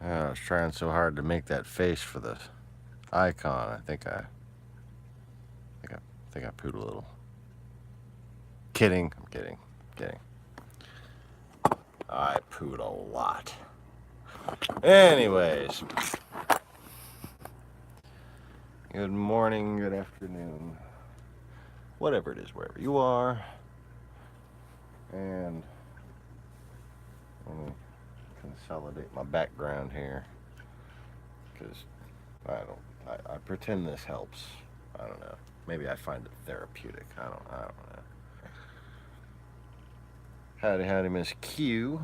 I was trying so hard to make that face for the icon. I think I pooed a little. Kidding. I'm kidding. Kidding. I pooed a lot. Anyways. Good morning, good afternoon. Whatever it is, wherever you are. And let me consolidate my background here. Because I pretend this helps. I don't know. Maybe I find it therapeutic. I don't know. Howdy, howdy, Miss Q.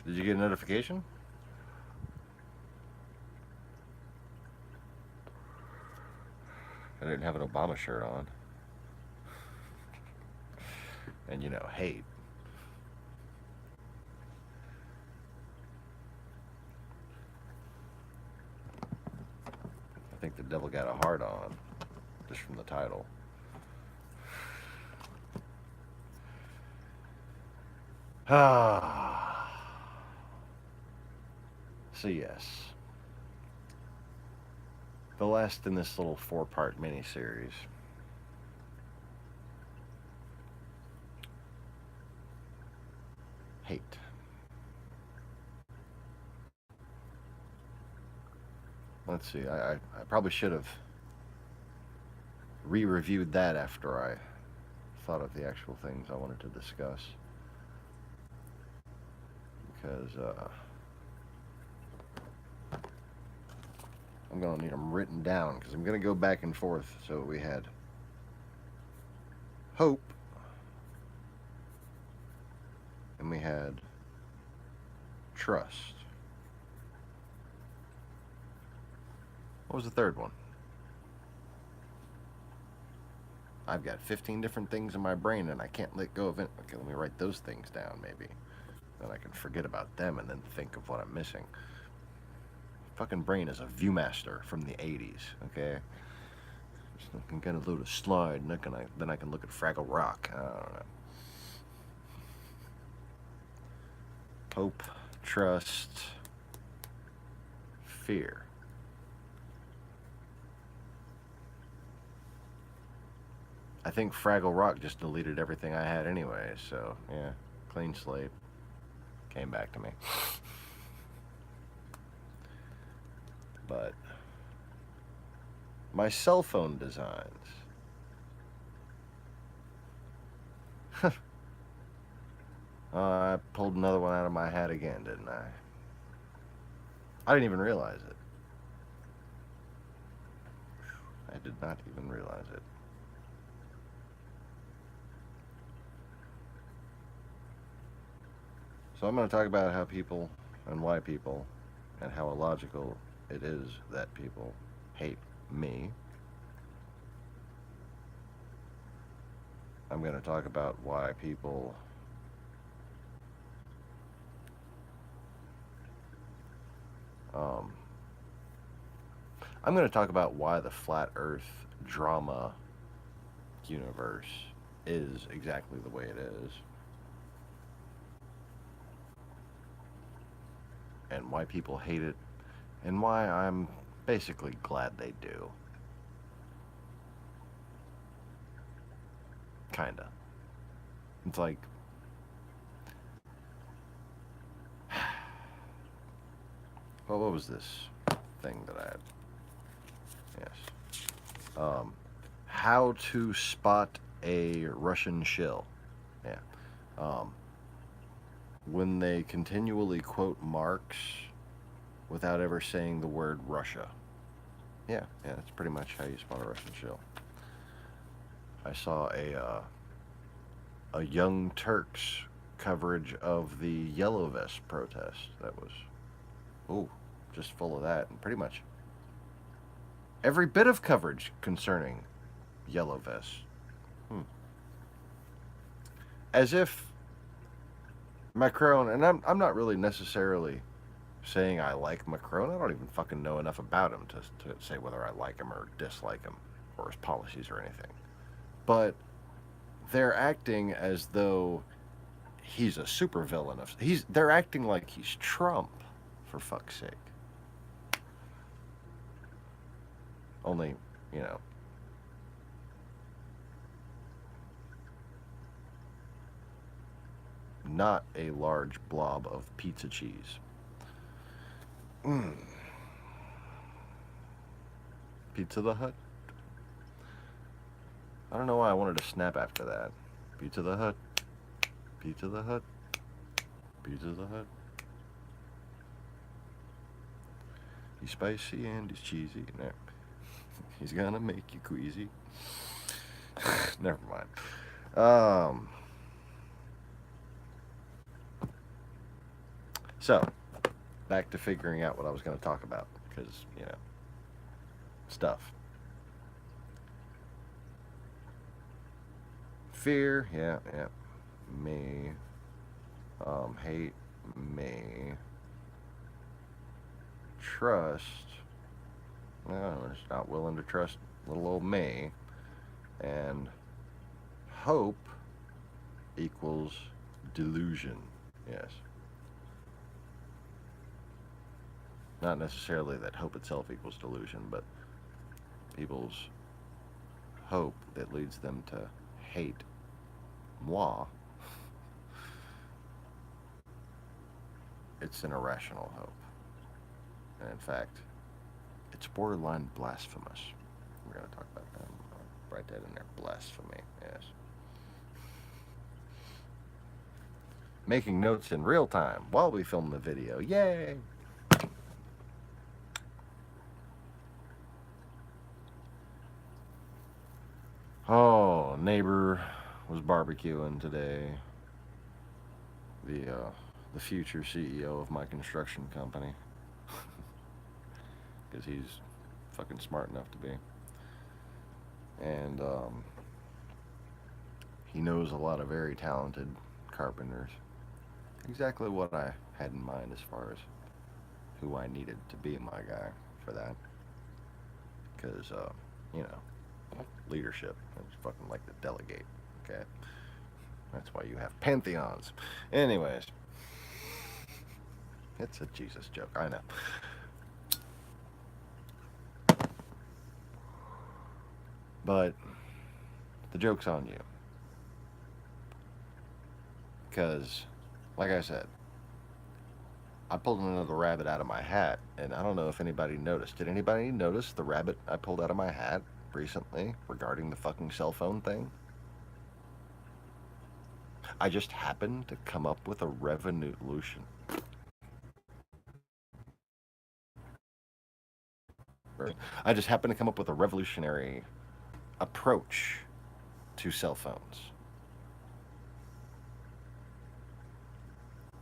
Did you get a notification? I didn't have an Obama shirt on. And hate. I think the devil got a heart on, just from the title. So yes, the last in this little 4-part mini-series. Hate. Let's see, I probably should have re-reviewed that after I thought of the actual things I wanted to discuss. Because I'm going to need them written down, because I'm going to go back and forth. So we had hope, and we had trust. What was the third one? I've got 15 different things in my brain and I can't let go of it. Okay, let me write those things down maybe. Then I can forget about them and then think of what I'm missing. Fucking brain is a Viewmaster from the 80s, okay? Just I can get a little slide and then I can look at Fraggle Rock. I don't know. Hope, trust, fear. I think Fraggle Rock just deleted everything I had anyway, so yeah, clean slate. Came back to me. But my cell phone designs. I pulled another one out of my hat again, didn't I? I didn't even realize it. I did not even realize it. So I'm going to talk about how people and why people and how illogical it is that people hate me. I'm going to talk about why people I'm going to talk about why the flat earth drama universe is exactly the way it is. And why people hate it, and why I'm basically glad they do. Kinda. It's like, well, what was this thing that I had? Yes. How to spot a Russian shill. Yeah. When they continually quote Marx without ever saying the word Russia. Yeah, that's pretty much how you spot a Russian shill. I saw a Young Turks coverage of the Yellow Vest protest that was, just full of that, and pretty much every bit of coverage concerning Yellow Vests. As if Macron, and I'm not really necessarily saying I like Macron. I don't even fucking know enough about him to say whether I like him or dislike him or his policies or anything. But they're acting as though he's a supervillain. They're acting like he's Trump, for fuck's sake. Only, you know, not a large blob of pizza cheese. Pizza the Hut? I don't know why I wanted to snap after that. Pizza the Hut. Pizza the Hut. Pizza the Hut. He's spicy and he's cheesy. No. He's gonna make you queasy. Never mind. So, back to figuring out what I was going to talk about. Because, you know, stuff. Fear, yeah. Me. Hate, me. Trust. No, just not willing to trust little old me. And hope equals delusion. Yes. Not necessarily that hope itself equals delusion, but people's hope that leads them to hate moi. It's an irrational hope. And in fact, it's borderline blasphemous. We're going to talk about that. I'll write that in there. Blasphemy, yes. Making notes in real time while we film the video. Yay! Oh, neighbor was barbecuing today. The future CEO of my construction company. Because he's fucking smart enough to be. And he knows a lot of very talented carpenters. Exactly what I had in mind as far as who I needed to be my guy for that. Because, you know, leadership. I just fucking like to delegate, okay? That's why you have pantheons. Anyways. It's a Jesus joke, I know. But the joke's on you. Because, like I said, I pulled another rabbit out of my hat, and I don't know if anybody noticed. Did anybody notice the rabbit I pulled out of my hat recently regarding the fucking cell phone thing? I just happened to come up with a revolution. I just happened to come up with a revolutionary approach to cell phones.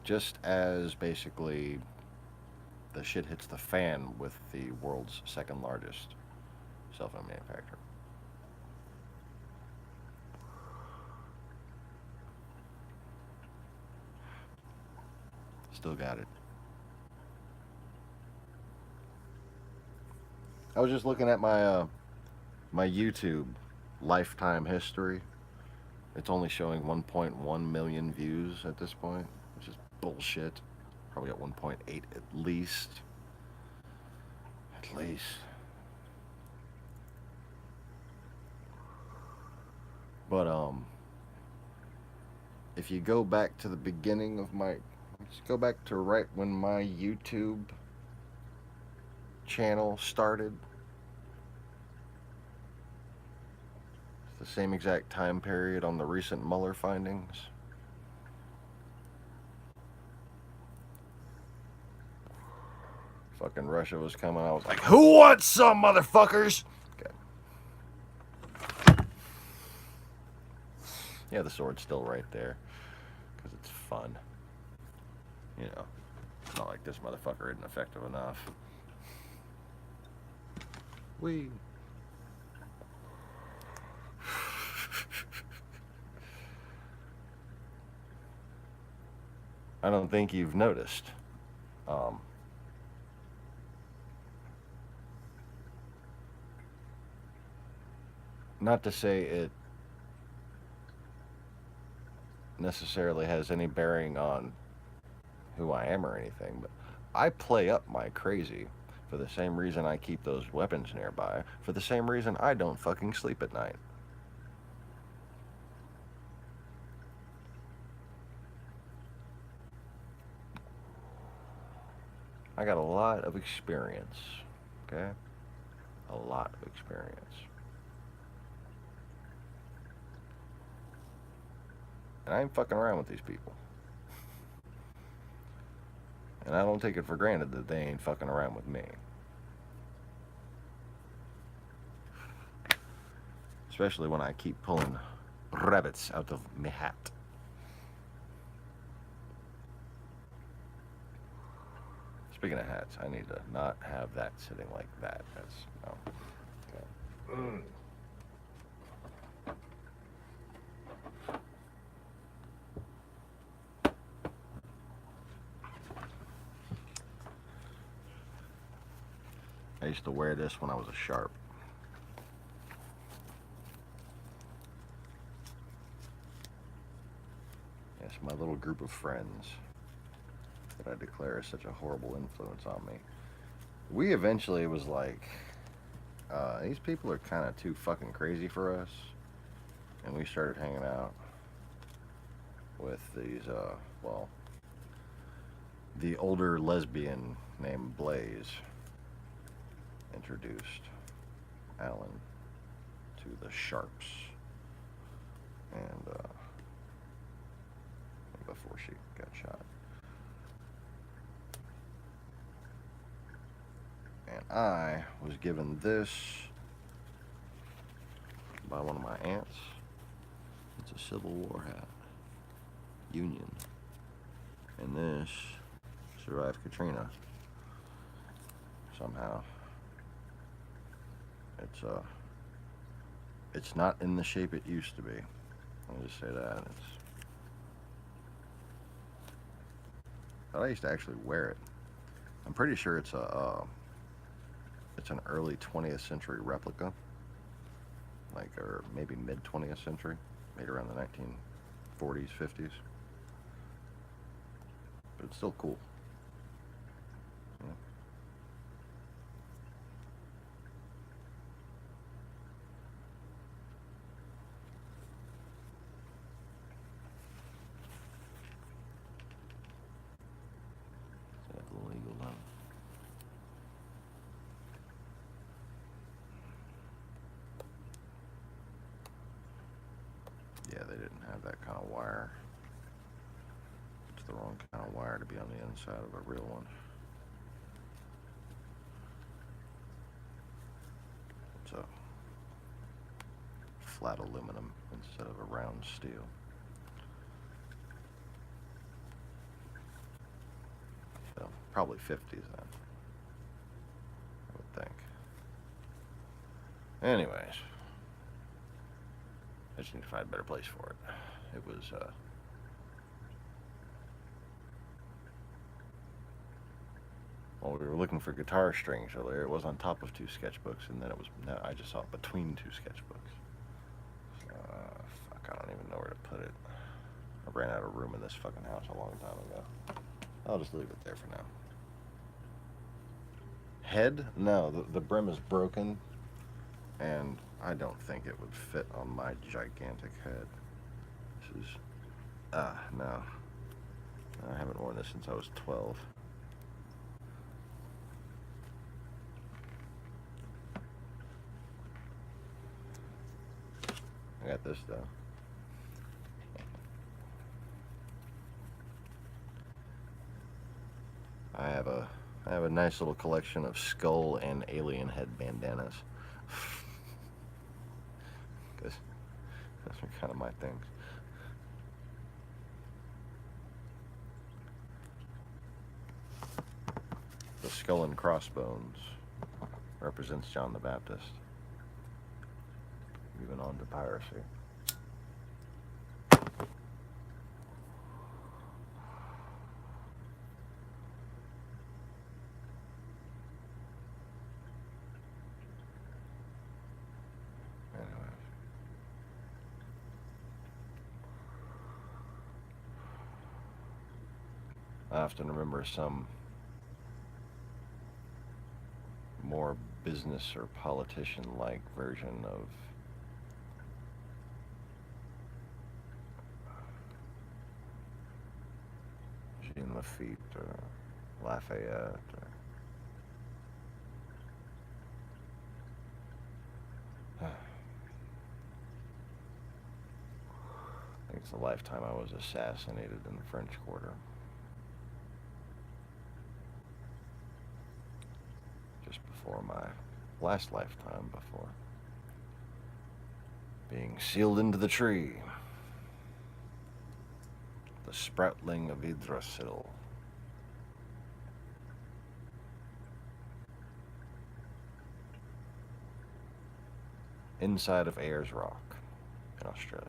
Just as basically the shit hits the fan with the world's second largest cell phone manufacturer. Still got it. I was just looking at my my YouTube lifetime history. It's only showing 1.1 million views at this point, which is bullshit. Probably got 1.8 at least. At least. But if you go back to the beginning of my, just go back to right when my YouTube channel started. It's the same exact time period on the recent Mueller findings. Fucking Russia was coming. I was like, who wants some, motherfuckers? Okay. Yeah, the sword's still right there. Because it's fun. You know, it's not like this motherfucker isn't effective enough. Wee. I don't think you've noticed. Not to say it necessarily has any bearing on who I am or anything, but I play up my crazy for the same reason I keep those weapons nearby, for the same reason I don't fucking sleep at night. I got a lot of experience, okay? A lot of experience. And I ain't fucking around with these people. And I don't take it for granted that they ain't fucking around with me. Especially when I keep pulling rabbits out of my hat. Speaking of hats, I need to not have that sitting like that. That's, no. Okay. I used to wear this when I was a sharp. Yes, my little group of friends that I declare is such a horrible influence on me. We eventually was like, these people are kind of too fucking crazy for us. And we started hanging out with these, well, the older lesbian named Blaze introduced Alan to the Sharps. And, before she got shot. And I was given this by one of my aunts. It's a Civil War hat. Union. And this survived Katrina. Somehow. It's not in the shape it used to be. I'll just say that. I used to actually wear it. I'm pretty sure it's an early 20th century replica, like, or maybe mid 20th century, made around the 1940s, 50s. But it's still cool. Yeah. Yeah, they didn't have that kind of wire. It's the wrong kind of wire to be on the inside of a real one. It's a flat aluminum instead of a round steel. So, probably 50s then, I would think. Anyways. I just need to find a better place for it. It was, well, we were looking for guitar strings earlier. It was on top of two sketchbooks, and then it was, no, I just saw it between two sketchbooks. Fuck, I don't even know where to put it. I ran out of room in this fucking house a long time ago. I'll just leave it there for now. Head? No, the brim is broken, and I don't think it would fit on my gigantic head. This is, no. I haven't worn this since I was 12. I got this though. I have a nice little collection of skull and alien head bandanas. Because those are kind of my things. The skull and crossbones represents John the Baptist. Moving on to piracy. I often remember some more business or politician-like version of Jean Lafitte or Lafayette. I think it's the lifetime I was assassinated in the French Quarter. Just before my last lifetime, before being sealed into the tree. The Sproutling of Yggdrasil. Inside of Ayers Rock in Australia.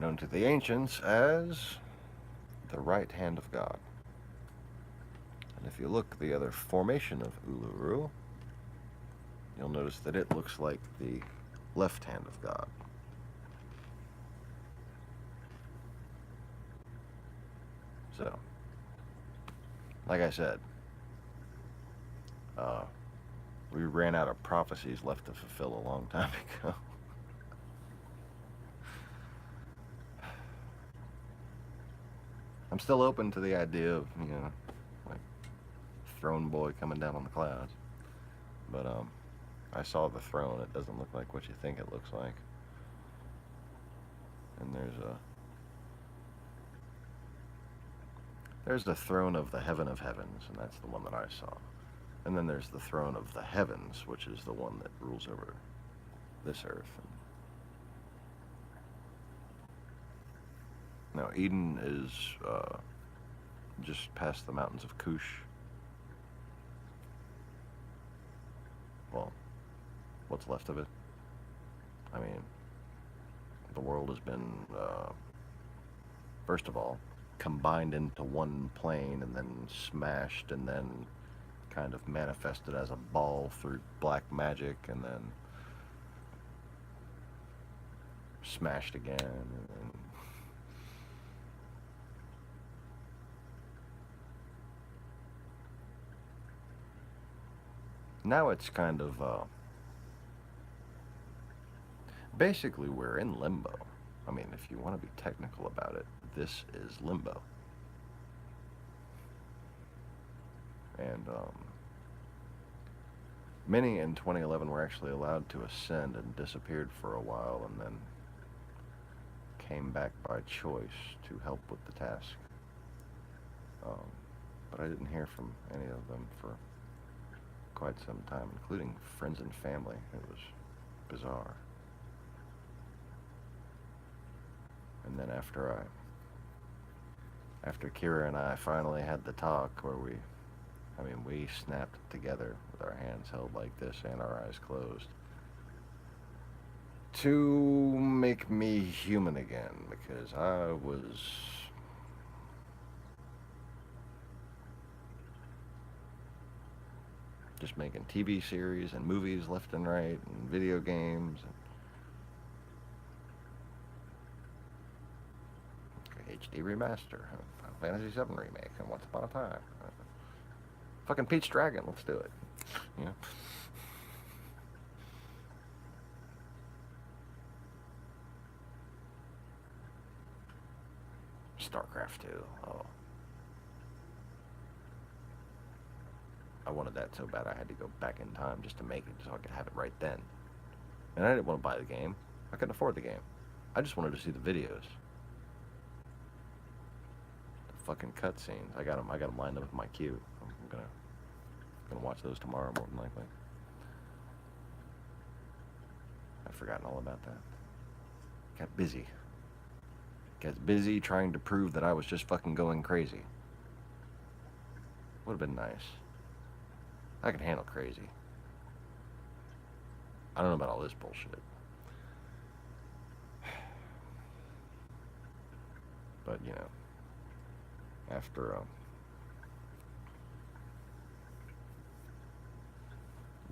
Known to the ancients as the right hand of God. And if you look at the other formation of Uluru, you'll notice that it looks like the left hand of God. So, like I said, we ran out of prophecies left to fulfill a long time ago. I'm still open to the idea of, like throne boy coming down on the clouds. But I saw the throne. It doesn't look like what you think it looks like. And there's the throne of the heaven of heavens, and that's the one that I saw. And then there's the throne of the heavens, which is the one that rules over this earth. Now, Eden is just past the mountains of Kush. Well, what's left of it. I mean, the world has been, first of all, combined into one plane and then smashed and then kind of manifested as a ball through black magic and then smashed again and then now it's kind of basically we're in limbo. I mean, if you want to be technical about it, this is limbo. And many in 2011 were actually allowed to ascend and disappeared for a while and then came back by choice to help with the task. But I didn't hear from any of them for quite some time, including friends and family. It was bizarre. And then after Kira and I finally had the talk where we snapped together with our hands held like this and our eyes closed to make me human again, because I was just making TV series and movies left and right and video games and HD remaster, Final Fantasy VII remake, and Once Upon a Time. Fucking Peach Dragon, let's do it. You know? StarCraft 2. Oh. I wanted that so bad I had to go back in time just to make it so I could have it right then. And I didn't want to buy the game. I couldn't afford the game. I just wanted to see the videos. The fucking cutscenes. I got them lined up with my queue. I'm gonna watch those tomorrow, more than likely. I've forgotten all about that. Got busy. Got busy trying to prove that I was just fucking going crazy. Would have been nice. I can handle crazy. I don't know about all this bullshit. But, after a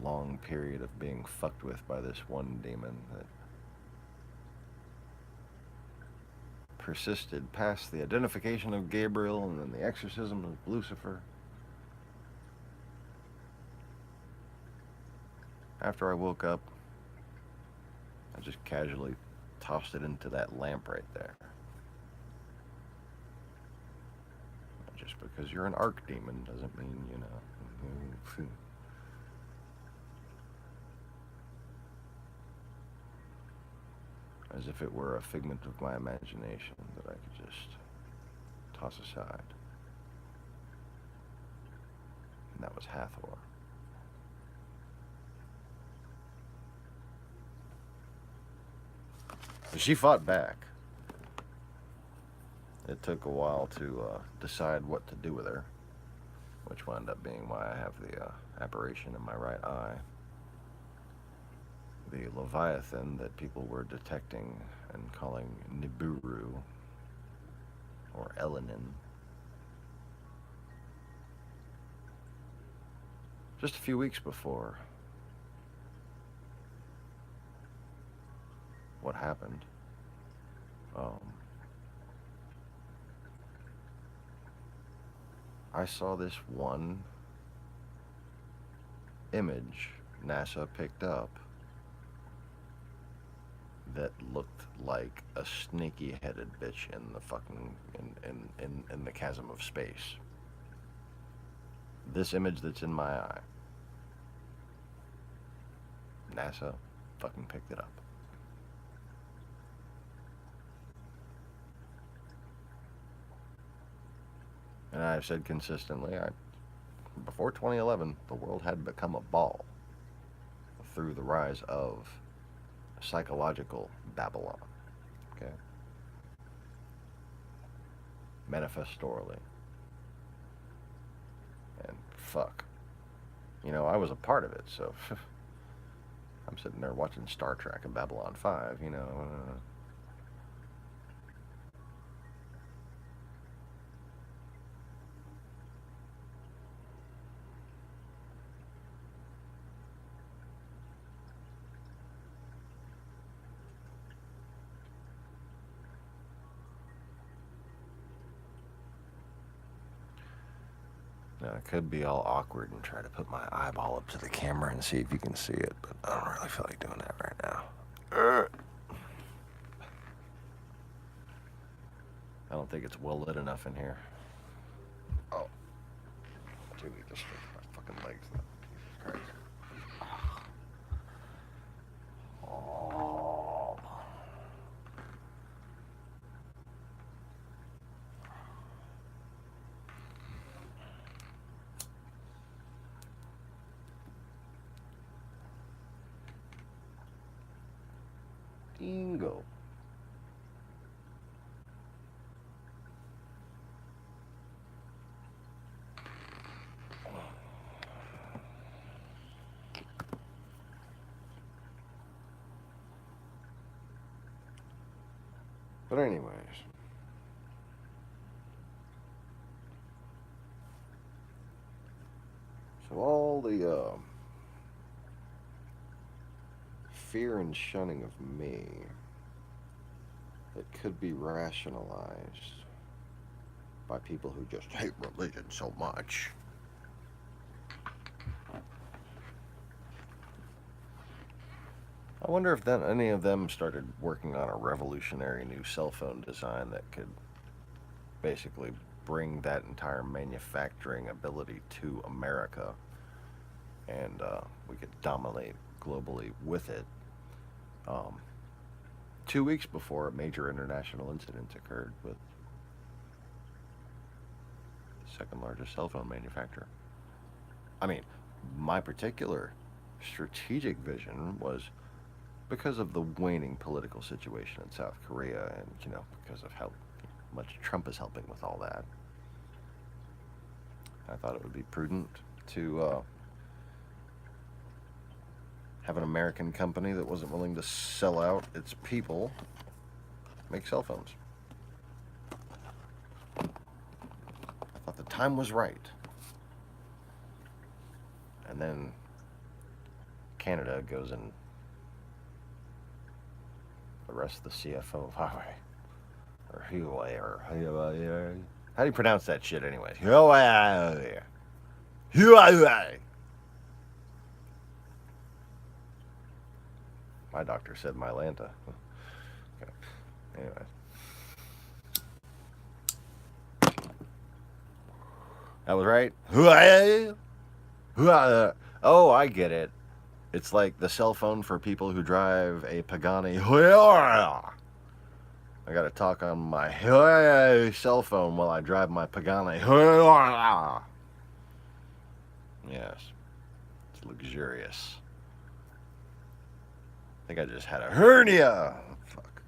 long period of being fucked with by this one demon that persisted past the identification of Gabriel and then the exorcism of Lucifer. After I woke up, I just casually tossed it into that lamp right there. Just because you're an archdemon doesn't mean, you know. As if it were a figment of my imagination that I could just toss aside. And that was Hathor. She fought back. It took a while to decide what to do with her, which wound up being why I have the aberration in my right eye. The Leviathan that people were detecting and calling Nibiru, or Elenin. Just a few weeks before what happened, I saw this one image NASA picked up that looked like a snaky-headed bitch in the fucking in the chasm of space. This image that's in my eye, NASA fucking picked it up. And I've said consistently, before 2011, the world had become a ball through the rise of psychological Babylon, okay? Manifestorally. And fuck. You know, I was a part of it, so I'm sitting there watching Star Trek and Babylon 5, you know. Now, it could be all awkward and try to put my eyeball up to the camera and see if you can see it, but I don't really feel like doing that right now. I don't think it's well lit enough in here. Oh. Dude, we just my fucking legs up. Jesus Christ. Oh. Dingo. But anyways, so all the fear and shunning of me that could be rationalized by people who just hate religion so much. I wonder if then any of them started working on a revolutionary new cell phone design that could basically bring that entire manufacturing ability to America, and we could dominate globally with it. 2 weeks before a major international incident occurred with the second largest cell phone manufacturer. I mean, my particular strategic vision was because of the waning political situation in South Korea, and, you know, because of how much Trump is helping with all that. I thought it would be prudent to have an American company that wasn't willing to sell out its people make cell phones. I thought the time was right. And then Canada goes and arrests the CFO of Huawei. Or how do you pronounce that shit, anyways? My doctor said Mylanta. Okay. Anyway. That was right. Oh, I get it. It's like the cell phone for people who drive a Pagani. I gotta talk on my cell phone while I drive my Pagani. Yes, it's luxurious. I think I just had a hernia. Fuck.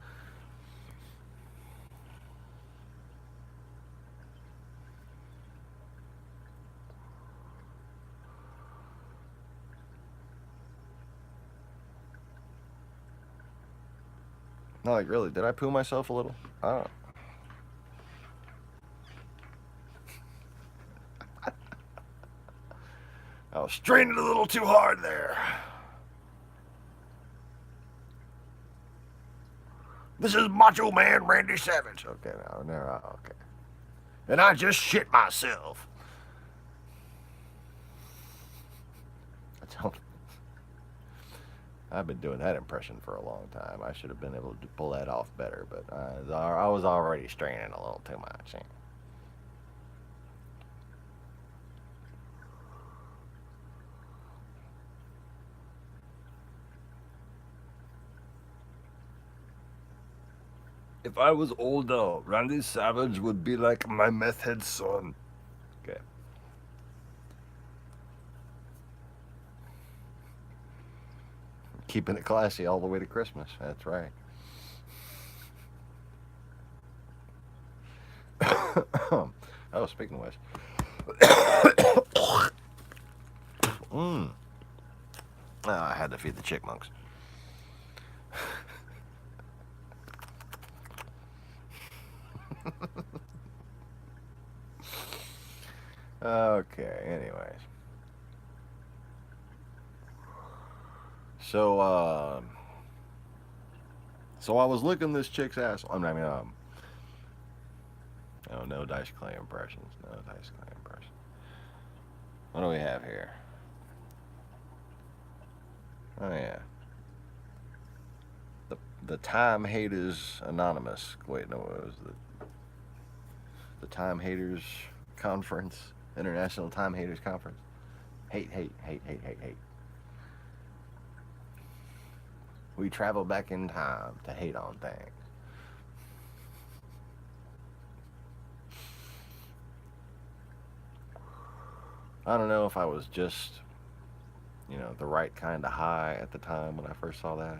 No, like really, did I poo myself a little? I don't know. I was straining a little too hard there. This is Macho Man Randy Savage. Okay, no, okay. And I just shit myself. I've been doing that impression for a long time. I should have been able to pull that off better, but I was already straining a little too much. If I was older, Randy Savage would be like my meth head son. Okay. Keeping it classy all the way to Christmas. That's right. Oh, speaking of which. I had to feed the chickmunks. Okay, anyways. So I was licking this chick's ass. Oh, no Dice Clay impressions. No Dice Clay impressions. What do we have here? Oh yeah. The Time Haters Anonymous. Wait, no, it was the Time Haters Conference, International Time Haters Conference. Hate. We travel back in time to hate on things. I don't know if I was just, the right kind of high at the time when I first saw that.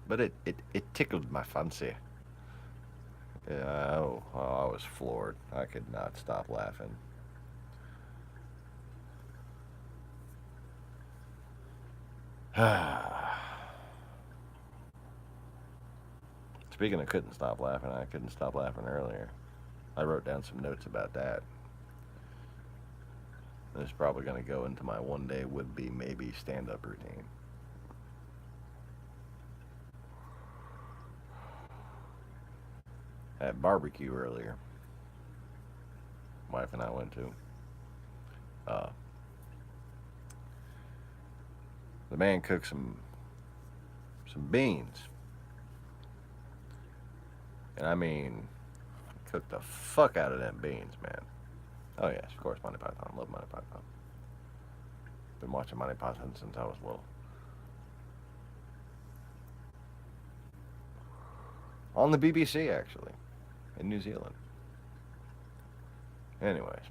But it tickled my fancy. Yeah, I was floored. I could not stop laughing. Speaking of couldn't stop laughing, I couldn't stop laughing earlier. I wrote down some notes about that. It's probably going to go into my one day would be maybe stand-up routine. At barbecue earlier, wife and I went to. The man cooked some beans, and I mean, cooked the fuck out of them beans, man. Oh yes, of course, Monty Python. Love Monty Python. Been watching Monty Python since I was little. On the BBC, actually, in New Zealand. Anyways,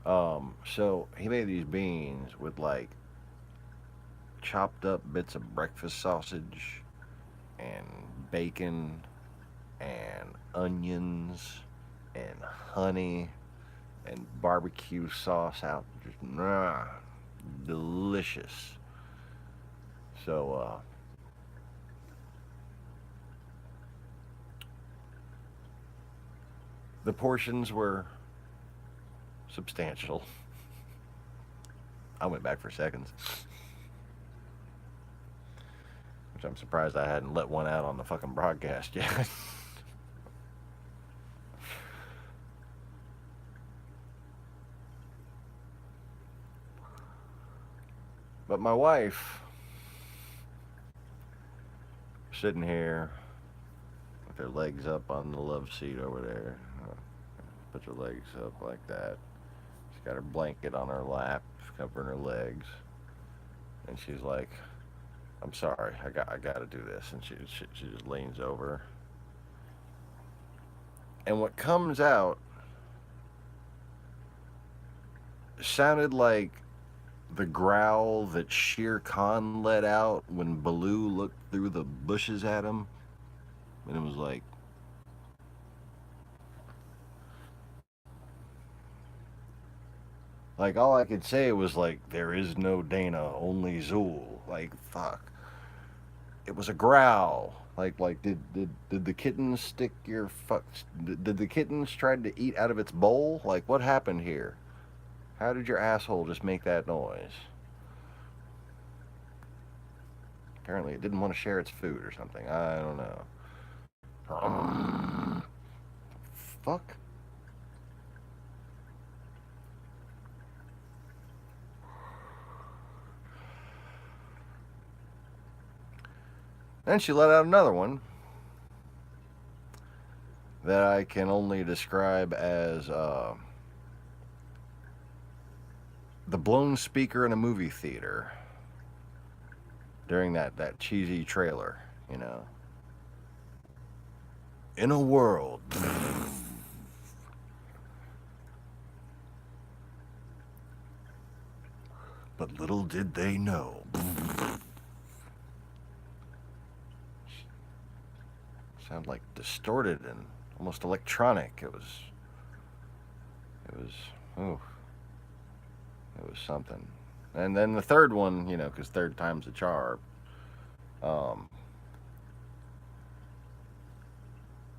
so he made these beans with like chopped up bits of breakfast sausage and bacon and onions and honey and barbecue sauce out. Just delicious. So the portions were substantial. I went back for seconds. Which I'm surprised I hadn't let one out on the fucking broadcast yet. But my wife, sitting here with her legs up on the love seat over there, puts her legs up like that. She's got her blanket on her lap, covering her legs, and she's like, "I'm sorry, I got to do this." And she just leans over, and what comes out sounded like the growl that Shere Khan let out when Baloo looked through the bushes at him, and it was like all I could say was like, "There is no Dana, only Zool." Like, fuck. It was a growl. Like did the kittens stick your fuck? Did the kittens try to eat out of its bowl? Like, what happened here? How did your asshole just make that noise? Apparently, it didn't want to share its food or something. I don't know. Fuck. Then she let out another one that I can only describe as the blown speaker in a movie theater during that cheesy trailer, you know. In a world. But little did they know. Sounded like distorted and almost electronic. It was something. And then the third one, you know, because third time's a charm,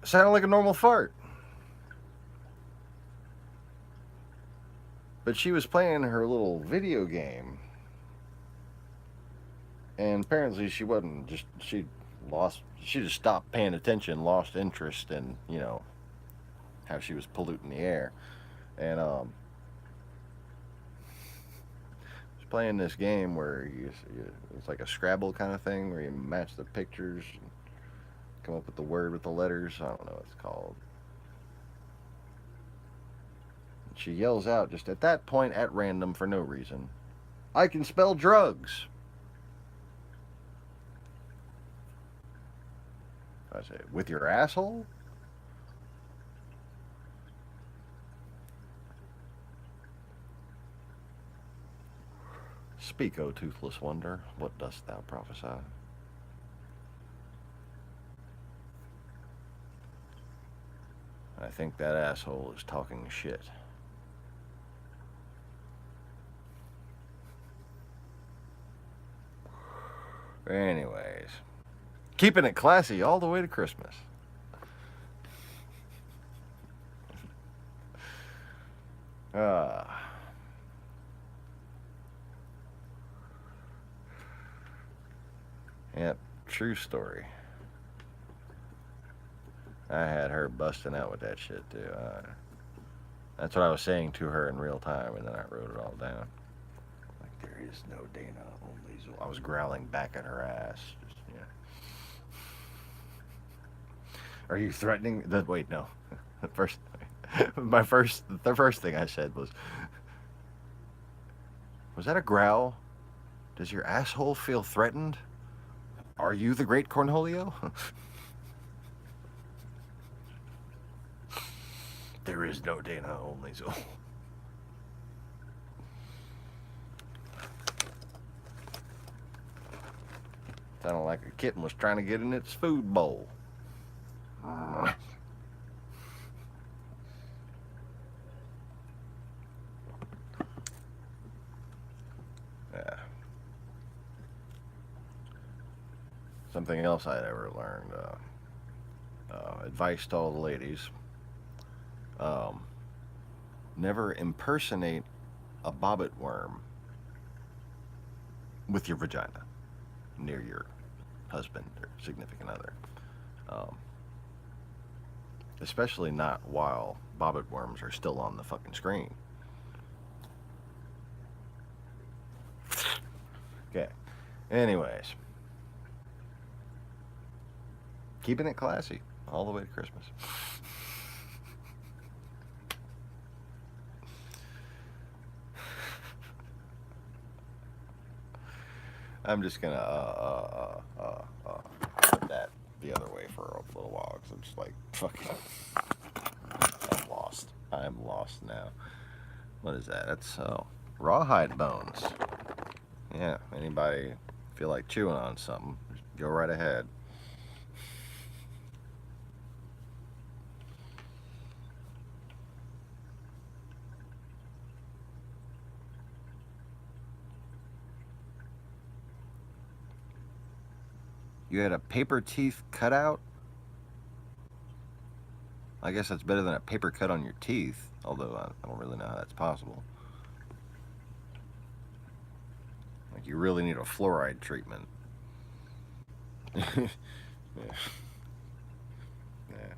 sounded like a normal fart. But she was playing her little video game, and apparently she wasn't just, she just stopped paying attention, lost interest in, you know, how she was polluting the air. And she's playing this game where it's like a Scrabble kind of thing where you match the pictures and come up with the word with the letters. I don't know what it's called. And she yells out just at that point at random for no reason, "I can spell drugs." I say, "With your asshole?" Speak, O toothless wonder, what dost thou prophesy? I think that asshole is talking shit. Anyways, keeping it classy all the way to Christmas. Yep, true story. I had her busting out with that shit too. That's what I was saying to her in real time, and then I wrote it all down. Like, there is no Dana, only Zool. I was growling back at her ass. Just, yeah. Are you threatening? Wait, no. The first thing I said was that a growl? Does your asshole feel threatened? Are you the great Cornholio? There is no Dana, only Zool. Sounded like a kitten was trying to get in its food bowl. Yeah. Something else I'd ever learned. Advice to all the ladies. Never impersonate a bobbit worm with your vagina near your husband or significant other. Especially not while bobbit worms are still on the fucking screen. Okay. Anyways. Keeping it classy all the way to Christmas. I'm just gonna put that the other way for a little while because I'm just like fucking. I'm lost. I'm lost now. What is that? That's rawhide bones. Yeah. Anybody feel like chewing on something? Just go right ahead. You had a paper teeth cutout? I guess that's better than a paper cut on your teeth, although I don't really know how that's possible. Like, you really need a fluoride treatment. Yeah. Yeah.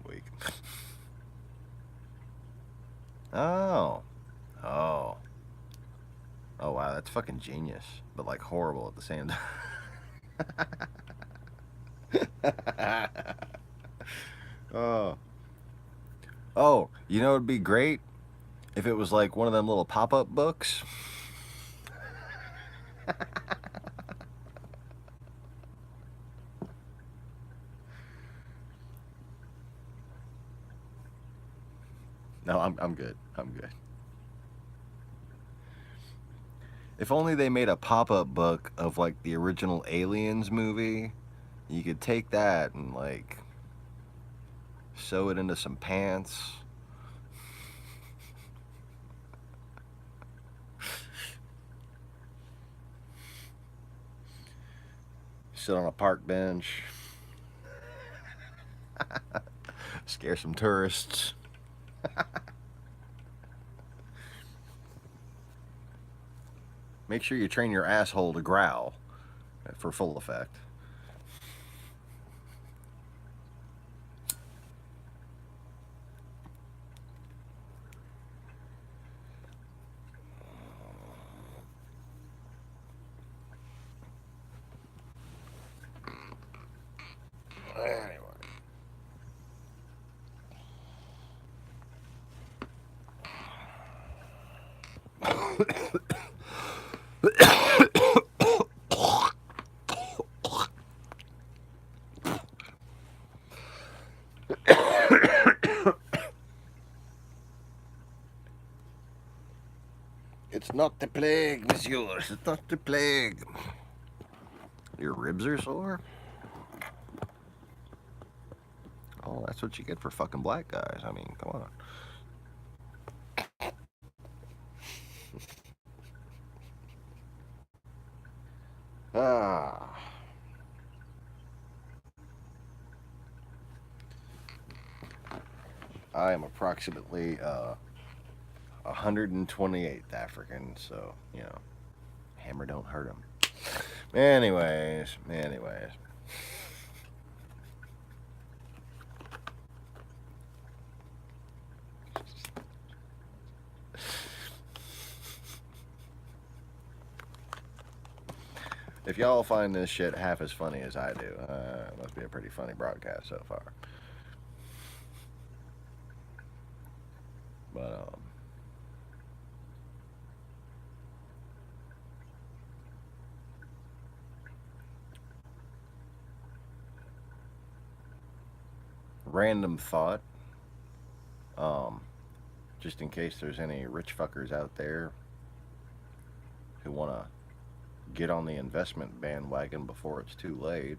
Weak. Oh. Oh. Oh, wow, that's fucking genius, but like horrible at the same time. Oh. Oh, you know it'd be great if it was like one of them little pop-up books. No, I'm good. I'm good. If only they made a pop-up book of like the original Aliens movie, you could take that and like sew it into some pants. Sit on a park bench. Scare some tourists. Make sure you train your asshole to growl for full effect. Anyway. It's not the plague, monsieur. It's not the plague. Your ribs are sore? Oh, that's what you get for fucking black guys. I mean, come on. Ah. I am approximately 128th African, so, you know, hammer don't hurt him. Anyways. If y'all find this shit half as funny as I do, it must be a pretty funny broadcast so far. But, random thought, just in case there's any rich fuckers out there who want to get on the investment bandwagon before it's too late.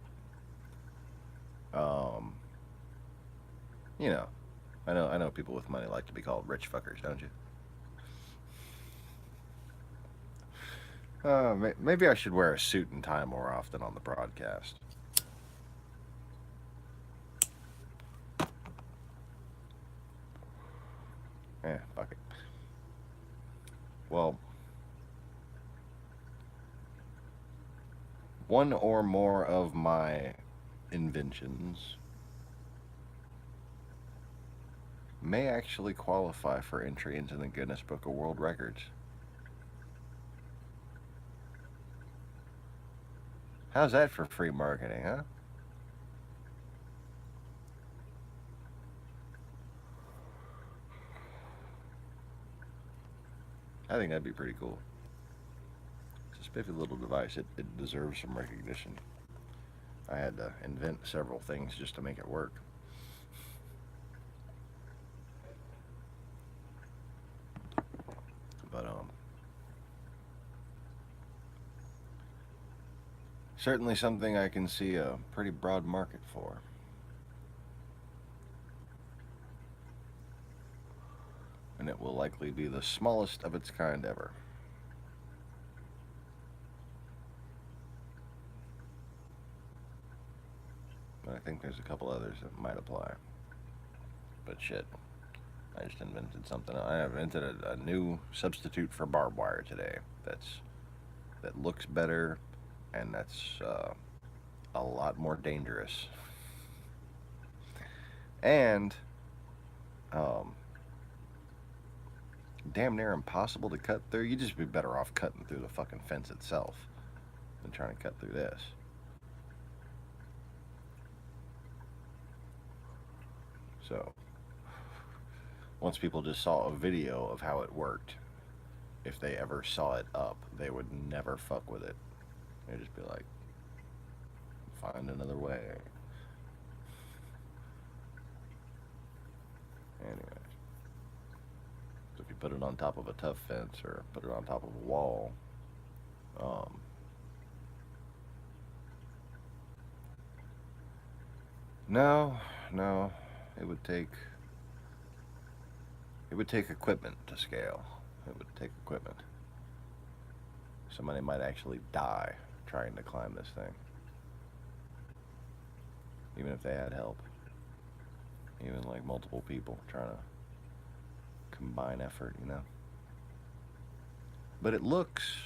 You know, I know people with money like to be called rich fuckers, don't you? Maybe I should wear a suit and tie more often on the broadcast. Fuck it. Well, One or more of my inventions may actually qualify for entry into the Guinness Book of World Records. How's that for free marketing, huh? I think that'd be pretty cool. It's a spiffy little device. It deserves some recognition. I had to invent several things just to make it work. But certainly something I can see a pretty broad market for. And it will likely be the smallest of its kind ever. But I think there's a couple others that might apply. But shit, I just invented something. I invented a new substitute for barbed wire today. That looks better, and that's a lot more dangerous. And damn near impossible to cut through. You'd just be better off cutting through the fucking fence itself than trying to cut through this. So, once people just saw a video of how it worked, if they ever saw it up, they would never fuck with it. They'd just be like, find another way. Anyways. So if you put it on top of a tough fence or put it on top of a wall, no, it would take equipment to scale. It would take equipment. Somebody might actually die trying to climb this thing, even if they had help. Even like multiple people trying to combine effort, you know. But it looks,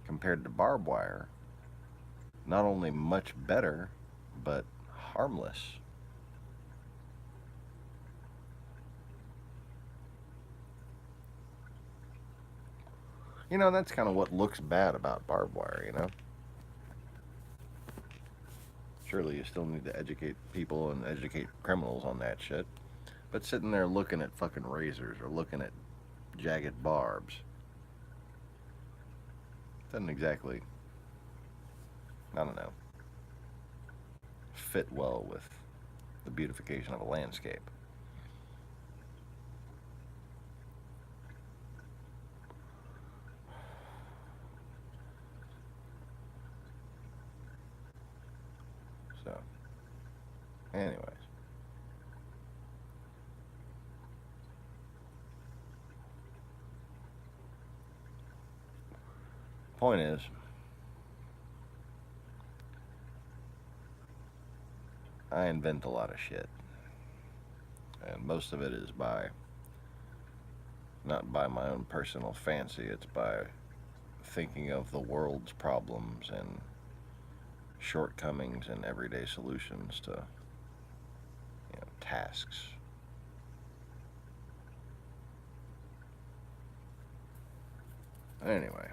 compared to barbed wire, not only much better, but harmless. You know, that's kind of what looks bad about barbed wire, you know? Surely you still need to educate people and educate criminals on that shit. But sitting there looking at fucking razors or looking at jagged barbs doesn't exactly, I don't know, fit well with the beautification of a landscape. So, anyways. Point is, I invent a lot of shit. And most of it is not by my own personal fancy, it's by thinking of the world's problems and shortcomings and everyday solutions to, tasks. Anyway.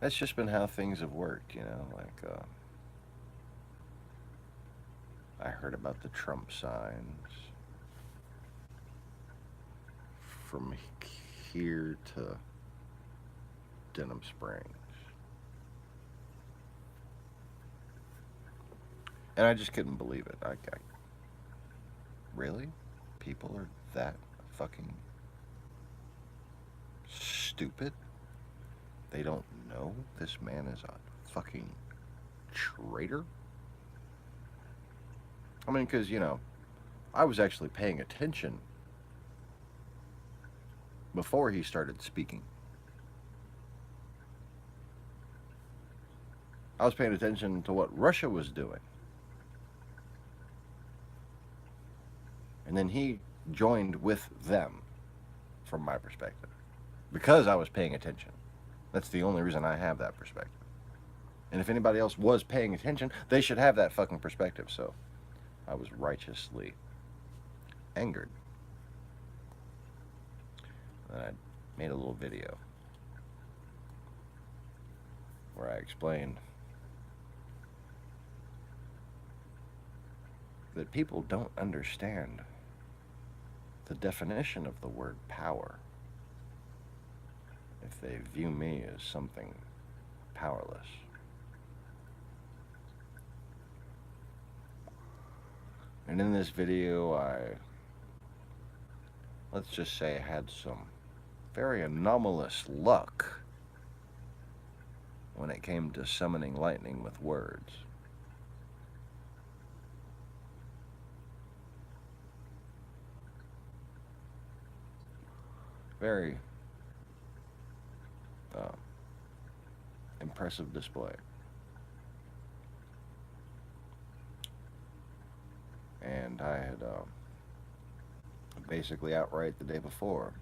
That's just been how things have worked, you know, like, I heard about the Trump signs from here to Denham Springs. And I just couldn't believe it. Really? People are that fucking stupid? They don't know this man is a fucking traitor? I mean, because, I was actually paying attention before he started speaking. I was paying attention to what Russia was doing. And then he joined with them, from my perspective, because I was paying attention. That's the only reason I have that perspective. And if anybody else was paying attention, they should have that fucking perspective. So I was righteously angered. And I made a little video where I explained that people don't understand the definition of the word power if they view me as something powerless. And in this video, let's just say, I had some very anomalous luck when it came to summoning lightning with words. Very impressive display. And I had basically outright the day before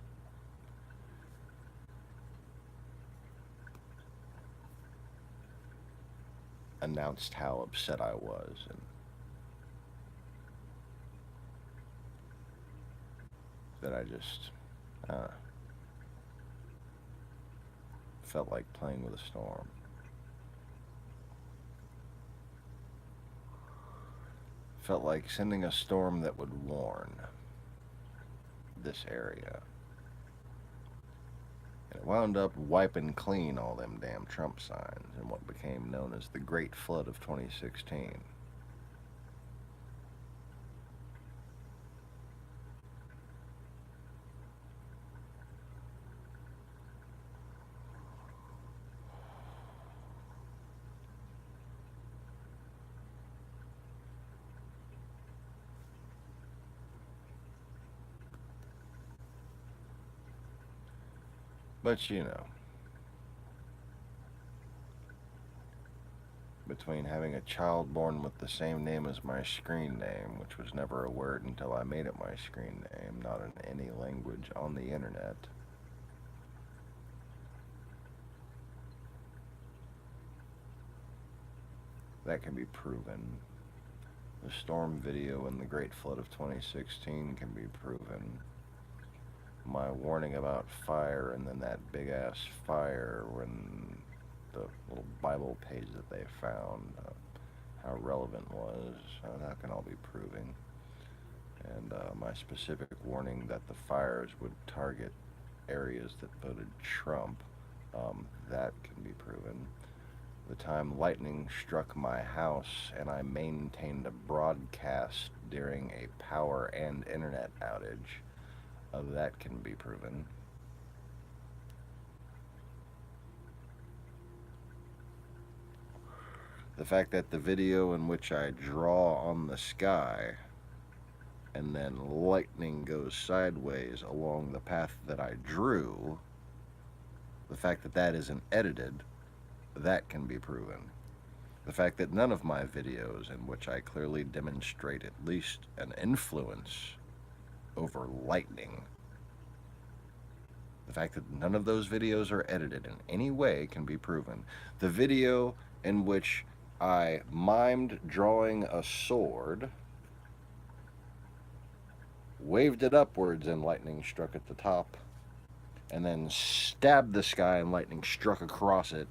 announced how upset I was, and that I just felt like playing with a storm. Felt like sending a storm that would warn this area. And it wound up wiping clean all them damn Trump signs in what became known as the Great Flood of 2016. But you know, between having a child born with the same name as my screen name, which was never a word until I made it my screen name, not in any language on the internet, that can be proven. The storm video in the Great Flood of 2016 can be proven. My warning about fire, and then that big ass fire when the little Bible page that they found, how relevant was, that can all be proving. And my specific warning that the fires would target areas that voted Trump, that can be proven. The time lightning struck my house and I maintained a broadcast during a power and internet outage, that can be proven. The fact that the video in which I draw on the sky and then lightning goes sideways along the path that I drew, the fact that that isn't edited, that can be proven. The fact that none of my videos in which I clearly demonstrate at least an influence over lightning, the fact that none of those videos are edited in any way can be proven. The video in which I mimed drawing a sword, waved it upwards and lightning struck at the top, and then stabbed the sky and lightning struck across it,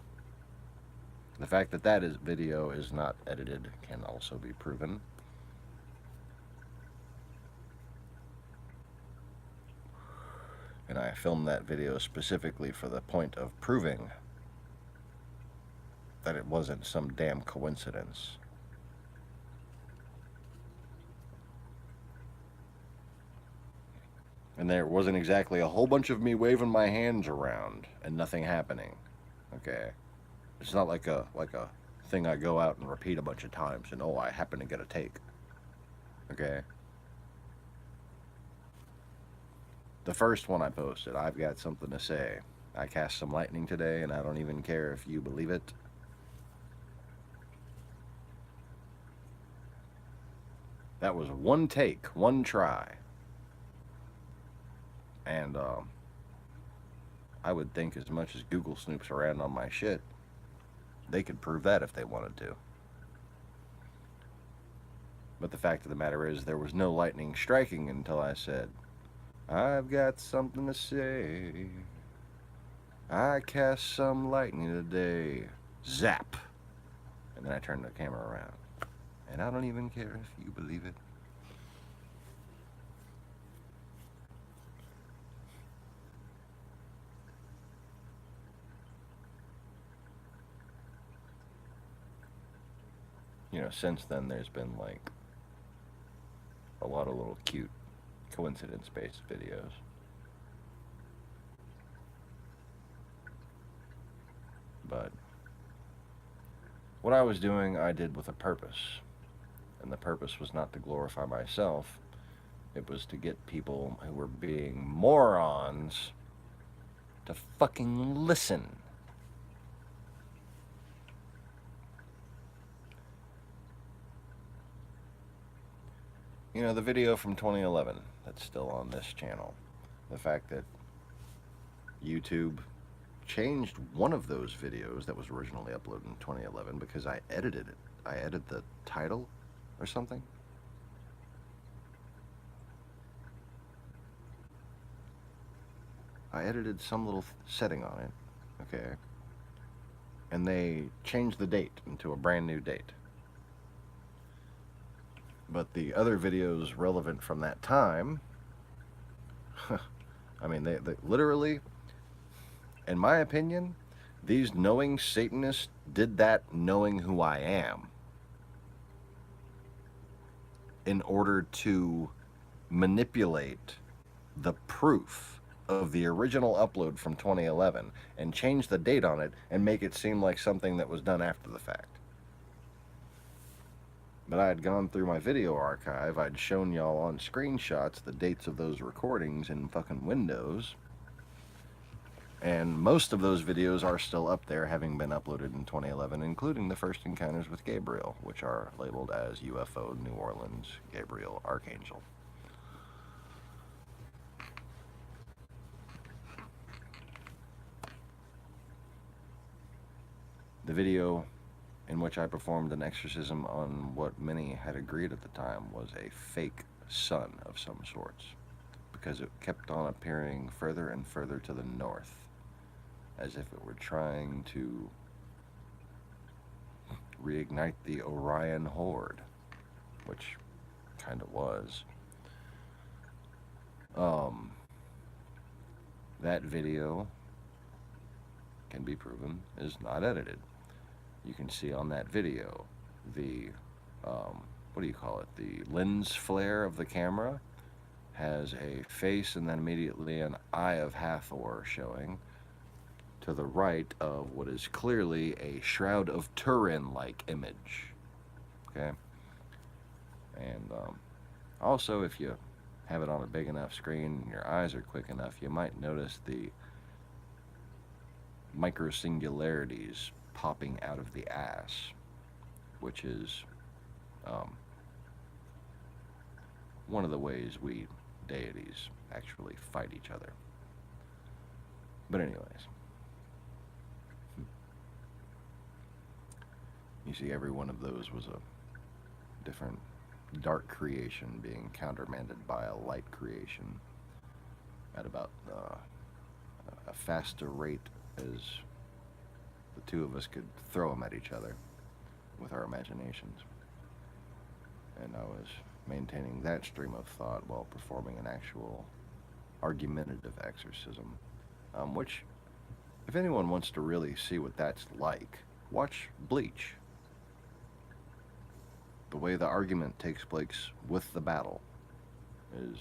the fact that that video is not edited can also be proven. And I filmed that video specifically for the point of proving that it wasn't some damn coincidence. And there wasn't exactly a whole bunch of me waving my hands around and nothing happening. Okay? It's not like a thing I go out and repeat a bunch of times and, oh, I happen to get a take. Okay? The first one I posted, I've got something to say. I cast some lightning today, and I don't even care if you believe it. That was one take, one try. And I would think as much as Google snoops around on my shit, they could prove that if they wanted to. But the fact of the matter is, there was no lightning striking until I said, I've got something to say. I cast some lightning today. Zap! And then I turned the camera around. And I don't even care if you believe it. You know, since then there's been like a lot of little cute coincidence-based videos. But what I was doing, I did with a purpose. And the purpose was not to glorify myself. It was to get people who were being morons to fucking listen. You know, the video from 2011 that's still on this channel. The fact that YouTube changed one of those videos that was originally uploaded in 2011 because I edited it. I edited the title or something. I edited some little setting on it, okay, and they changed the date into a brand new date. But the other videos relevant from that time, I mean, they literally, in my opinion, these knowing Satanists did that knowing who I am in order to manipulate the proof of the original upload from 2011 and change the date on it and make it seem like something that was done after the fact. But I had gone through my video archive, I'd shown y'all on screenshots the dates of those recordings in fucking Windows, and most of those videos are still up there, having been uploaded in 2011, including the first encounters with Gabriel, which are labeled as UFO New Orleans Gabriel Archangel. The video in which I performed an exorcism on what many had agreed at the time was a fake sun of some sorts, because it kept on appearing further and further to the north, as if it were trying to reignite the Orion Horde, which kind of was. That video can be proven is not edited. You can see on that video the, what do you call it, the lens flare of the camera has a face and then immediately an eye of Hathor showing to the right of what is clearly a Shroud of Turin-like image, okay? And also, if you have it on a big enough screen and your eyes are quick enough, you might notice the microsingularities popping out of the ass, which is one of the ways we deities actually fight each other. But anyways, you see, every one of those was a different dark creation being countermanded by a light creation at about a faster rate as the two of us could throw them at each other with our imaginations. And I was maintaining that stream of thought while performing an actual argumentative exorcism, which, if anyone wants to really see what that's like, watch Bleach. The way the argument takes place with the battle is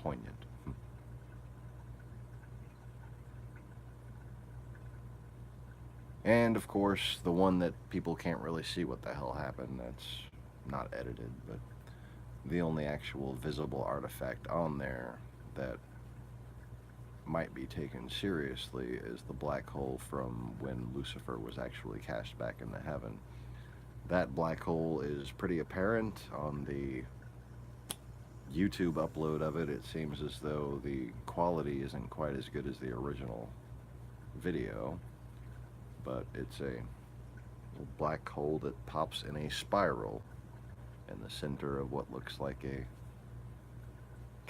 poignant. And of course, the one that people can't really see what the hell happened, that's not edited, but the only actual visible artifact on there that might be taken seriously is the black hole from when Lucifer was actually cast back into heaven. That black hole is pretty apparent on the YouTube upload of it. It seems as though the quality isn't quite as good as the original video, but it's a black hole that pops in a spiral in the center of what looks like a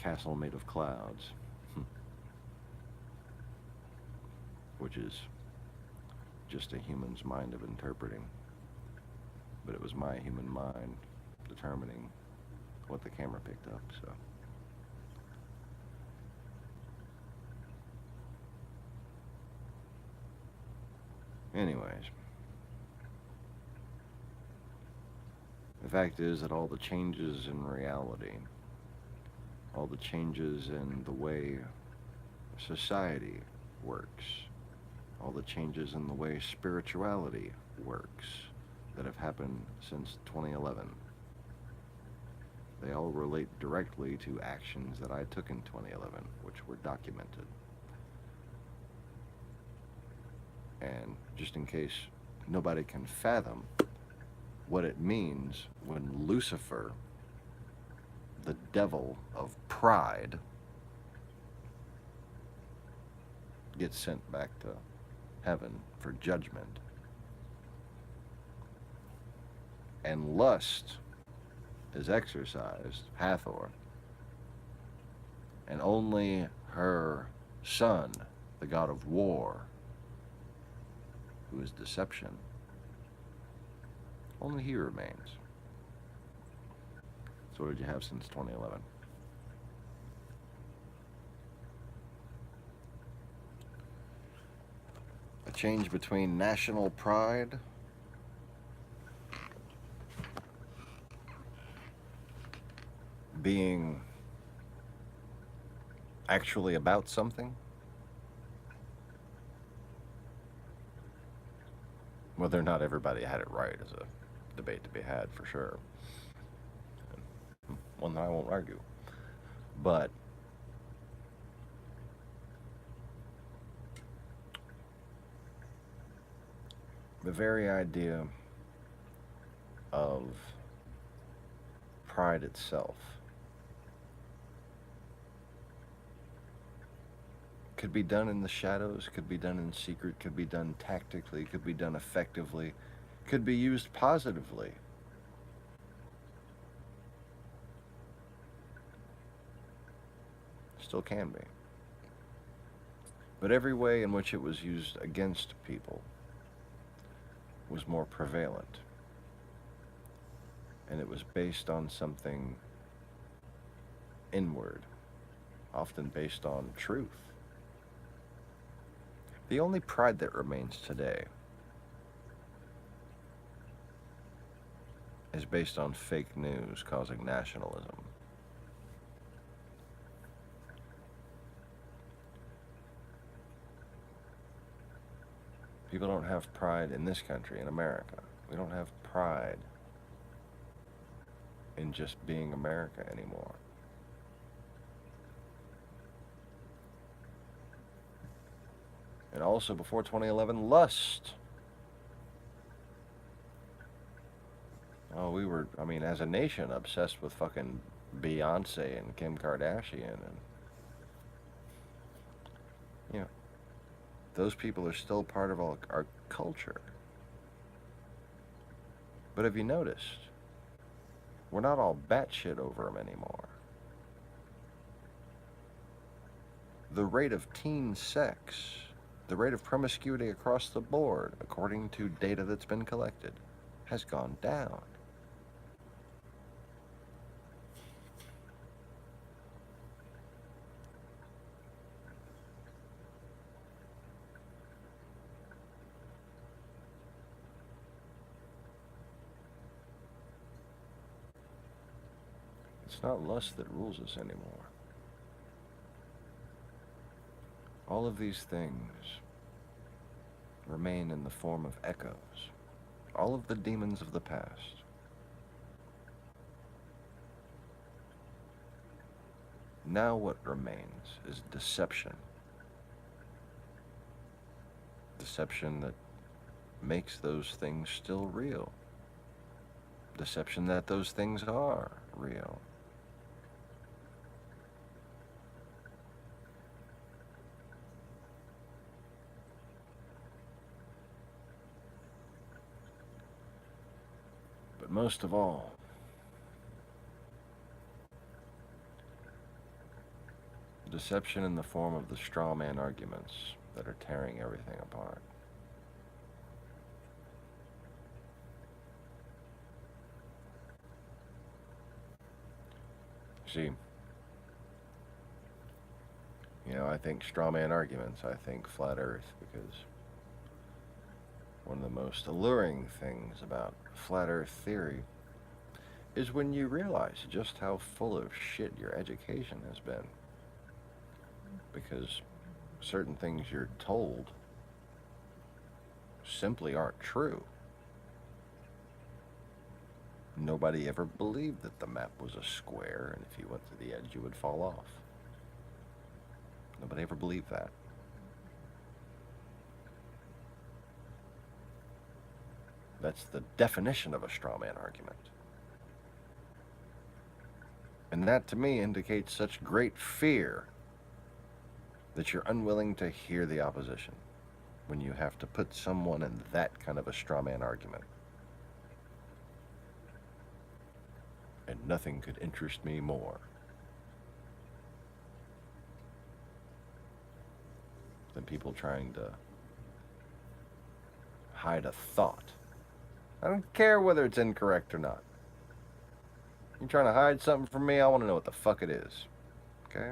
castle made of clouds, which is just a human's mind of interpreting. But it was my human mind determining what the camera picked up, so. Anyways, the fact is that all the changes in reality, all the changes in the way society works, all the changes in the way spirituality works that have happened since 2011, they all relate directly to actions that I took in 2011, which were documented. And just in case nobody can fathom what it means when Lucifer, the devil of pride, gets sent back to heaven for judgment, and lust is exercised, Hathor, and only her son, the god of war, who is deception, only he remains. So what did you have since 2011? A change between national pride being actually about something, whether or not everybody had it right is a debate to be had for sure, one that I won't argue, but the very idea of pride itself could be done in the shadows, could be done in secret, could be done tactically, could be done effectively, could be used positively. Still can be. But every way in which it was used against people was more prevalent. And it was based on something inward, often based on truth. The only pride that remains today is based on fake news causing nationalism. People don't have pride in this country, in America. We don't have pride in just being America anymore. And also, before 2011, lust. Oh, we were, I mean, as a nation, obsessed with fucking Beyonce and Kim Kardashian. And, you know, those people are still part of our culture. But have you noticed? We're not all batshit over them anymore. The rate of teen sex, the rate of promiscuity across the board, according to data that's been collected, has gone down. It's not lust that rules us anymore. All of these things remain in the form of echoes. All of the demons of the past. Now what remains is deception. Deception that makes those things still real. deception that those things are real. But most of all, deception in the form of the straw man arguments that are tearing everything apart. See, I think straw man arguments, I think flat earth, because one of the most alluring things about flat earth theory is when you realize just how full of shit your education has been. Because certain things you're told simply aren't true. Nobody ever believed that the map was a square, and if you went to the edge, you would fall off. Nobody ever believed that. That's the definition of a straw man argument. And that, to me, indicates such great fear that you're unwilling to hear the opposition when you have to put someone in that kind of a straw man argument. And nothing could interest me more than people trying to hide a thought. I don't care whether it's incorrect or not. You trying to hide something from me? I want to know what the fuck it is. Okay?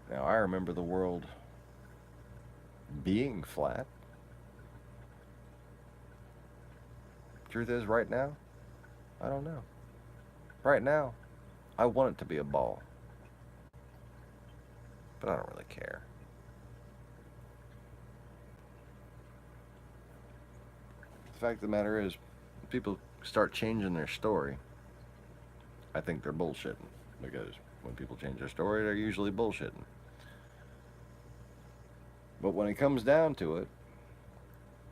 Now, I remember the world being flat. Truth is, right now, I don't know. Right now, I want it to be a ball. But I don't really care. The fact of the matter is, when people start changing their story, I think they're bullshitting. Because when people change their story, they're usually bullshitting. But when it comes down to it,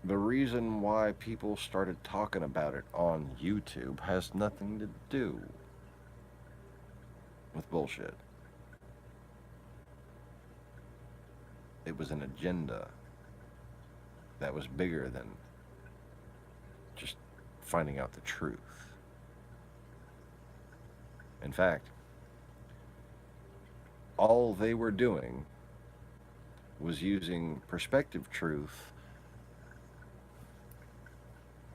the reason why people started talking about it on YouTube has nothing to do with bullshit. It was an agenda that was bigger than just finding out the truth. In fact, all they were doing was using perspective truth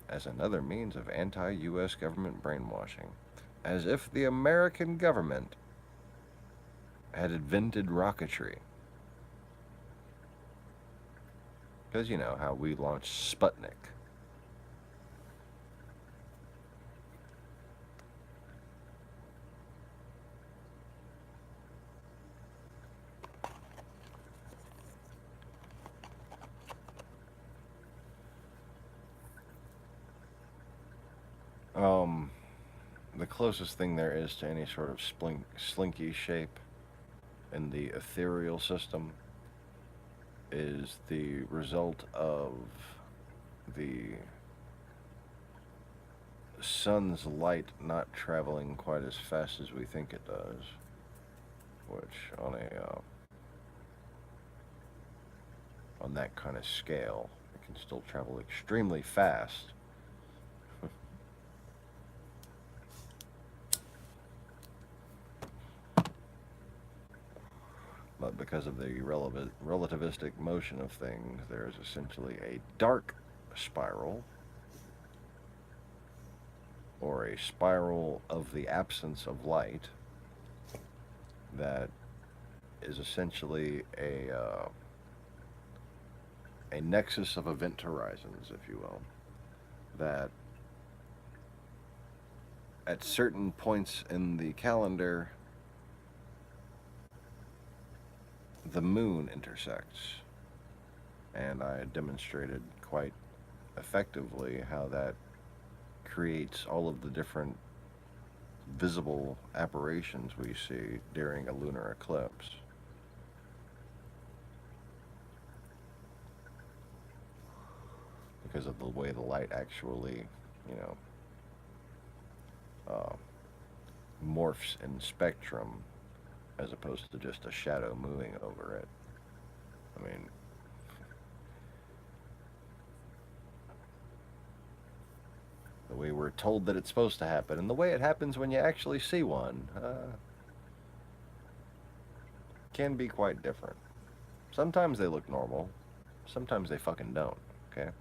as another means of anti-US government brainwashing, as if the American government had invented rocketry. Because you know how we launched Sputnik. The closest thing there is to any sort of slinky shape in the ethereal system is the result of the sun's light not traveling quite as fast as we think it does, which on that kind of scale, it can still travel extremely fast. But because of the relativistic motion of things, there is essentially a dark spiral, or a spiral of the absence of light, that is essentially a nexus of event horizons, if you will, that at certain points in the calendar, the moon intersects. And I demonstrated quite effectively how that creates all of the different visible apparitions we see during a lunar eclipse. Because of the way the light actually, you know, morphs in spectrum as opposed to just a shadow moving over it. I mean, the way we're told that it's supposed to happen and the way it happens when you actually see one can be quite different. Sometimes they look normal, sometimes they fucking don't, okay?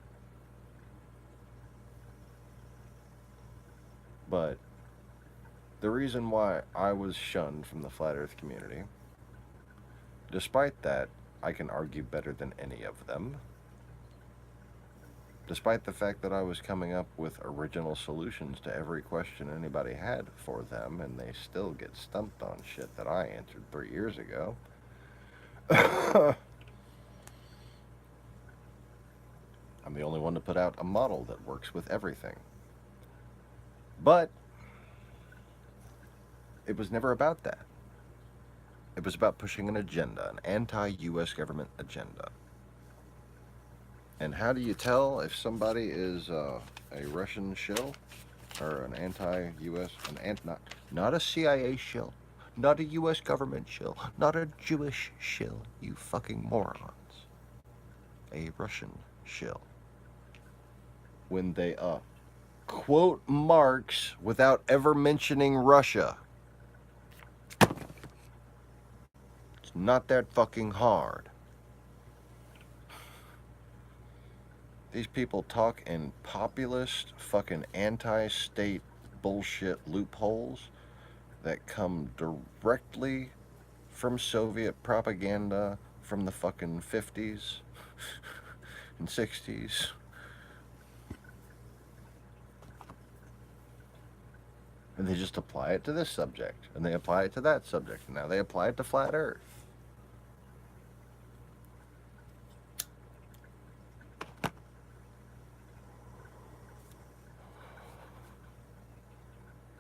But the reason why I was shunned from the Flat Earth community, despite that, I can argue better than any of them. Despite the fact that I was coming up with original solutions to every question anybody had for them, and they still get stumped on shit that I answered 3 years ago. I'm the only one to put out a model that works with everything. But it was never about that. It was about pushing an agenda, an anti-US government agenda. And how do you tell if somebody is a Russian shill or an anti-US, not a CIA shill, not a US government shill, not a Jewish shill, you fucking morons. A Russian shill. When they quote Marx without ever mentioning Russia. It's not that fucking hard. These people talk in populist, fucking anti-state bullshit loopholes that come directly from Soviet propaganda from the fucking 50s and 60s. And they just apply it to this subject, and they apply it to that subject, and now they apply it to Flat Earth.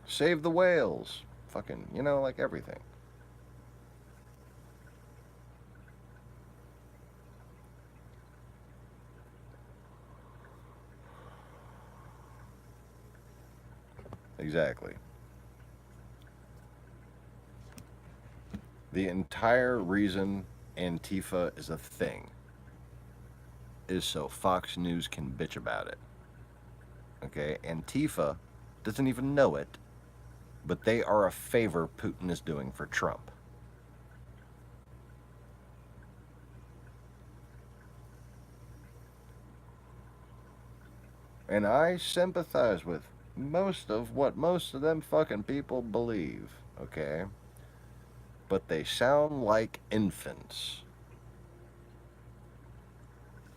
Save the whales. Fucking, you know, like everything. Exactly. The entire reason Antifa is a thing is so Fox News can bitch about it. Okay? Antifa doesn't even know it, but they are a favor Putin is doing for Trump. And I sympathize with most of what most of them fucking people believe, okay? But they sound like infants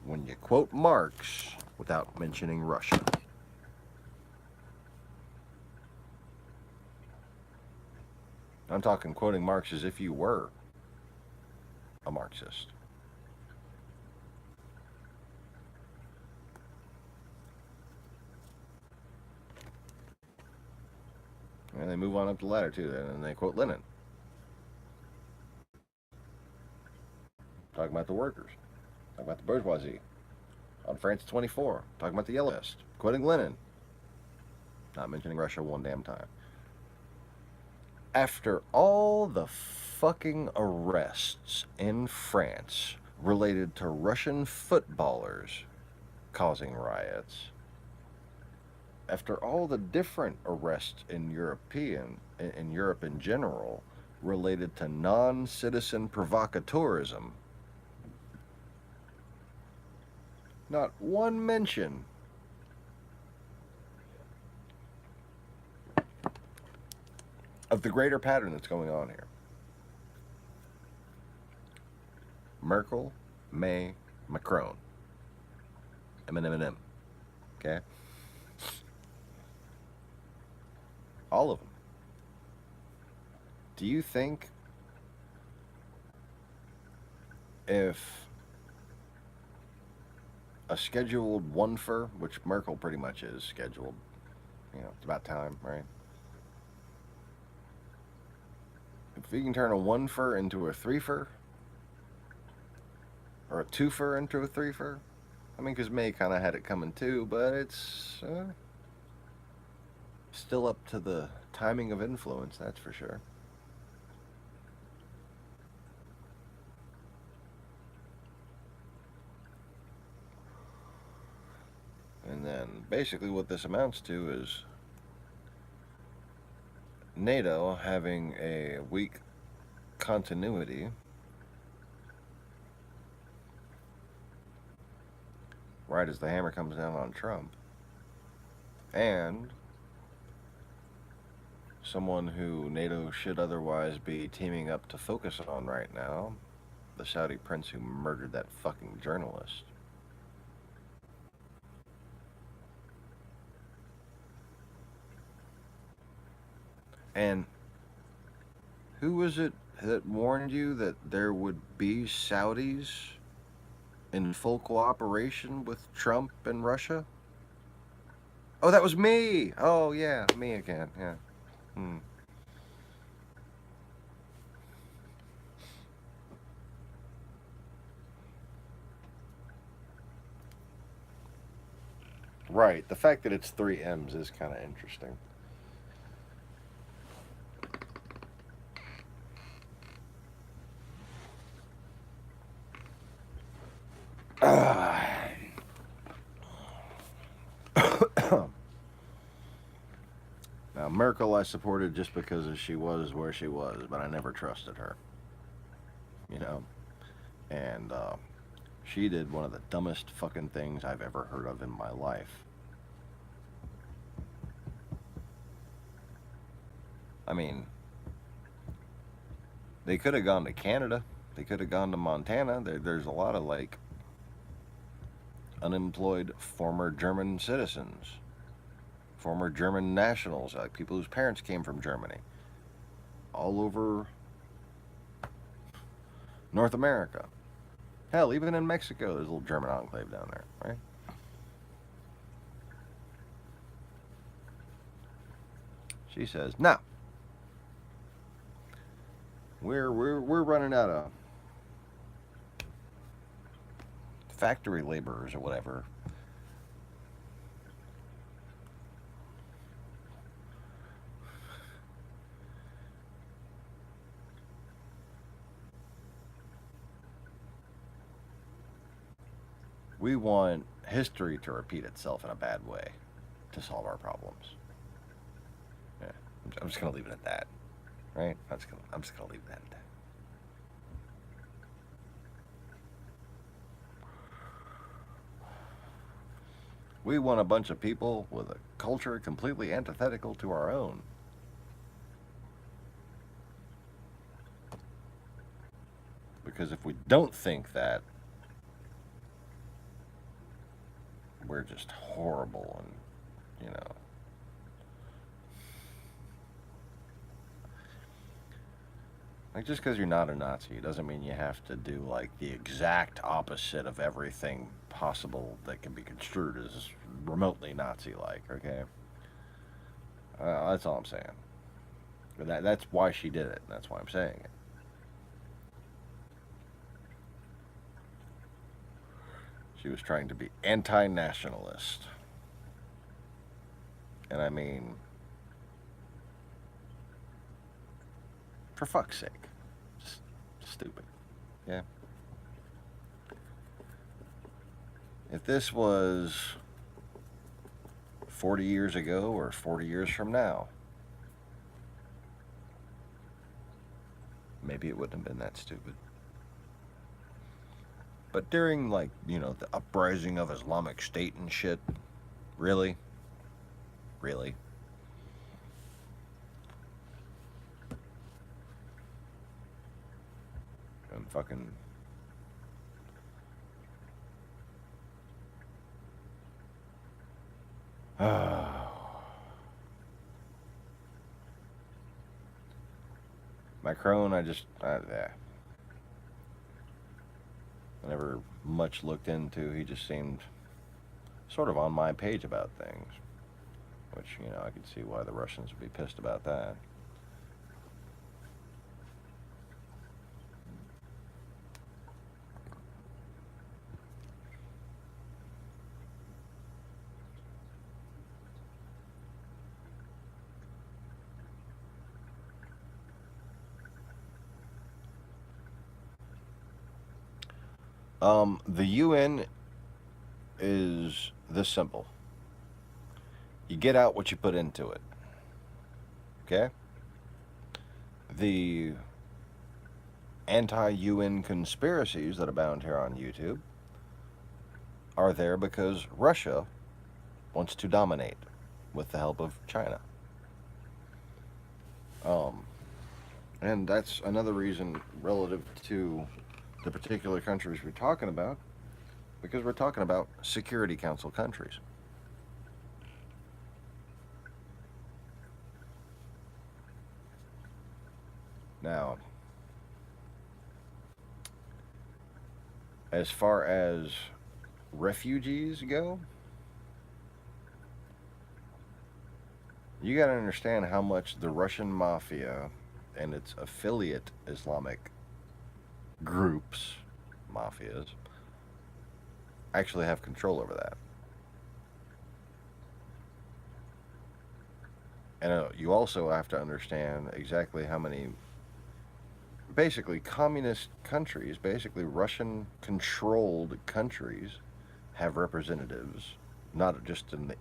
when you quote Marx without mentioning Russia. I'm talking quoting Marx as if you were a Marxist. And they move on up the ladder too, and they quote Lenin. Talking about the workers. Talking about the bourgeoisie. On France 24. Talking about the Yellow Vest. Quoting Lenin. Not mentioning Russia one damn time. After all the fucking arrests in France related to Russian footballers causing riots, after all the different arrests in Europe in general related to non-citizen provocateurism, not one mention of the greater pattern that's going on here. Merkel, May, Macron, M. Okay? All of them. Do you think if a scheduled one-fer, which Merkel pretty much is scheduled, you know, it's about time, right? If he can turn a one-fer into a three-fer, or a two-fer into a three-fer, I mean, because May kind of had it coming too, but it's still up to the timing of influence, that's for sure. And then basically what this amounts to is NATO having a weak continuity right as the hammer comes down on Trump, and someone who NATO should otherwise be teaming up to focus on right now, the Saudi prince who murdered that fucking journalist. And who was it that warned you that there would be Saudis in full cooperation with Trump and Russia? Oh, that was me! Oh, yeah, me again, yeah. Right, the fact that it's 3 M's is kind of interesting. Now, Merkel I supported just because she was where she was, but I never trusted her. You know? And she did one of the dumbest fucking things I've ever heard of in my life. I mean, they could have gone to Canada. They could have gone to Montana. There's a lot of, like, unemployed former German citizens, former German nationals, like people whose parents came from Germany, all over North America. Hell, even in Mexico, there's a little German enclave down there, right? She says, no. We're running out of factory laborers or whatever. We want history to repeat itself in a bad way to solve our problems. Yeah, I'm just gonna leave it at that, right? I'm just gonna leave that at that. We want a bunch of people with a culture completely antithetical to our own. Because if we don't think that, we're just horrible and, you know. Like, just because you're not a Nazi doesn't mean you have to do, like, the exact opposite of everything possible that can be construed as remotely Nazi-like, okay? That's all I'm saying. But that's why she did it, and that's why I'm saying it. She was trying to be anti-nationalist. And I mean, for fuck's sake. Just stupid. Yeah. If this was 40 years ago or 40 years from now, maybe it wouldn't have been that stupid. But during, like, you know, the uprising of Islamic State and shit, really? Really? And fucking... Macron, I never much looked into. He just seemed sort of on my page about things, which, you know, I could see why the Russians would be pissed about that. The UN is this simple. You get out what you put into it. Okay? The anti-UN conspiracies that abound here on YouTube are there because Russia wants to dominate with the help of China. And that's another reason relative to the particular countries we're talking about, because we're talking about Security Council countries. Now, as far as refugees go, you got to understand how much the Russian mafia and its affiliate Islamic groups, mafias, actually have control over that. And you also have to understand exactly how many basically communist countries, basically Russian controlled countries, have representatives, not just in the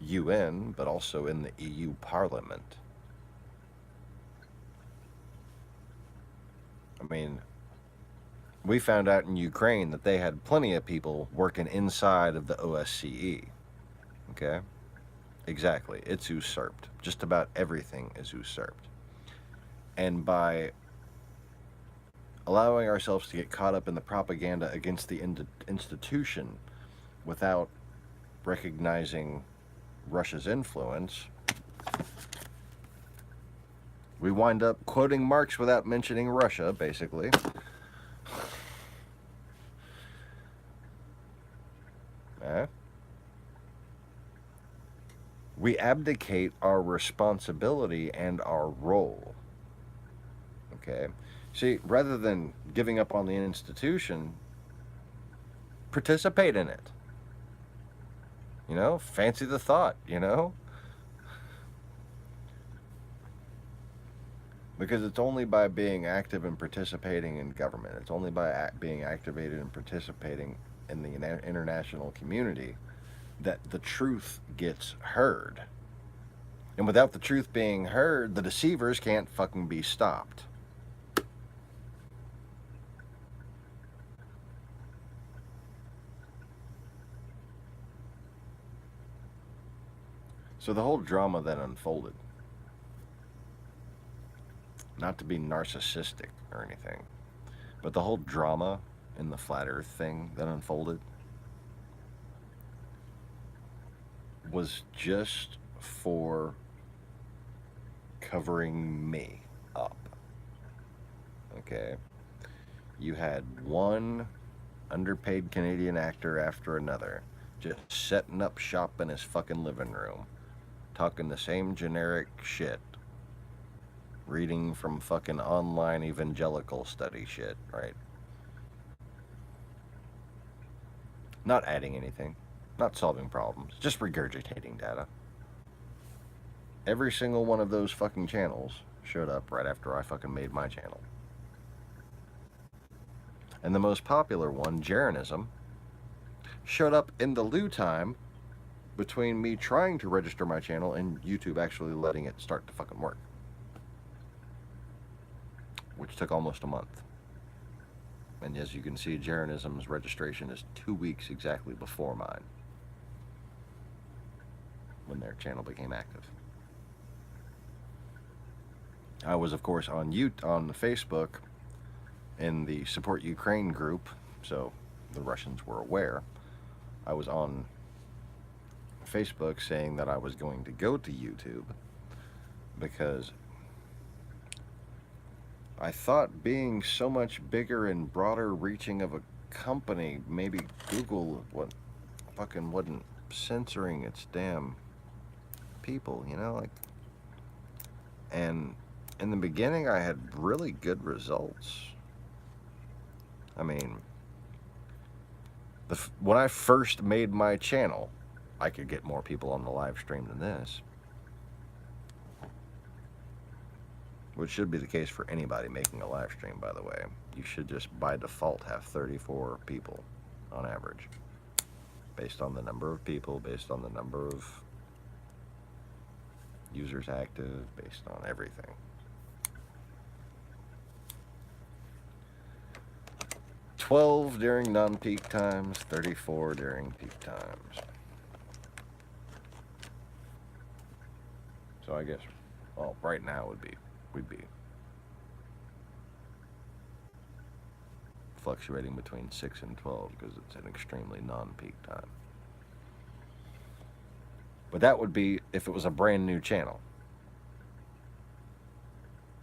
UN, but also in the EU Parliament. I mean, we found out in Ukraine that they had plenty of people working inside of the OSCE. Okay? Exactly. It's usurped. Just about everything is usurped. And by allowing ourselves to get caught up in the propaganda against the institution without recognizing Russia's influence, we wind up quoting Marx without mentioning Russia, basically. We abdicate our responsibility and our role. Okay? See, rather than giving up on the institution, participate in it. You know, fancy the thought, you know? Because it's only by being active and participating in government, it's only by being activated and participating in the international community that the truth gets heard. And without the truth being heard, the deceivers can't fucking be stopped. So the whole drama that unfolded, not to be narcissistic or anything, but the whole drama in the flat earth thing that unfolded was just for covering me up. Okay? You had one underpaid Canadian actor after another just setting up shop in his fucking living room, talking the same generic shit, reading from fucking online evangelical study shit, right? Not adding anything, not solving problems, just regurgitating data. Every single one of those fucking channels showed up right after I fucking made my channel. And the most popular one, Jeranism, showed up in the lieu time between me trying to register my channel and YouTube actually letting it start to fucking work, which took almost a month. And as you can see, Jeranism's registration is 2 weeks exactly before mine, when their channel became active. I was, of course, on Facebook in the Support Ukraine group, so the Russians were aware. I was on Facebook saying that I was going to go to YouTube because I thought being so much bigger and broader reaching of a company, maybe Google wasn't censoring its damn people, you know, like. And in the beginning, I had really good results. I mean, when I first made my channel, I could get more people on the live stream than this. which should be the case for anybody making a live stream, by the way. You should just by default have 34 people on average, based on the number of people, based on the number of users active, based on everything. 12 during non-peak times, 34 during peak times. So I guess, well, right now we'd be fluctuating between 6 and 12 because it's an extremely non-peak time. But that would be if it was a brand new channel,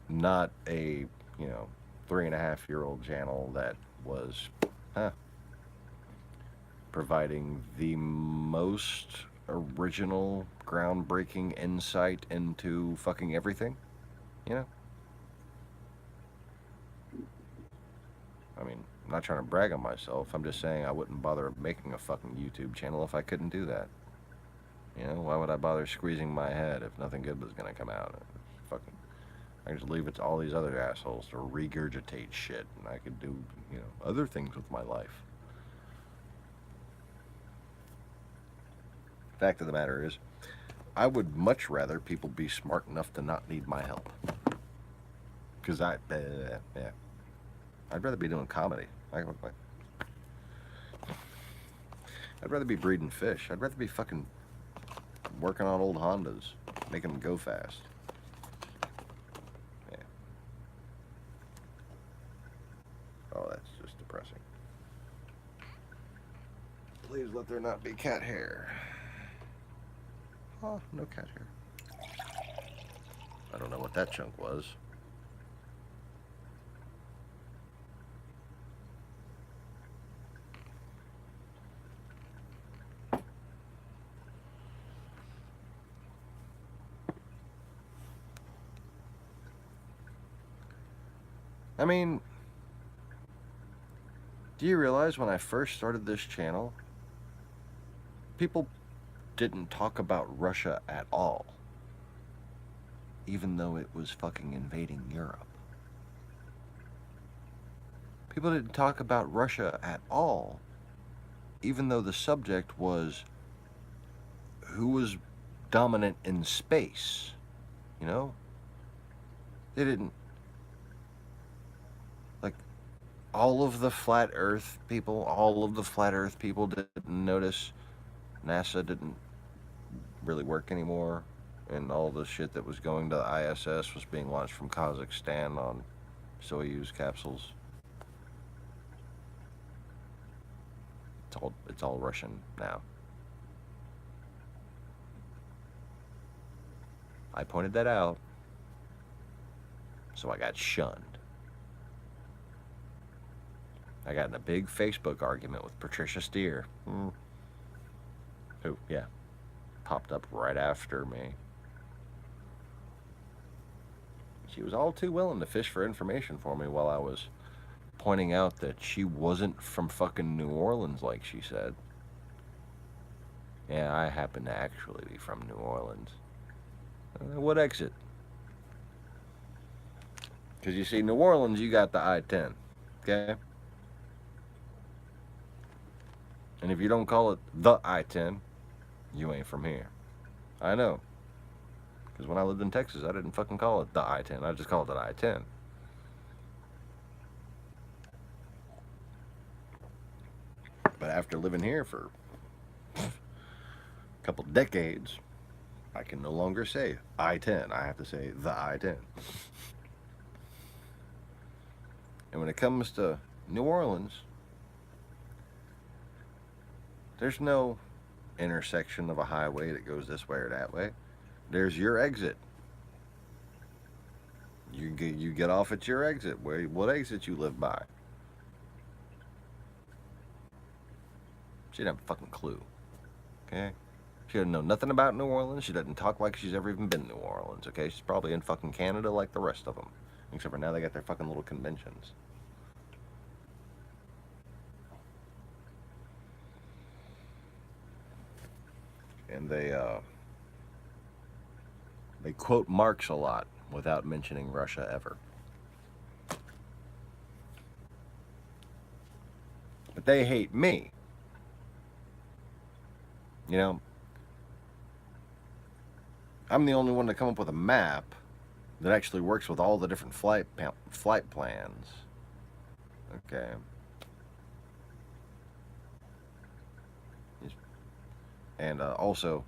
not a, 3.5-year-old channel that was providing the most original, groundbreaking insight into fucking everything, I mean, I'm not trying to brag on myself. I'm just saying I wouldn't bother making a fucking YouTube channel if I couldn't do that. Why would I bother squeezing my head if nothing good was going to come out? I just leave it to all these other assholes to regurgitate shit, and I could do, other things with my life. Fact of the matter is, I would much rather people be smart enough to not need my help. Because I'd rather be doing comedy. I'd rather be breeding fish. I'd rather be fucking working on old Hondas, making them go fast. Yeah. Oh, that's just depressing. Please let there not be cat hair. Oh, no cat hair. I don't know what that chunk was. I mean, do you realize when I first started this channel, people didn't talk about Russia at all, even though it was fucking invading Europe. People didn't talk about Russia at all, even though the subject was who was dominant in space, They didn't, like, all of the flat earth people didn't notice NASA didn't really work anymore, and all the shit that was going to the ISS was being launched from Kazakhstan on Soyuz capsules. It's all Russian now. I pointed that out, so I got shunned. I got in a big Facebook argument with Patricia Steer, who, popped up right after me. She was all too willing to fish for information for me while I was pointing out that she wasn't from fucking New Orleans like she said. Yeah, I happen to actually be from New Orleans. What exit? Because you see, New Orleans, you got the I-10, okay? And if you don't call it the I-10, you ain't from here. I know. Because when I lived in Texas, I didn't fucking call it the I-10. I just called it I-10. But after living here for a couple decades, I can no longer say I-10. I have to say the I-10. And when it comes to New Orleans, there's no intersection of a highway that goes this way or that way. There's your exit. You get off at your exit. What exit you live by? She didn't have a fucking clue. Okay? She doesn't know nothing about New Orleans. She doesn't talk like she's ever even been to New Orleans. Okay? She's probably in fucking Canada like the rest of them. Except for now they got their fucking little conventions. And they quote Marx a lot. without mentioning Russia ever. But they hate me. You know, I'm the only one to come up with a map that actually works with all the different flight plans. Okay. And also,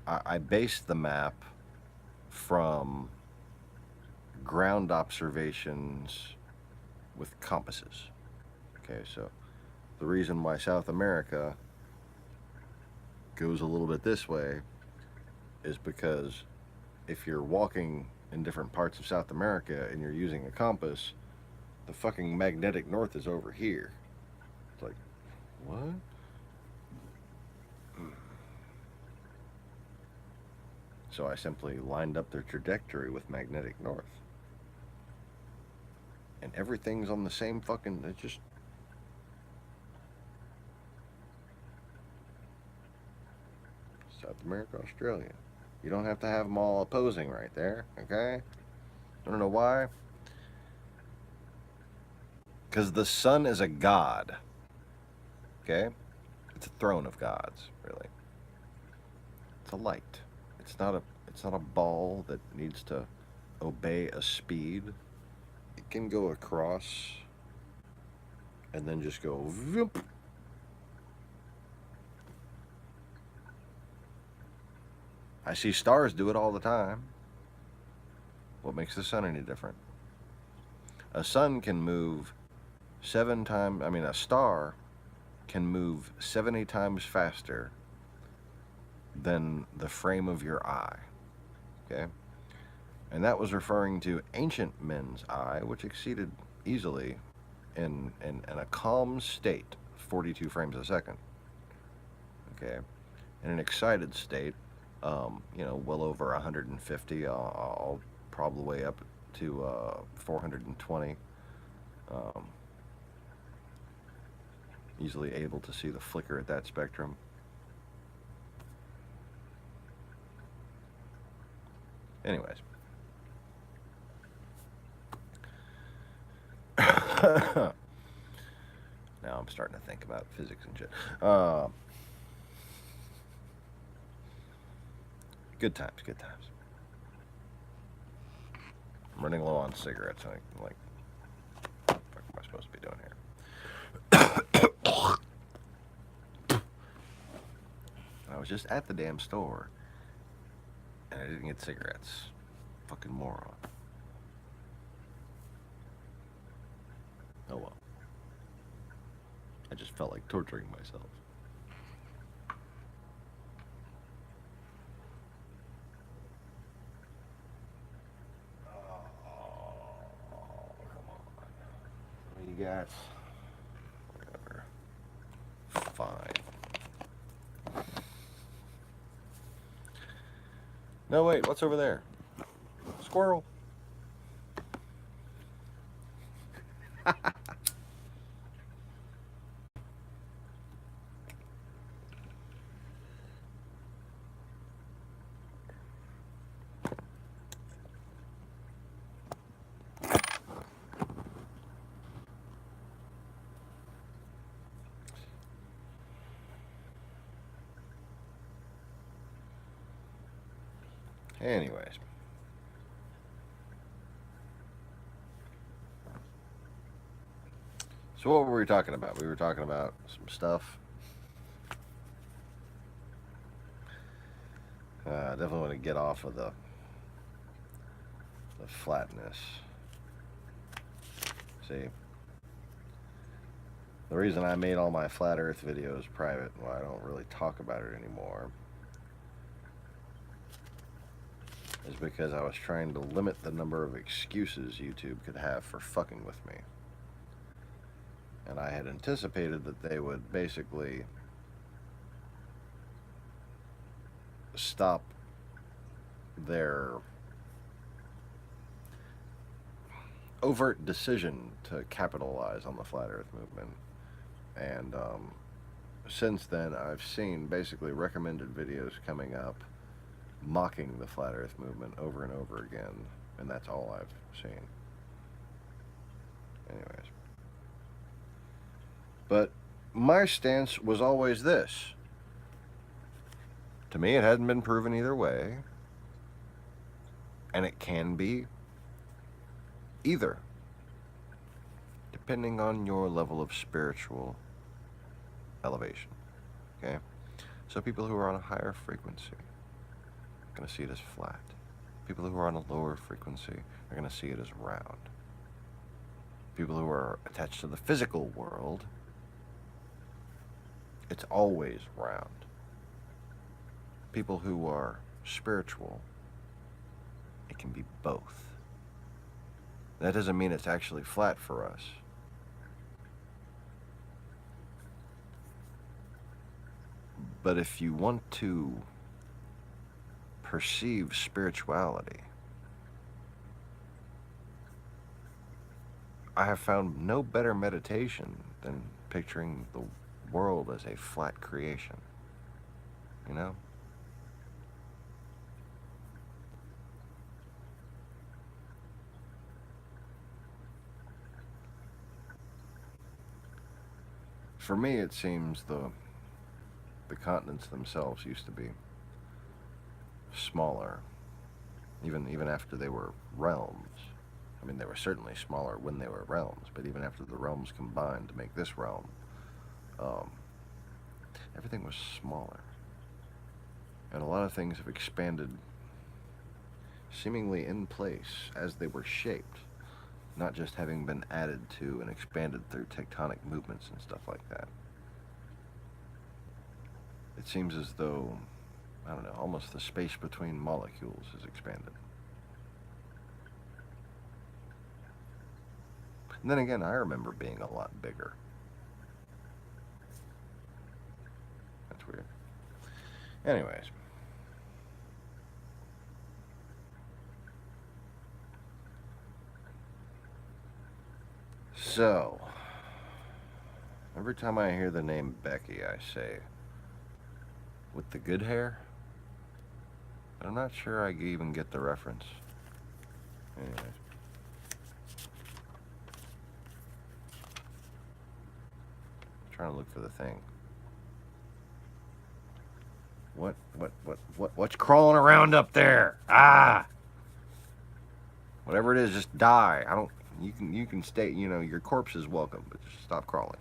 I based the map from ground observations with compasses. Okay, so the reason why South America goes a little bit this way is because if you're walking in different parts of South America and you're using a compass, the fucking magnetic north is over here. It's like, what? So I simply lined up their trajectory with magnetic north. And everything's on the same fucking, it's just... South America, Australia. You don't have to have them all opposing right there, okay? I don't know why. Because the sun is a god, okay? It's a throne of gods, really. It's a light. It's not a ball that needs to obey a speed. It can go across and then just go whoop. I see stars do it all the time. What makes the sun any different? A sun can move a star can move 70 times faster than the frame of your eye. Okay? And that was referring to ancient men's eye, which exceeded easily in a calm state 42 frames a second. Okay? In an excited state, well over 150, all probably the way up to 420. Easily able to see the flicker at that spectrum. Anyways. Now I'm starting to think about physics and shit. Good times, good times. I'm running low on cigarettes. I'm like, what the fuck am I supposed to be doing here? I was just at the damn store and I didn't get cigarettes. Fucking moron. Oh well. I just felt like torturing myself. You got whatever. Fine. No, wait, what's over there? Squirrel. Anyways. So what were we talking about? We were talking about some stuff. Definitely want to get off of the flatness. See, the reason I made all my flat earth videos private, why I don't really talk about it anymore, is because I was trying to limit the number of excuses YouTube could have for fucking with me. And I had anticipated that they would basically stop their overt decision to capitalize on the flat earth movement. And since then I've seen basically recommended videos coming up mocking the flat earth movement over and over again, and that's all I've seen. Anyways. But my stance was always this. To me, it hadn't been proven either way, and it can be either, depending on your level of spiritual elevation. Okay? So people who are on a higher frequency are going to see it as flat. People who are on a lower frequency are going to see it as round. People who are attached to the physical world, it's always round. People who are spiritual, it can be both. That doesn't mean it's actually flat for us. But if you want to perceive spirituality, I have found no better meditation than picturing the world as a flat creation. You know? For me, it seems the continents themselves used to be smaller, even after they were realms. I mean, they were certainly smaller when they were realms, but even after the realms combined to make this realm, everything was smaller. And a lot of things have expanded seemingly in place as they were shaped, not just having been added to and expanded through tectonic movements and stuff like that. It seems as though, I don't know, almost the space between molecules has expanded. And then again, I remember being a lot bigger. That's weird. Anyways. So, every time I hear the name Becky, I say, with the good hair? But I'm not sure I even get the reference. Anyways. Trying to look for the thing. What's crawling around up there? Ah! Whatever it is, just die. You can stay, your corpse is welcome, but just stop crawling.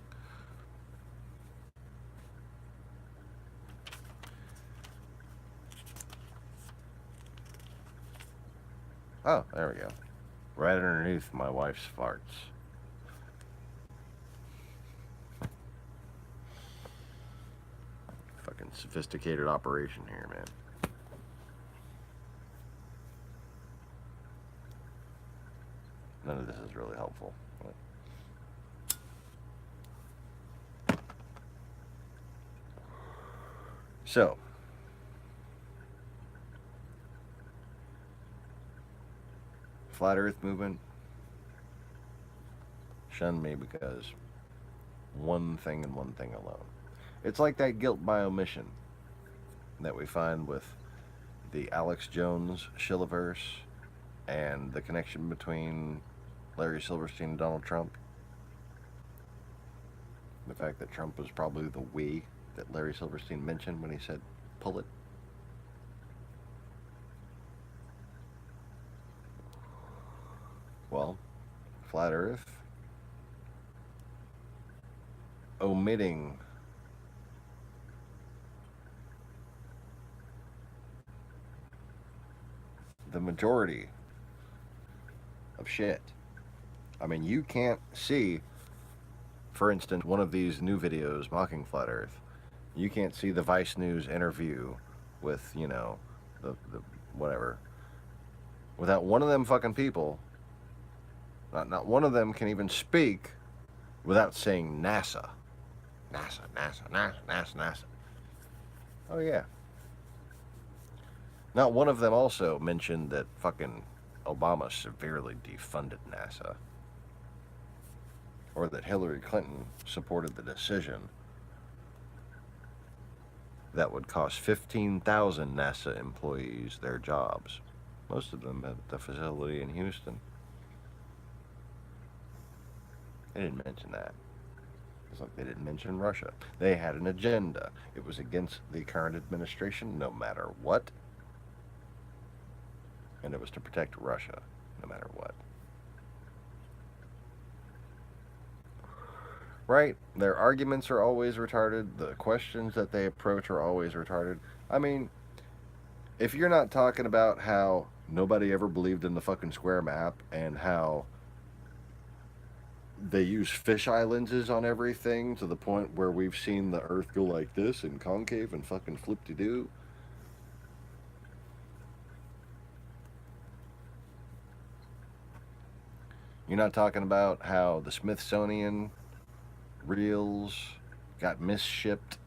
Oh, there we go. Right underneath my wife's farts. Fucking sophisticated operation here, man. None of this is really helpful. So, Flat Earth movement shunned me because one thing and one thing alone. It's like that guilt by omission that we find with the Alex Jones Shilliverse and the connection between Larry Silverstein and Donald Trump. The fact that Trump was probably the we that Larry Silverstein mentioned when he said, pull it. Well, Flat Earth omitting the majority of shit. I mean, you can't see, for instance, one of these new videos mocking Flat Earth. You can't see the Vice News interview with, the whatever. Without one of them fucking people, not one of them can even speak without saying NASA. NASA. Oh, yeah. Not one of them also mentioned that fucking Obama severely defunded NASA. Or that Hillary Clinton supported the decision that would cost 15,000 NASA employees their jobs, most of them at the facility in Houston. They didn't mention that. It's like they didn't mention Russia. They had an agenda. It was against the current administration no matter what. And it was to protect Russia no matter what. Right? Their arguments are always retarded. The questions that they approach are always retarded. I mean, if you're not talking about how nobody ever believed in the fucking square map and how they use fisheye lenses on everything to the point where we've seen the earth go like this and concave and fucking flip-de-doo. You're not talking about how the Smithsonian reels got misshipped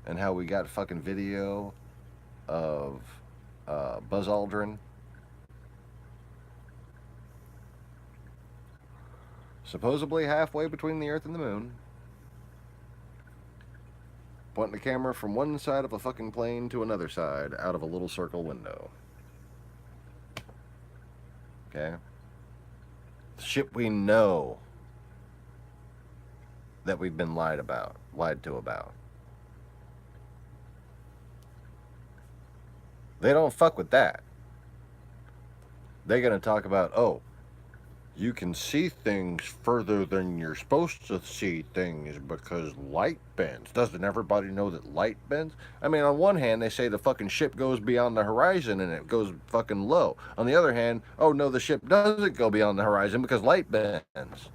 and how we got fucking video of Buzz Aldrin supposedly halfway between the Earth and the Moon, pointing the camera from one side of a fucking plane to another side out of a little circle window. Okay? The shit we know that we've been lied to about. They don't fuck with that. They're going to talk about, oh, you can see things further than you're supposed to see things because light bends. Doesn't everybody know that light bends? I mean, on one hand, they say the fucking ship goes beyond the horizon and it goes fucking low. On the other hand, oh no, the ship doesn't go beyond the horizon because light bends.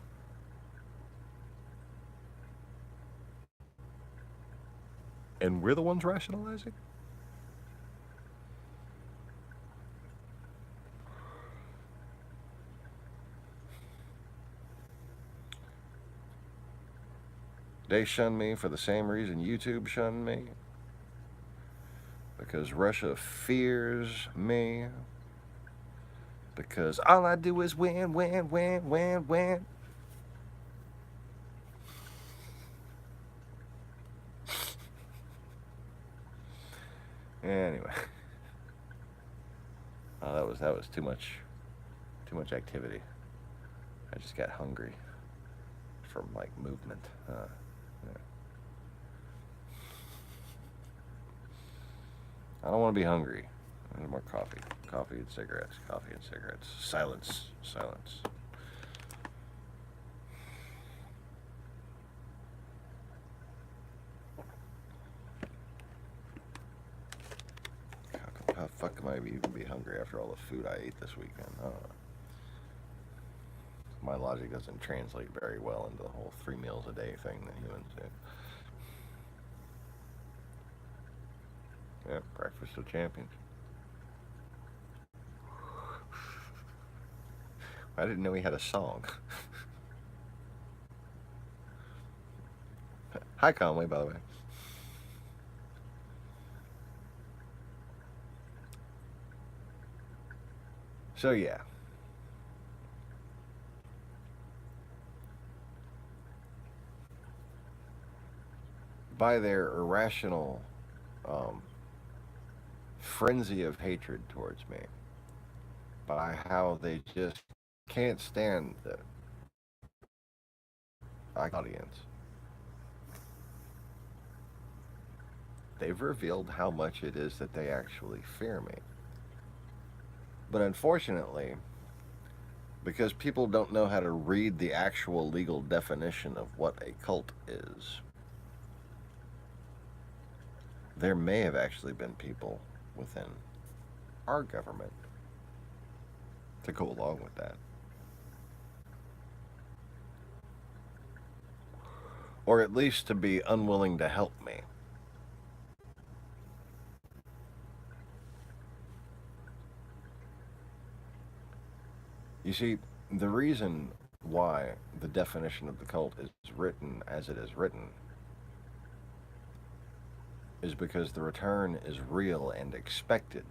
And we're the ones rationalizing? They shun me for the same reason YouTube shunned me. Because Russia fears me. Because all I do is win, win, win, win, win. Anyway. Oh, that was too much activity. I just got hungry from like movement. Yeah. I don't want to be hungry. I need more coffee. Coffee and cigarettes. Coffee and cigarettes. Silence. Silence. How the fuck am I even be hungry after all the food I ate this weekend? I don't know. My logic doesn't translate very well into the whole 3 meals a day thing that humans do. Yeah, breakfast of champions. I didn't know he had a song. Hi, Conway, by the way. So, yeah. By their irrational frenzy of hatred towards me, by how they just can't stand the audience, they've revealed how much it is that they actually fear me. But unfortunately, because people don't know how to read the actual legal definition of what a cult is, there may have actually been people within our government to go along with that. Or at least to be unwilling to help me. You see, the reason why the definition of the cult is written as it is written is because the return is real and expected.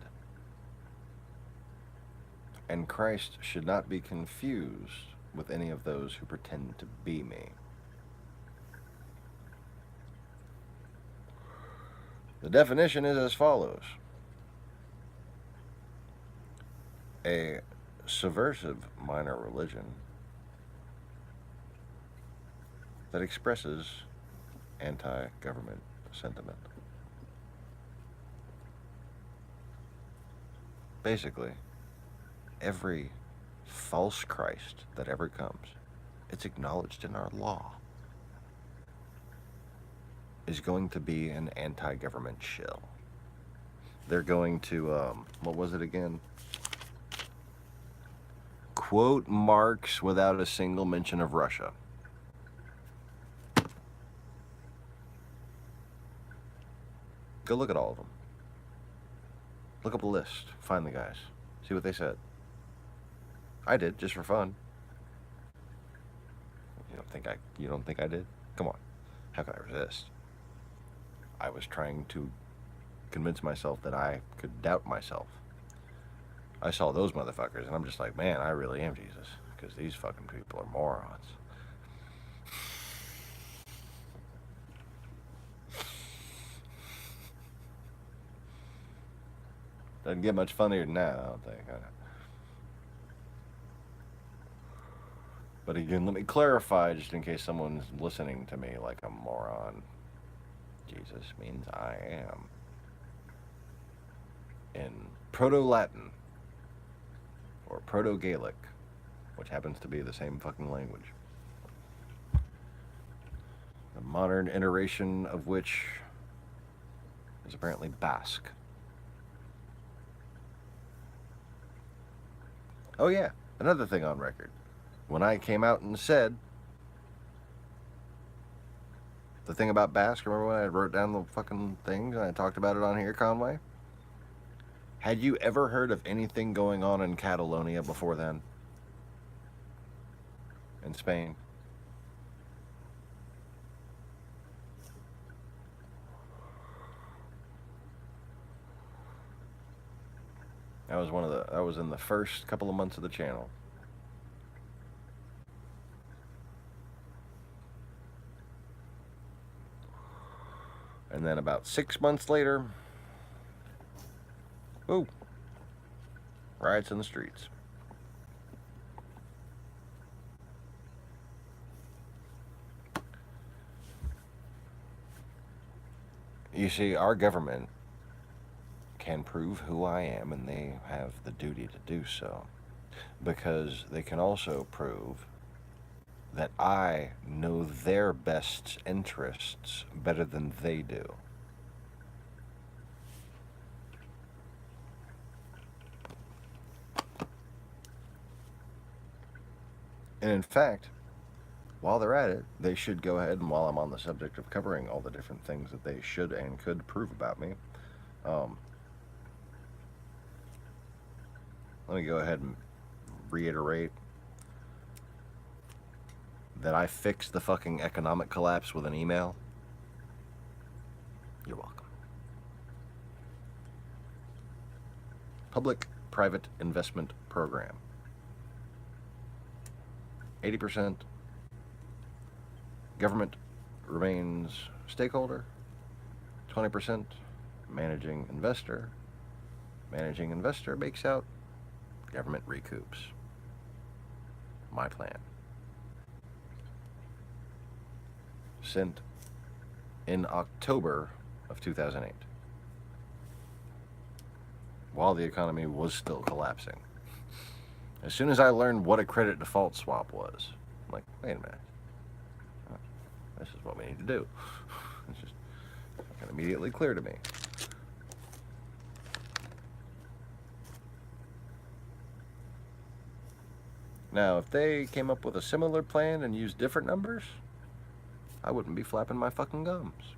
And Christ should not be confused with any of those who pretend to be me. The definition is as follows: a subversive minor religion that expresses anti-government sentiment. Basically, every false Christ that ever comes, it's acknowledged in our law, is going to be an anti-government shill. They're going to, what was it again? Quote Marx without a single mention of Russia. Go look at all of them. Look up a list. Find the guys. See what they said. I did, just for fun. You don't think I did? Come on. How could I resist? I was trying to convince myself that I could doubt myself. I saw those motherfuckers and I'm just like, man, I really am Jesus. Because these fucking people are morons. Doesn't get much funnier than that, I don't think. But again, let me clarify, just in case someone's listening to me like a moron. Jesus means I am. In Proto-Latin, or Proto-Gaelic, which happens to be the same fucking language. The modern iteration of which is apparently Basque. Oh yeah, another thing on record. When I came out and said the thing about Basque, remember when I wrote down the fucking things and I talked about it on here, Conway? Had you ever heard of anything going on in Catalonia before then? In Spain? That was in the first couple of months of the channel. And then about 6 months later, ooh, riots in the streets. You see, our government can prove who I am, and they have the duty to do so, because they can also prove that I know their best interests better than they do. And in fact, while they're at it, they should go ahead, and while I'm on the subject of covering all the different things that they should and could prove about me, let me go ahead and reiterate that I fixed the fucking economic collapse with an email. You're welcome. Public-private investment program. 80% government remains stakeholder. 20% managing investor. Managing investor makes out. Government recoups. My plan. Sent in October of 2008, while the economy was still collapsing. As soon as I learned what a credit default swap was, I'm like, wait a minute, this is what we need to do. It's just fucking immediately clear to me. Now, if they came up with a similar plan and used different numbers, I wouldn't be flapping my fucking gums.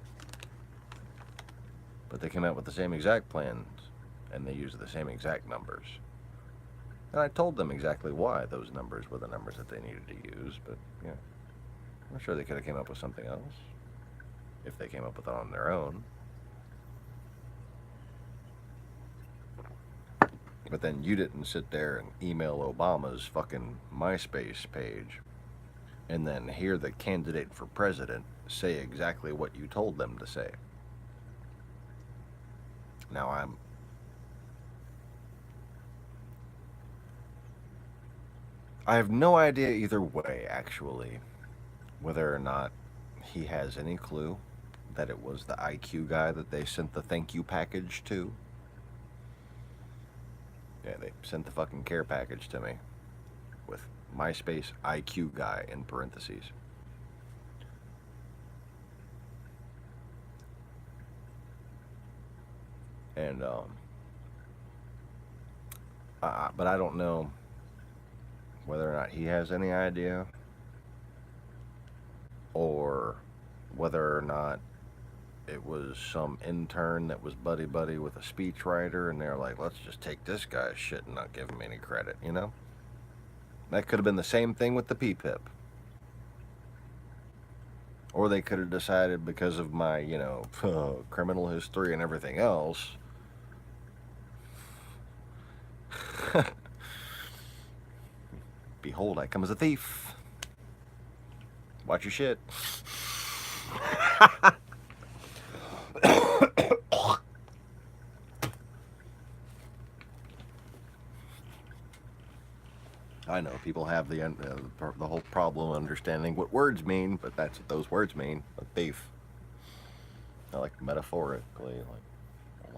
But they came out with the same exact plans, and they used the same exact numbers. And I told them exactly why those numbers were the numbers that they needed to use, but, yeah, I'm sure they could have came up with something else, if they came up with it on their own. But then you didn't sit there and email Obama's fucking MySpace page and then hear the candidate for president say exactly what you told them to say. Now I have no idea either way, actually, whether or not he has any clue that it was the IQ guy that they sent the thank you package to. Yeah, they sent the fucking care package to me with MySpace IQ guy in parentheses. And but I don't know whether or not he has any idea, or whether or not it was some intern that was buddy with a speechwriter, and they're like, let's just take this guy's shit and not give him any credit, you know? That could have been the same thing with the PPIP. Or they could have decided, because of my, criminal history and everything else, behold, I come as a thief. Watch your shit. I know people have the whole problem understanding what words mean, but that's what those words mean. A thief. Like metaphorically, like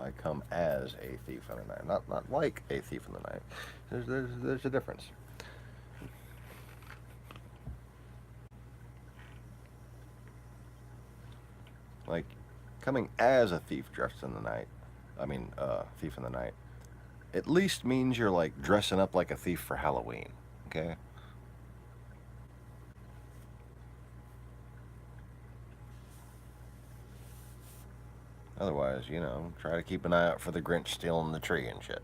I come as a thief in the night, not like a thief in the night. There's a difference. Like coming as a thief dressed in the night. Thief in the night. At least means you're like dressing up like a thief for Halloween. Okay. Otherwise, try to keep an eye out for the Grinch stealing the tree and shit.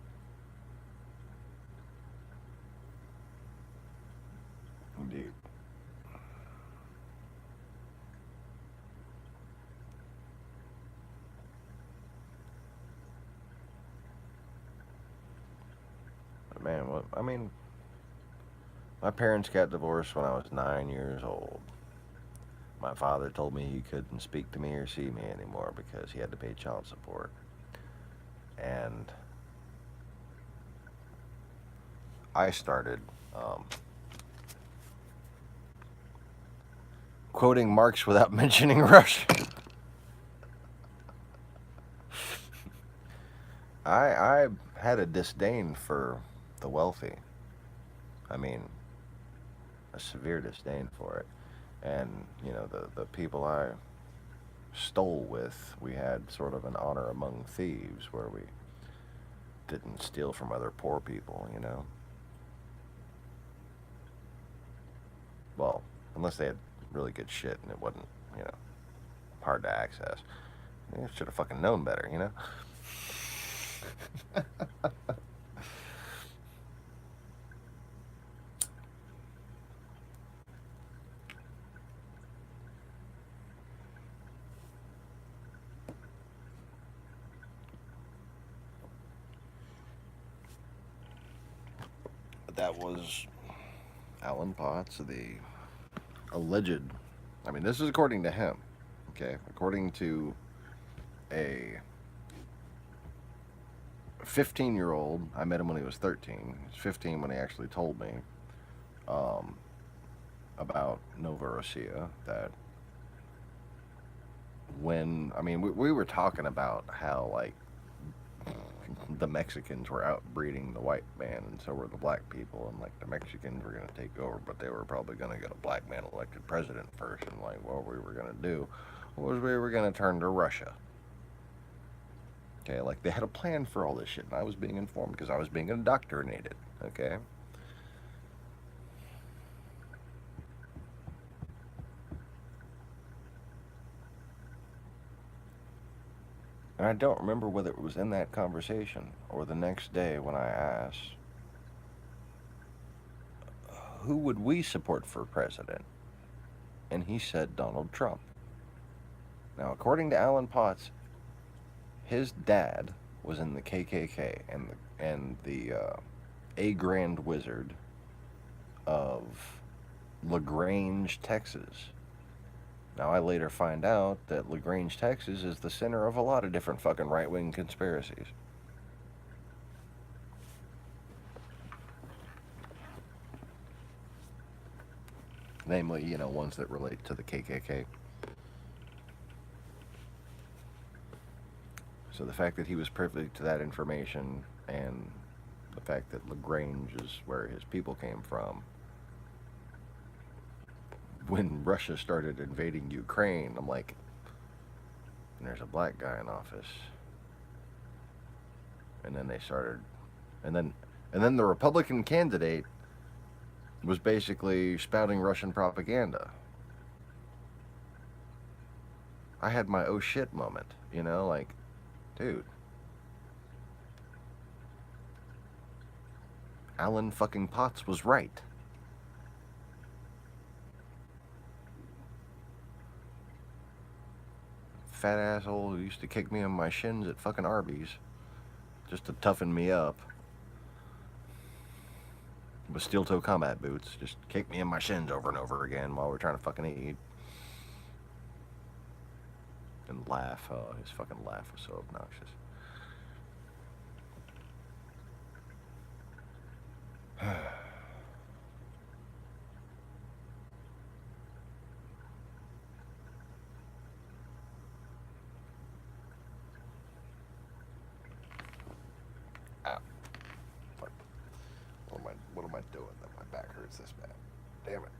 Indeed. But man, my parents got divorced when I was 9 years old. My father told me he couldn't speak to me or see me anymore because he had to pay child support. And I started quoting Marx without mentioning Russia. I had a disdain for the wealthy. I mean, a severe disdain for it. And, the people I stole with, we had sort of an honor among thieves where we didn't steal from other poor people, Well, unless they had really good shit and it wasn't, hard to access. I should have fucking known better, But that was Alan Potts, the alleged, this is according to him, okay? According to a 15-year-old, I met him when he was 13. He was 15 when he actually told me about Novorossiya, that when, we were talking about how, like, the Mexicans were outbreeding the white man, and so were the black people, and like the Mexicans were going to take over, but they were probably going to get a black man elected president first, and like what we were going to do was we were going to turn to Russia. Okay, like they had a plan for all this shit, and I was being informed because I was being indoctrinated. Okay. And I don't remember whether it was in that conversation or the next day when I asked, who would we support for president? And he said Donald Trump. Now, according to Alan Potts, his dad was in the KKK and the A Grand Wizard of LaGrange, Texas, Now, I later find out that LaGrange, Texas is the center of a lot of different fucking right-wing conspiracies. Namely, you know, ones that relate to the KKK. So the fact that he was privy to that information, and the fact that LaGrange is where his people came from, when Russia started invading Ukraine, I'm like, there's a black guy in office. And then they started, and then the Republican candidate was basically spouting Russian propaganda. I had my oh shit moment, you know, like, dude. Alan fucking Potts was right. Fat asshole who used to kick me on my shins at fucking Arby's just to toughen me up with steel-toe combat boots, just kick me in my shins over and over again while we're trying to fucking eat. And laugh. Oh, his fucking laugh was so obnoxious. Ow. Fuck. What am I doing that my back hurts this bad? Damn it.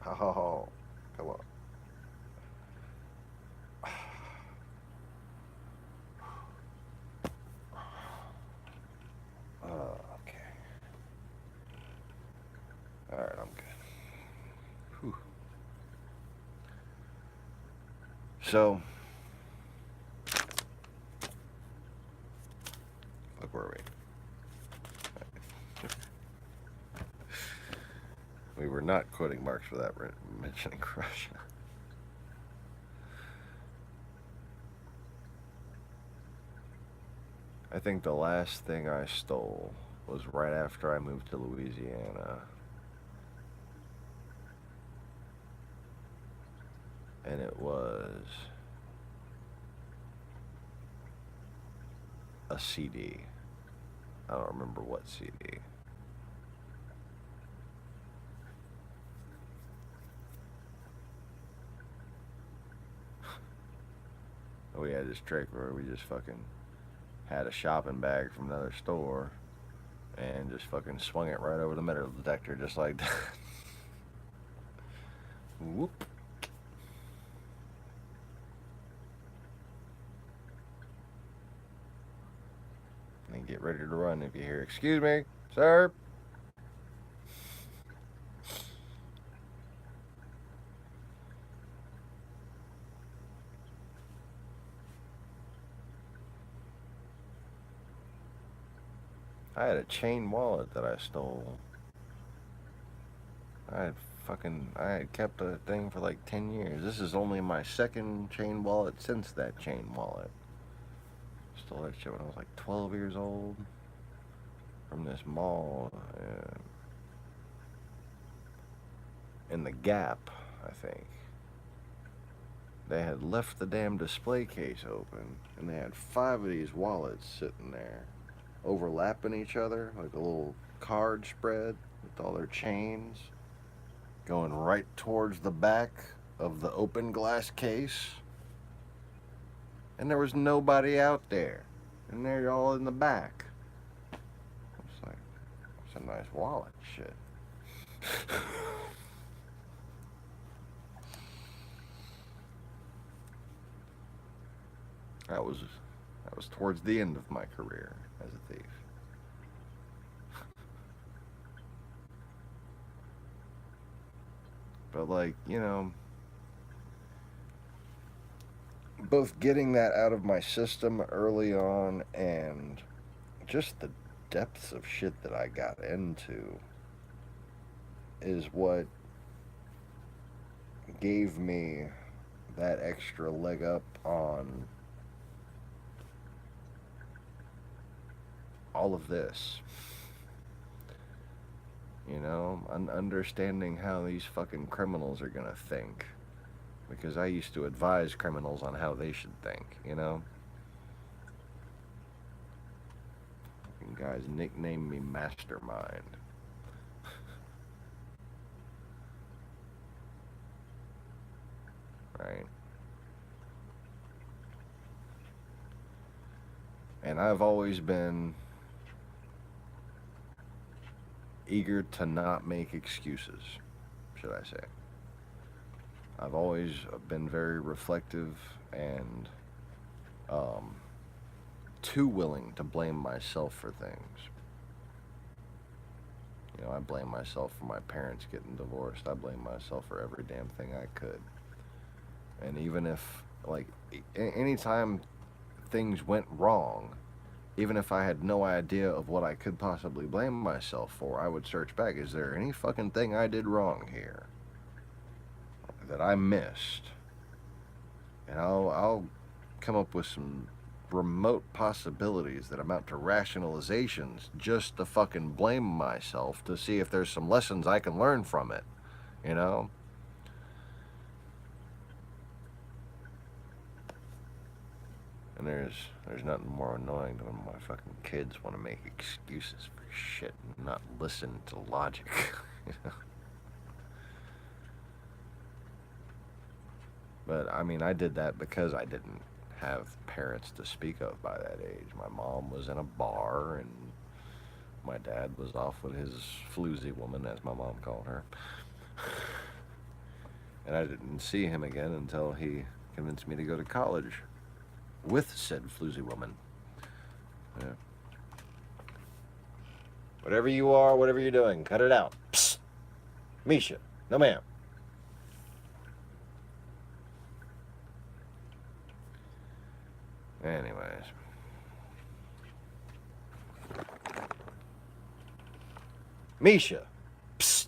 Oh, come on. Okay. Alright, I'm good. Whew. So, look where we were not quoting Marx without mentioning Russia. I think the last thing I stole was right after I moved to Louisiana. And it was a CD. I don't remember what CD. We had this trick where we just fucking had a shopping bag from another store and just fucking swung it right over the metal detector just like that. Whoop. And get ready to run if you hear, "Excuse me, sir." I had a chain wallet that I stole. I had kept a thing for like 10 years. This is only my second chain wallet since that chain wallet. Stole that shit when I was like 12 years old from this mall in the Gap, I think. They had left the damn display case open, and they had 5 of these wallets sitting there, overlapping each other like a little card spread with all their chains going right towards the back of the open glass case. And there was nobody out there, and they're all in the back. It's like, it's a nice wallet, shit. That was towards the end of my career as a thief. But like, you know, both getting that out of my system early on and just the depths of shit that I got into is what gave me that extra leg up on all of this. You know, understanding how these fucking criminals are gonna think. Because I used to advise criminals on how they should think, you know? You guys nicknamed me Mastermind. Right? And I've always been eager to not make excuses, should I say. I've always been very reflective and too willing to blame myself for things. You know, I blame myself for my parents getting divorced. I blame myself for every damn thing I could. And even if, like, anytime things went wrong, even if I had no idea of what I could possibly blame myself for, I would search back. Is there any fucking thing I did wrong here that I missed? And I'll come up with some remote possibilities that amount to rationalizations just to fucking blame myself to see if there's some lessons I can learn from it, you know? And there's nothing more annoying than when my fucking kids want to make excuses for shit and not listen to logic. You know? But I mean, I did that because I didn't have parents to speak of by that age. My mom was in a bar and my dad was off with his floozy woman, as my mom called her. And I didn't see him again until he convinced me to go to college with said floozy woman. Yeah. Whatever you are, whatever you're doing, cut it out. Psst. Misha, no ma'am. Anyways. Misha. Psst.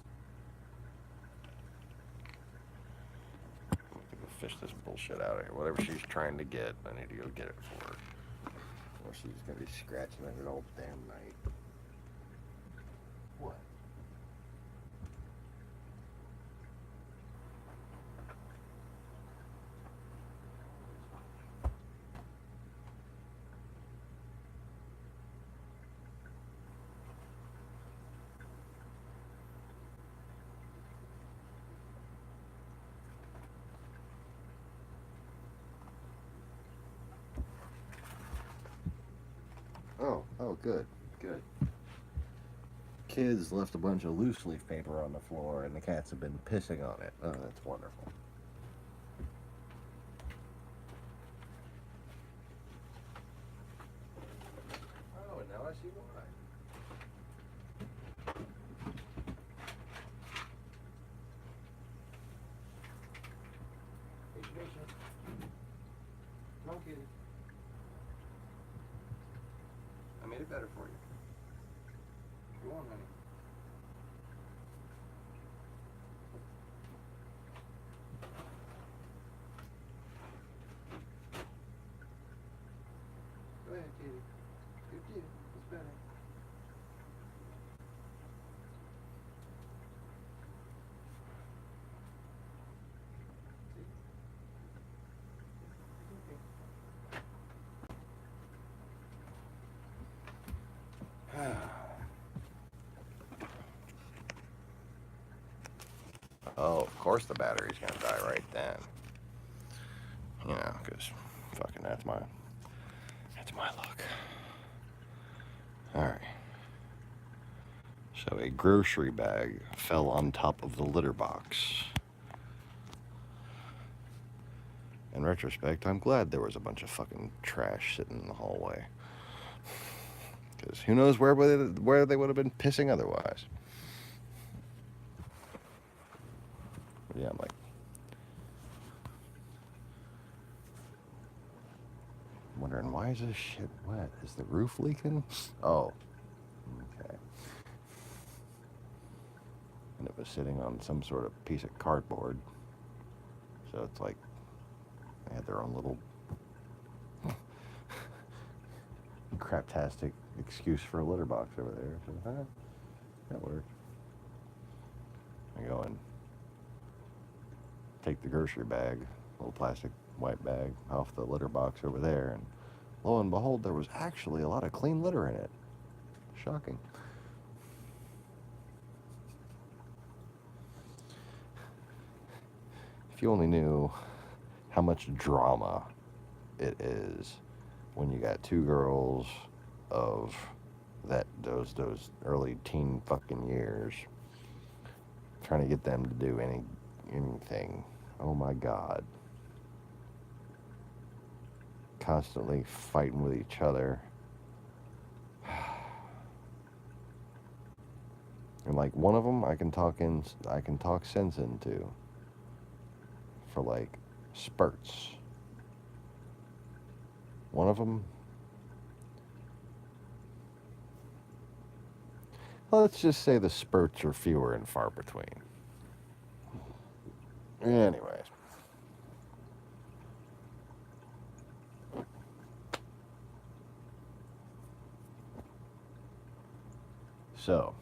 Fish this bullshit out of here. Whatever she's trying to get, I need to go get it for her. Or she's gonna be scratching at it all damn night. What? Oh, good, good. Kids left a bunch of loose leaf paper on the floor and the cats have been pissing on it. Oh, that's wonderful. Oh, now I see why. Come on, kitty. I made it better for you. Go on, honey. Go ahead, kitty. Good kitty. It's better. Oh, of course the battery's gonna die right then. You know, because fucking that's my luck. Alright. So a grocery bag fell on top of the litter box. In retrospect, I'm glad there was a bunch of fucking trash sitting in the hallway. Because who knows where they would have been pissing otherwise. Yeah, I'm like, wondering, why is this shit wet? Is the roof leaking? Oh, okay. And it was sitting on some sort of piece of cardboard. So it's like they had their own little craptastic excuse for a litter box over there. So, that worked. take the grocery bag, little plastic white bag, off the litter box over there, and lo and behold, there was actually a lot of clean litter in it. Shocking. If you only knew how much drama it is when you got two girls of those early teen fucking years trying to get them to do anything. Oh my God. Constantly fighting with each other. And like one of them I can talk sense into for like spurts. One of them, let's just say the spurts are fewer and far between. Anyways. So,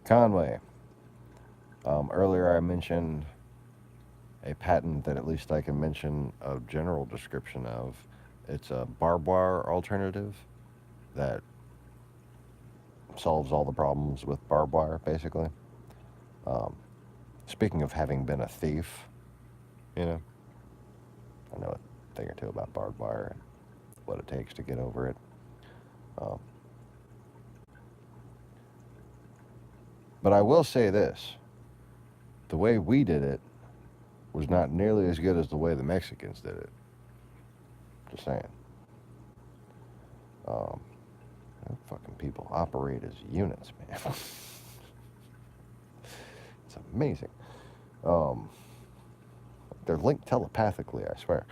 Conway. Earlier I mentioned a patent that at least I can mention a general description of. It's a barbed wire alternative that solves all the problems with barbed wire, basically. Speaking of having been a thief, I know a thing or two about barbed wire and what it takes to get over it. But I will say this. The way we did it was not nearly as good as the way the Mexicans did it. Just saying. Fucking people operate as units, man. It's amazing. They're linked telepathically, I swear.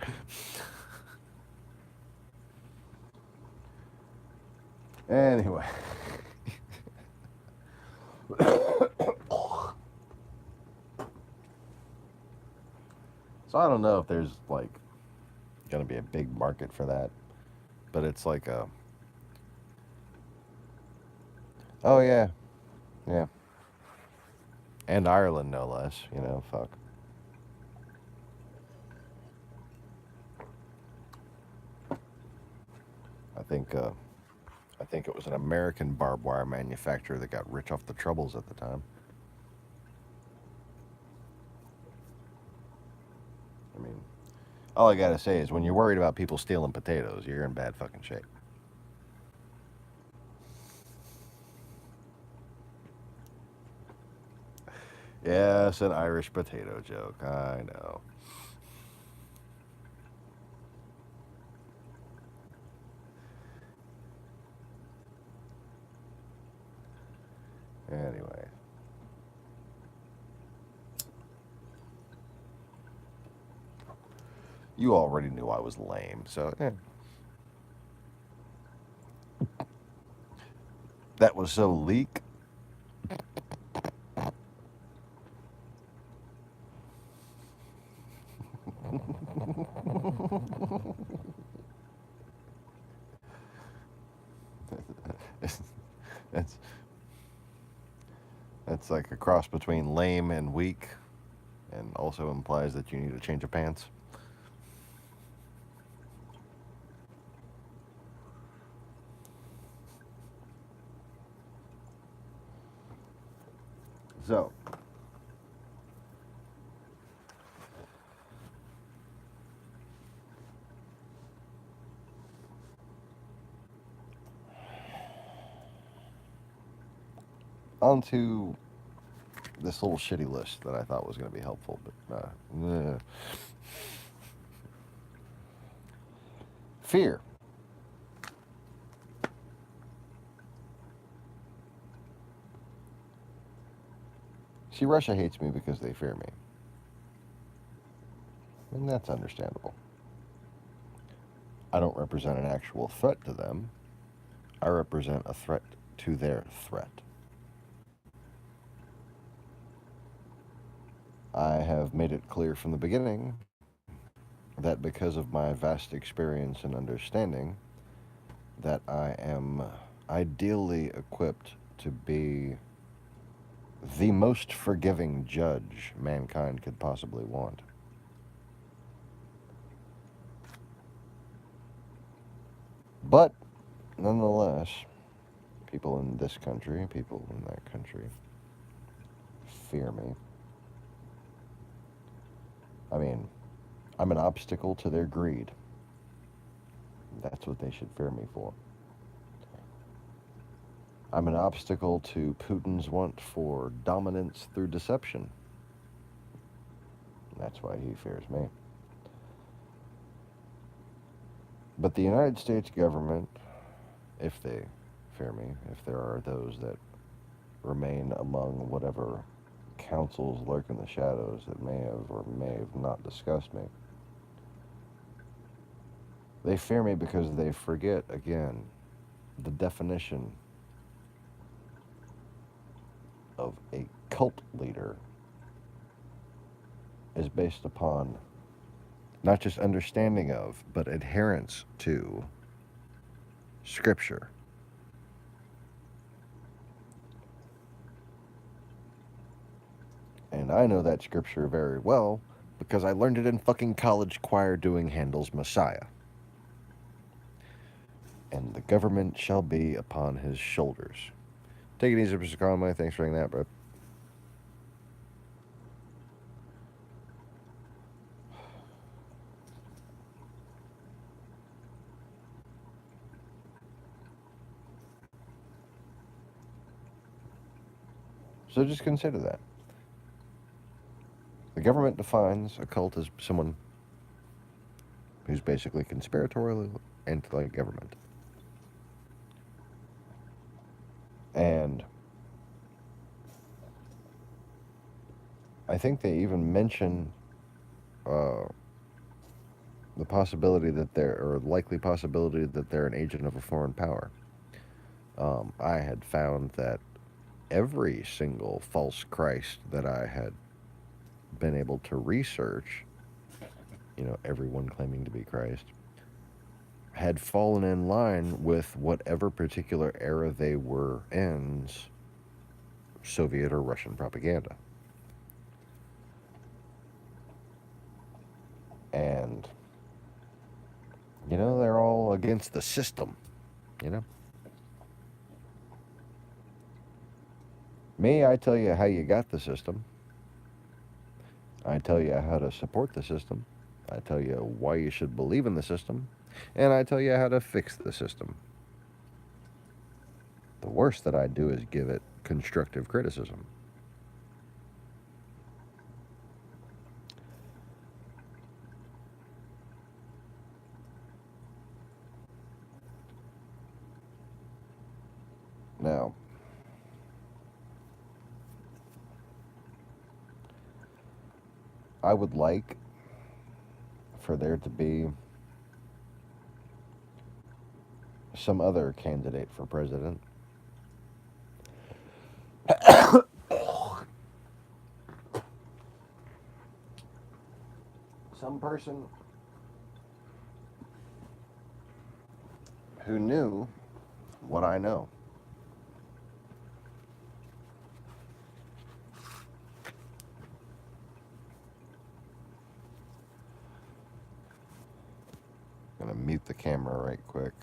Anyway. So I don't know if there's like gonna be a big market for that, but it's like a, oh yeah, and Ireland no less, fuck. I think it was an American barbed wire manufacturer that got rich off the troubles at the time. I mean, all I gotta say is when you're worried about people stealing potatoes, you're in bad fucking shape. Yes, an Irish potato joke. I know. Anyway. You already knew I was lame, so That was so leak. That's like a cross between lame and weak, and also implies that you need a change of pants. So, on to this little shitty list that I thought was going to be helpful, but fear. See, Russia hates me because they fear me. And that's understandable. I don't represent an actual threat to them. I represent a threat to their threat. I have made it clear from the beginning that because of my vast experience and understanding, that I am ideally equipped to be the most forgiving judge mankind could possibly want. But nonetheless, people in this country, people in that country, fear me. I mean, I'm an obstacle to their greed. That's what they should fear me for. I'm an obstacle to Putin's want for dominance through deception. That's why he fears me. But the United States government, if they fear me, if there are those that remain among whatever councils lurk in the shadows that may have or may have not discussed me, they fear me because they forget, again, the definition of a cult leader is based upon not just understanding of, but adherence to Scripture. And I know that Scripture very well because I learned it in fucking college choir doing Handel's Messiah. And the government shall be upon his shoulders. Take it easy, Mr. Conway. Thanks for saying that, bro. So just consider that. The government defines a cult as someone who's basically conspiratorial anti-government. And I think they even mention the possibility that or likely possibility that they're an agent of a foreign power. I had found that every single false Christ that I had been able to research, everyone claiming to be Christ, had fallen in line with whatever particular era they were in's Soviet or Russian propaganda. And, they're all against the system, Me, I tell you how you got the system. I tell you how to support the system. I tell you why you should believe in the system. And I tell you how to fix the system. The worst that I do is give it constructive criticism. Now, I would like for there to be some other candidate for president. Some person who knew what I know. I'm gonna mute the camera right quick.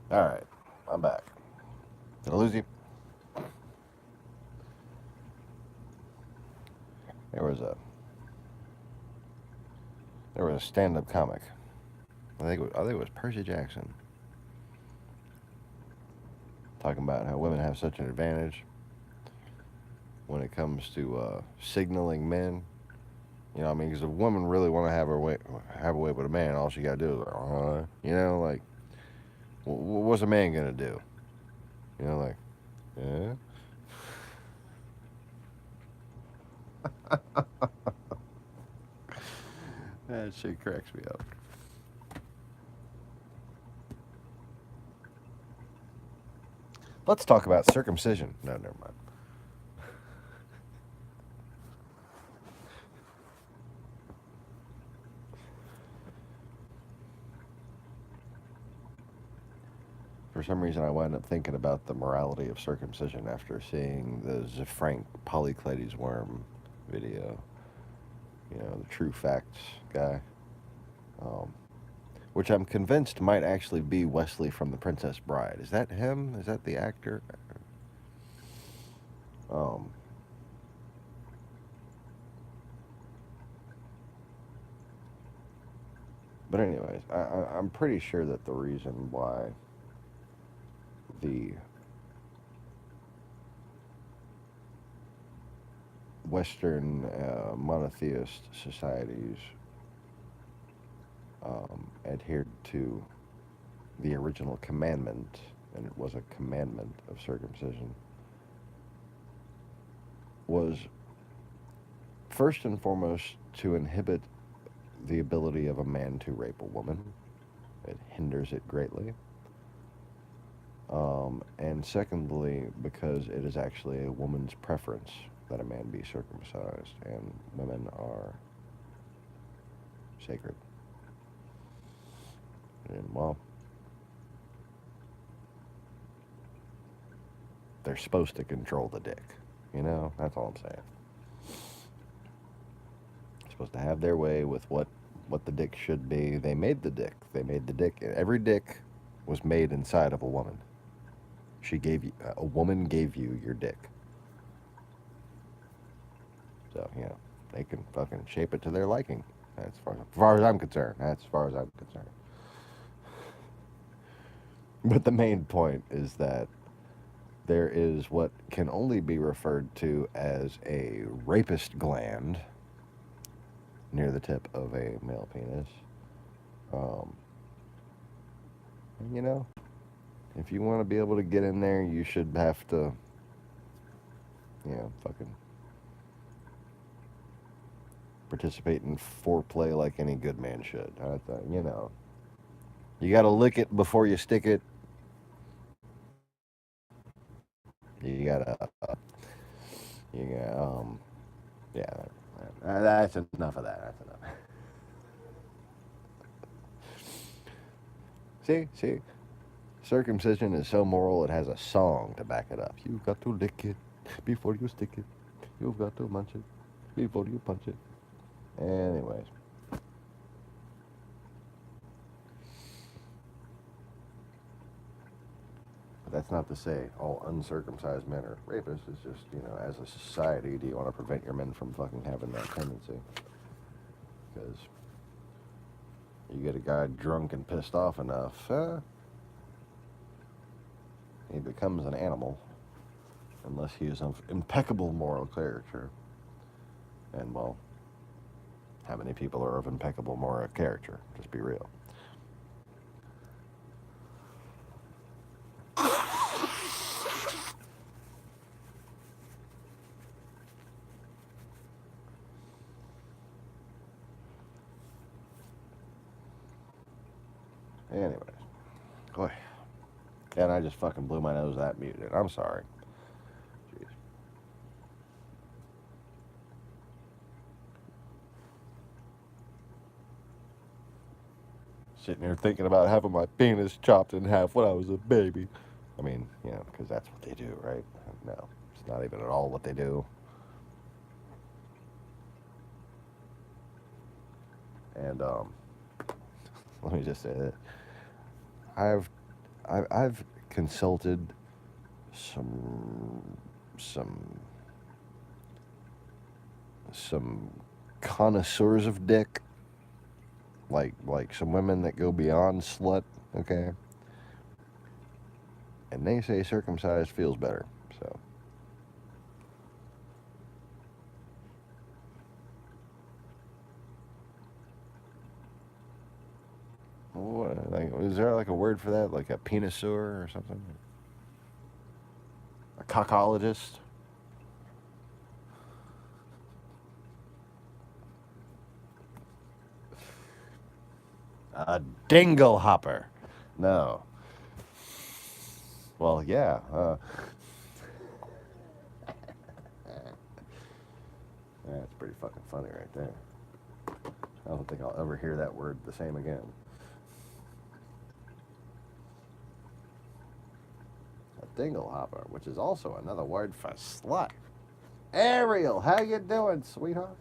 All right, I'm back. Did I lose you? There was a stand-up comic. I think it was Percy Jackson, talking about how women have such an advantage when it comes to signaling men. You know, what I mean, because if a woman really want to have a way with a man, all she got to do is, you know, like, what's a man gonna do? You know, like, yeah. That shit cracks me up. Let's talk about circumcision. No, never mind. For some reason, I wind up thinking about the morality of circumcision after seeing the Frank Polycletes worm video. You know, the true facts guy. Um, which I'm convinced might actually be Wesley from The Princess Bride. Is that him? Is that the actor? Um, but anyways, I'm pretty sure that the reason why the Western monotheist societies adhered to the original commandment, and it was a commandment of circumcision, was first and foremost to inhibit the ability of a man to rape a woman. It hinders it greatly. And secondly, because it is actually a woman's preference that a man be circumcised, and women are sacred. And, well, they're supposed to control the dick. You know, that's all I'm saying. They're supposed to have their way with what the dick should be. They made the dick. They made the dick. Every dick was made inside of a woman. A woman gave you your dick. So, you know, they can fucking shape it to their liking. That's as far as I'm concerned. That's as far as I'm concerned. But the main point is that there is what can only be referred to as a rapist gland near the tip of a male penis. And, you know, if you want to be able to get in there, you should have to, you know, fucking participate in foreplay like any good man should. You know, you got to lick it before you stick it. You gotta, yeah. That's enough of that. That's enough. See, circumcision is so moral it has a song to back it up. You've got to lick it before you stick it. You've got to munch it before you punch it. Anyways. But that's not to say all uncircumcised men are rapists. It's just, you know, as a society, do you want to prevent your men from fucking having that tendency? Because you get a guy drunk and pissed off enough, he becomes an animal, unless he is of impeccable moral character. And, well, how many people are of impeccable moral character? Just be real. Anyways, boy, and I just fucking blew my nose that muted. I'm sorry. Jeez. Sitting here thinking about having my penis chopped in half when I was a baby. I mean, you know, because that's what they do, right? No, it's not even at all what they do. And let me just say that I've consulted some some connoisseurs of dick, like some women that go beyond slut, okay? And they say circumcised feels better. So what, like, is there like a word for that, like a peniseur or something? A cockologist? A dingle hopper? No. Well, yeah. That's pretty fucking funny right there. I don't think I'll ever hear that word the same again. A dingle hopper, which is also another word for slut. Ariel, how you doing, sweetheart?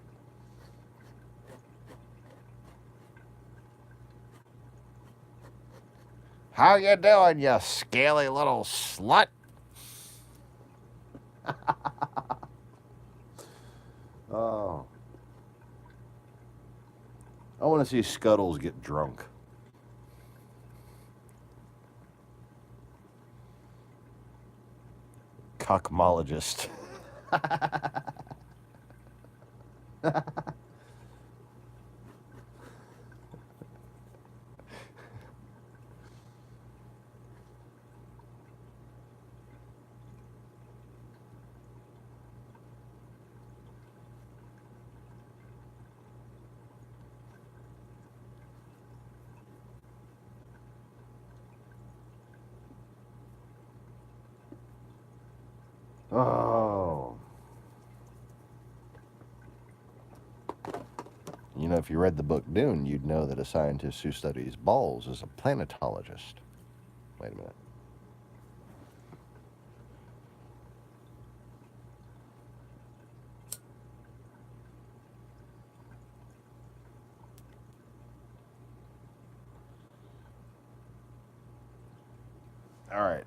How you doing, you scaly little slut? Oh. I want to see Scuttles get drunk. Cockmologist. Oh. You know, if you read the book Dune, you'd know that a scientist who studies balls is a planetologist. Wait a minute. All right.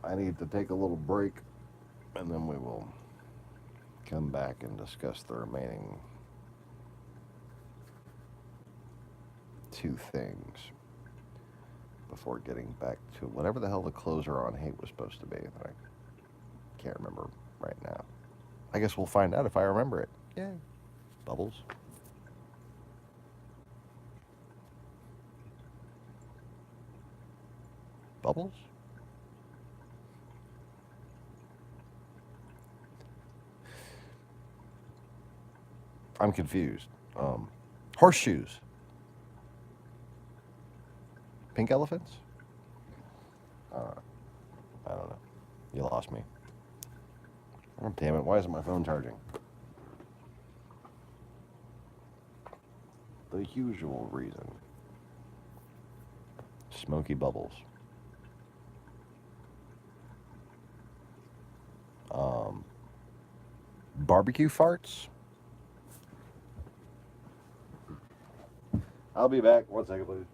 I need to take a little break, and then we will come back and discuss the remaining two things before getting back to whatever the hell the closer on hate was supposed to be. I can't remember right now. I guess we'll find out if I remember it. Yay. Bubbles. Bubbles? I'm confused. Horseshoes. Pink elephants? I don't know. You lost me. Oh, damn it. Why isn't my phone charging? The usual reason. Smoky bubbles. Barbecue farts? I'll be back. 1 second, please.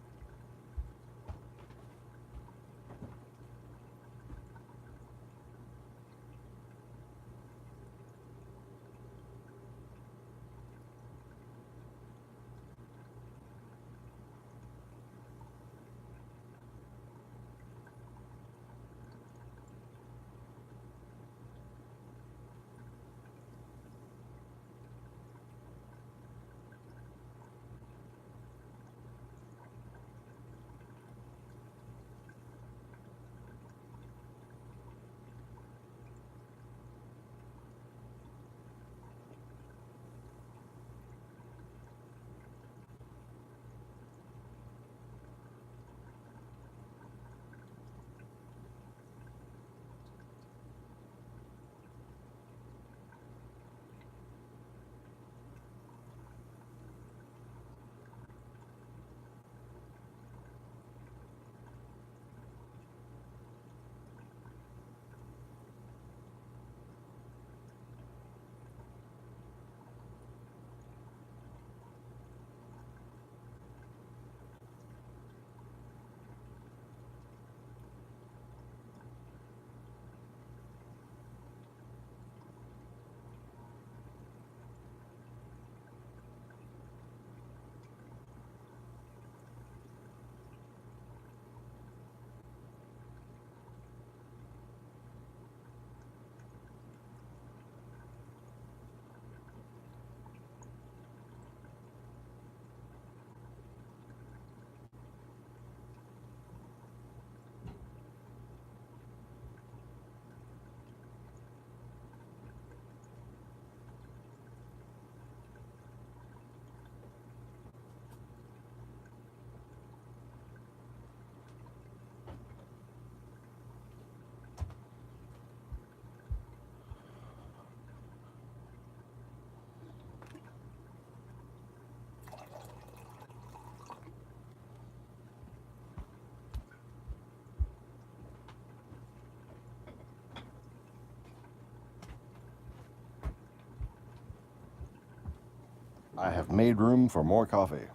I have made room for more coffee.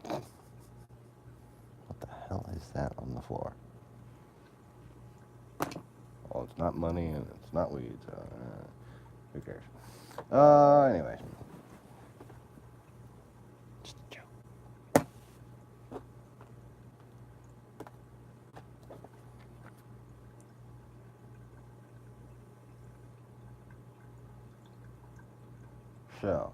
What the hell is that on the floor? Well, it's not money and it's not weeds. Who cares? Anyway. Just a joke. So.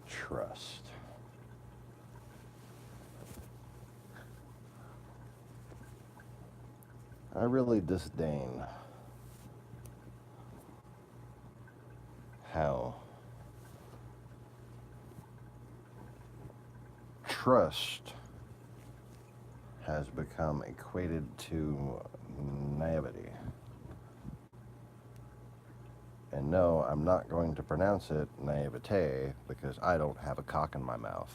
Trust. I really disdain how trust has become equated to naivety. And no, I'm not going to pronounce it naivete because I don't have a cock in my mouth.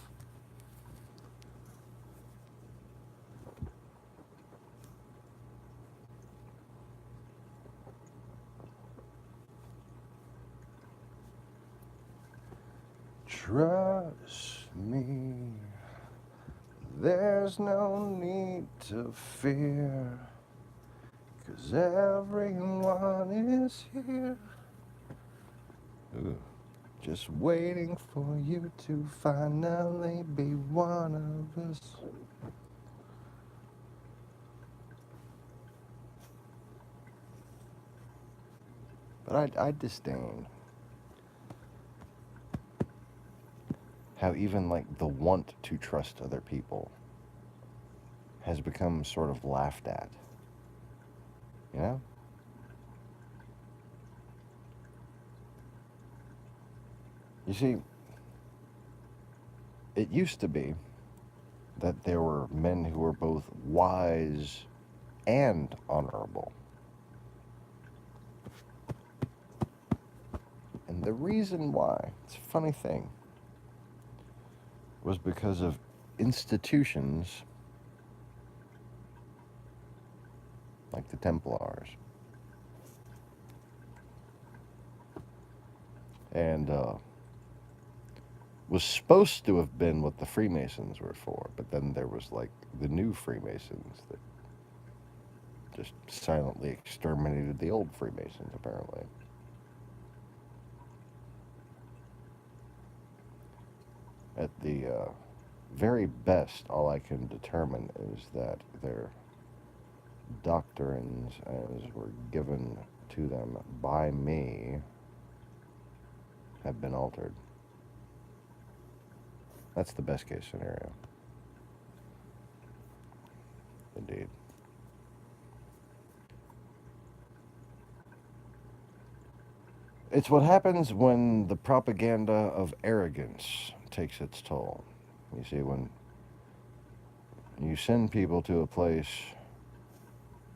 Trust me, there's no need to fear, 'cause everyone is here. Ooh. Just waiting for you to finally be one of us. But I disdain how even like the want to trust other people has become sort of laughed at. You know? You see, it used to be that there were men who were both wise and honorable. And the reason why, it's a funny thing, was because of institutions like the Templars. And was supposed to have been what the Freemasons were for, but then there was like the new Freemasons that just silently exterminated the old Freemasons, apparently. At the very best, all I can determine is that their doctrines, as were given to them by me, have been altered. That's the best case scenario. Indeed. It's what happens when the propaganda of arrogance takes its toll. You see, when you send people to a place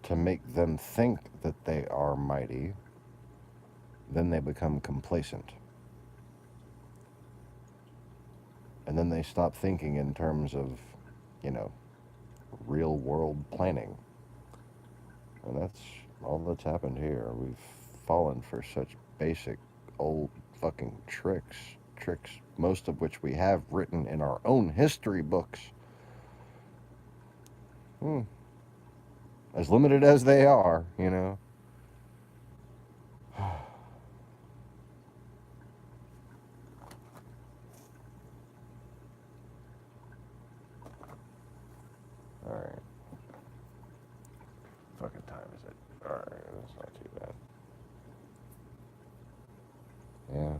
to make them think that they are mighty, then they become complacent. And then they stop thinking in terms of, you know, real world planning. And that's all that's happened here. We've fallen for such basic old fucking tricks, most of which we have written in our own history books. As limited as they are, you know. Alright. Fucking time is it? Alright, that's not too bad. Yeah.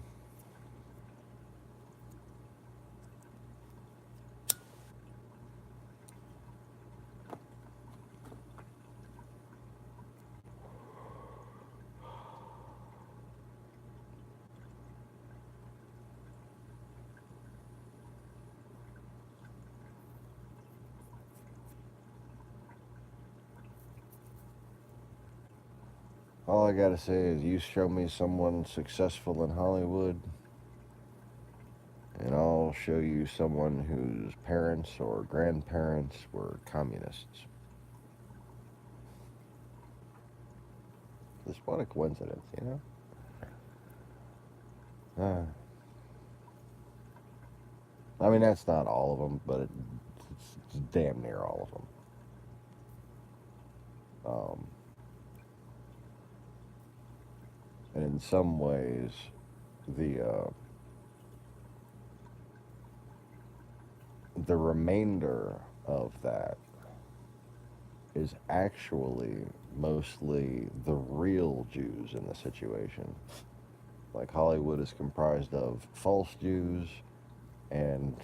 All I gotta say is you show me someone successful in Hollywood, and I'll show you someone whose parents or grandparents were communists. Just what a coincidence, you know? I mean, that's not all of them, but it's damn near all of them. And in some ways, the remainder of that is actually mostly the real Jews in the situation. Like Hollywood is comprised of false Jews and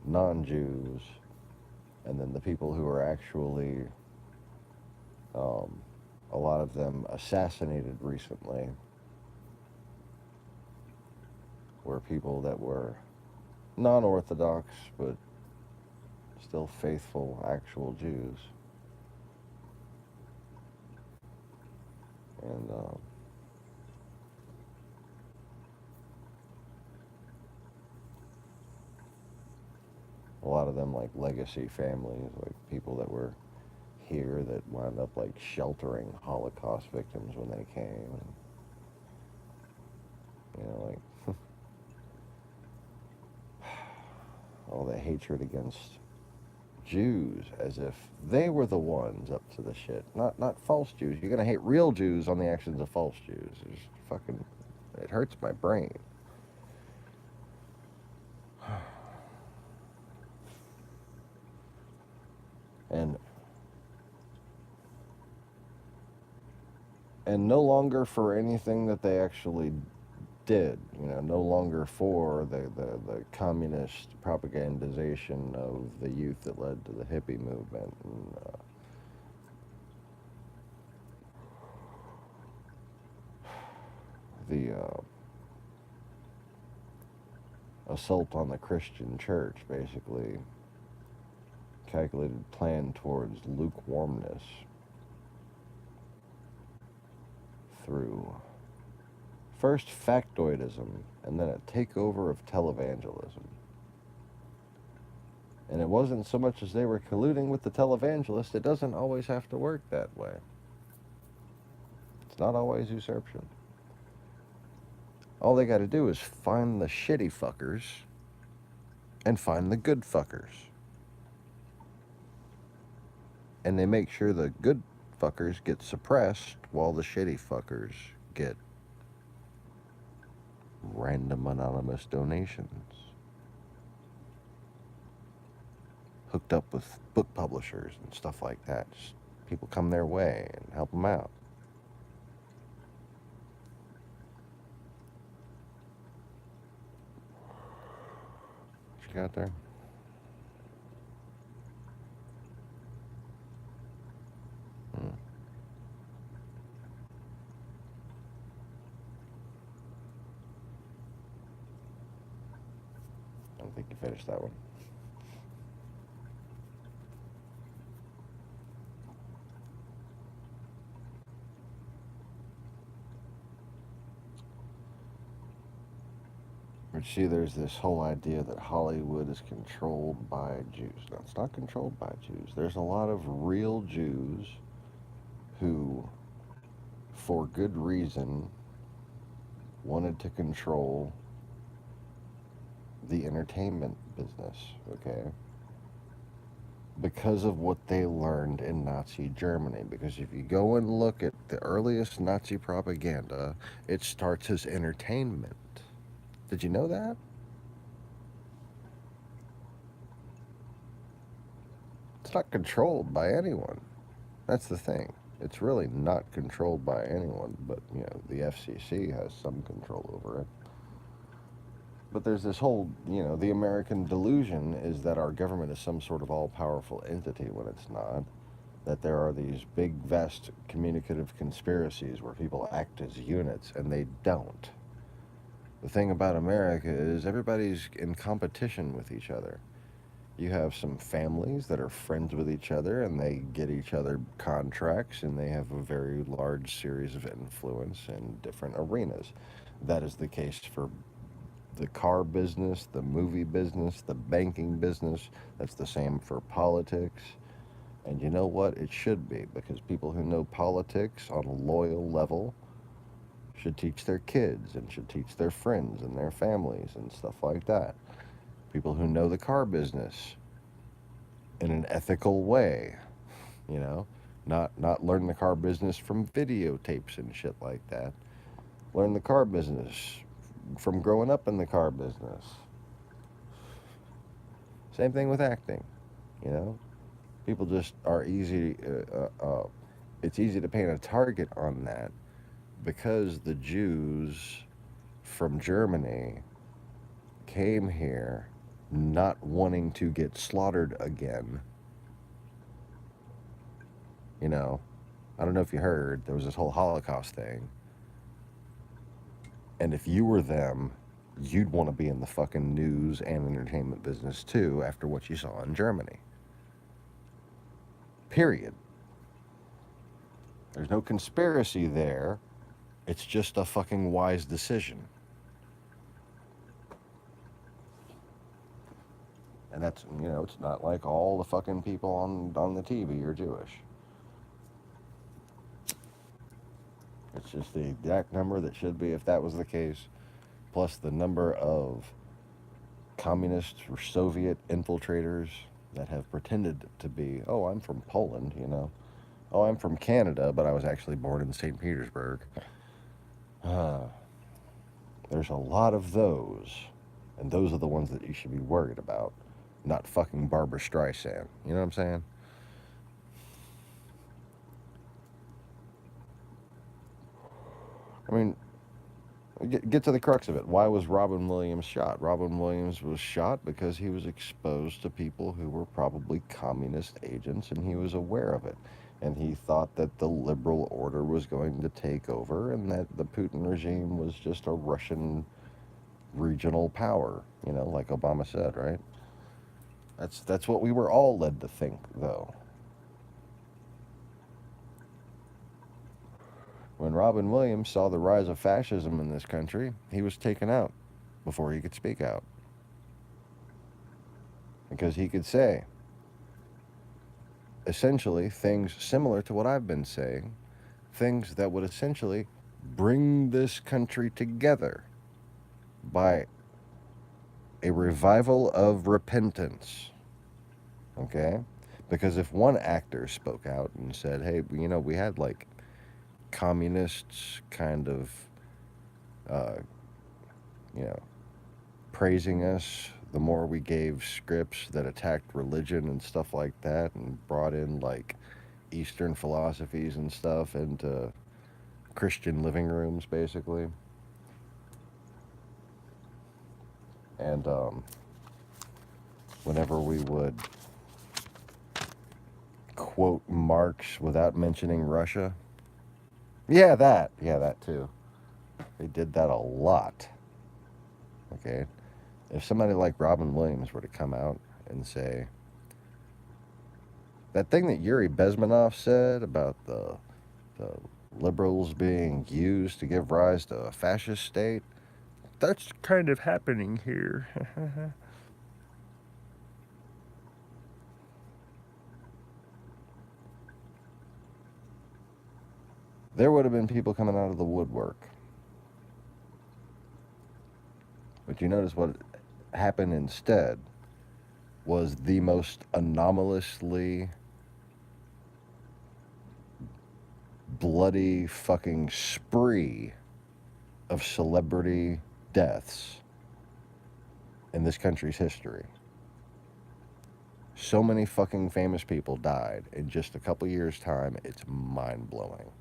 non-Jews, and then the people who are actually, a lot of them assassinated recently, were people that were non-Orthodox but still faithful actual Jews. And a lot of them like legacy families, like people that were here that wound up like sheltering Holocaust victims when they came. And, you know, like all the hatred against Jews as if they were the ones up to the shit. Not false Jews. You're gonna hate real Jews on the actions of false Jews. It's fucking, it hurts my brain. And no longer for anything that they actually did, you know, no longer for the communist propagandization of the youth that led to the hippie movement and the assault on the Christian church, basically calculated plan towards lukewarmness through first factoidism and then a takeover of televangelism. And it wasn't so much as they were colluding with the televangelist, it doesn't always have to work that way. It's not always usurpation. All they got to do is find the shitty fuckers and find the good fuckers. And they make sure the good fuckers get suppressed while the shitty fuckers get random anonymous donations. Hooked up with book publishers and stuff like that. Just people come their way and help them out. What you got there? I don't think you finished that one. But see, there's this whole idea that Hollywood is controlled by Jews. No, it's not controlled by Jews. There's a lot of real Jews who, for good reason, wanted to control the entertainment business, okay? Because of what they learned in Nazi Germany. Because if you go and look at the earliest Nazi propaganda, it starts as entertainment. Did you know that? It's not controlled by anyone. That's the thing. It's really not controlled by anyone, but, you know, the FCC has some control over it. But there's this whole, you know, the American delusion is that our government is some sort of all-powerful entity when it's not. That there are these big, vast communicative conspiracies where people act as units, and they don't. The thing about America is everybody's in competition with each other. You have some families that are friends with each other and they get each other contracts and they have a very large series of influence in different arenas. That is the case for the car business, the movie business, the banking business. That's the same for politics. And you know what? It should be, because people who know politics on a loyal level should teach their kids and should teach their friends and their families and stuff like that. People who know the car business in an ethical way, you know, not learn the car business from videotapes and shit like that. Learn the car business from growing up in the car business. Same thing with acting, you know. People just are easy. It's easy to paint a target on that because the Jews from Germany came here not wanting to get slaughtered again. You know, I don't know if you heard, there was this whole Holocaust thing. And if you were them, you'd want to be in the fucking news and entertainment business too after what you saw in Germany. Period. There's no conspiracy there. It's just a fucking wise decision. And that's, you know, it's not like all the fucking people on the TV are Jewish. It's just the exact number that should be if that was the case, plus the number of communist or Soviet infiltrators that have pretended to be, oh, I'm from Poland, you know. Oh, I'm from Canada, but I was actually born in St. Petersburg. There's a lot of those, and those are the ones that you should be worried about, not fucking Barbara Streisand. You know what I'm saying? I mean, get to the crux of it. Why was Robin Williams shot? Robin Williams was shot because he was exposed to people who were probably communist agents, and he was aware of it. And he thought that the liberal order was going to take over and that the Putin regime was just a Russian regional power, you know, like Obama said, right? That's what we were all led to think, though. When Robin Williams saw the rise of fascism in this country, he was taken out before he could speak out. Because he could say, essentially, things similar to what I've been saying, things that would essentially bring this country together by a revival of repentance. Okay? Because if one actor spoke out and said, hey, you know, we had like communists kind of, you know, praising us the more we gave scripts that attacked religion and stuff like that and brought in like Eastern philosophies and stuff into Christian living rooms, basically. And whenever we would quote Marx without mentioning Russia, yeah, that too. They did that a lot. Okay? If somebody like Robin Williams were to come out and say, that thing that Yuri Bezmenov said about the liberals being used to give rise to a fascist state, that's kind of happening here. There would have been people coming out of the woodwork. But you notice what happened instead was the most anomalously bloody fucking spree of celebrity deaths in this country's history. So many fucking famous people died in just a couple years' time, it's mind-blowing.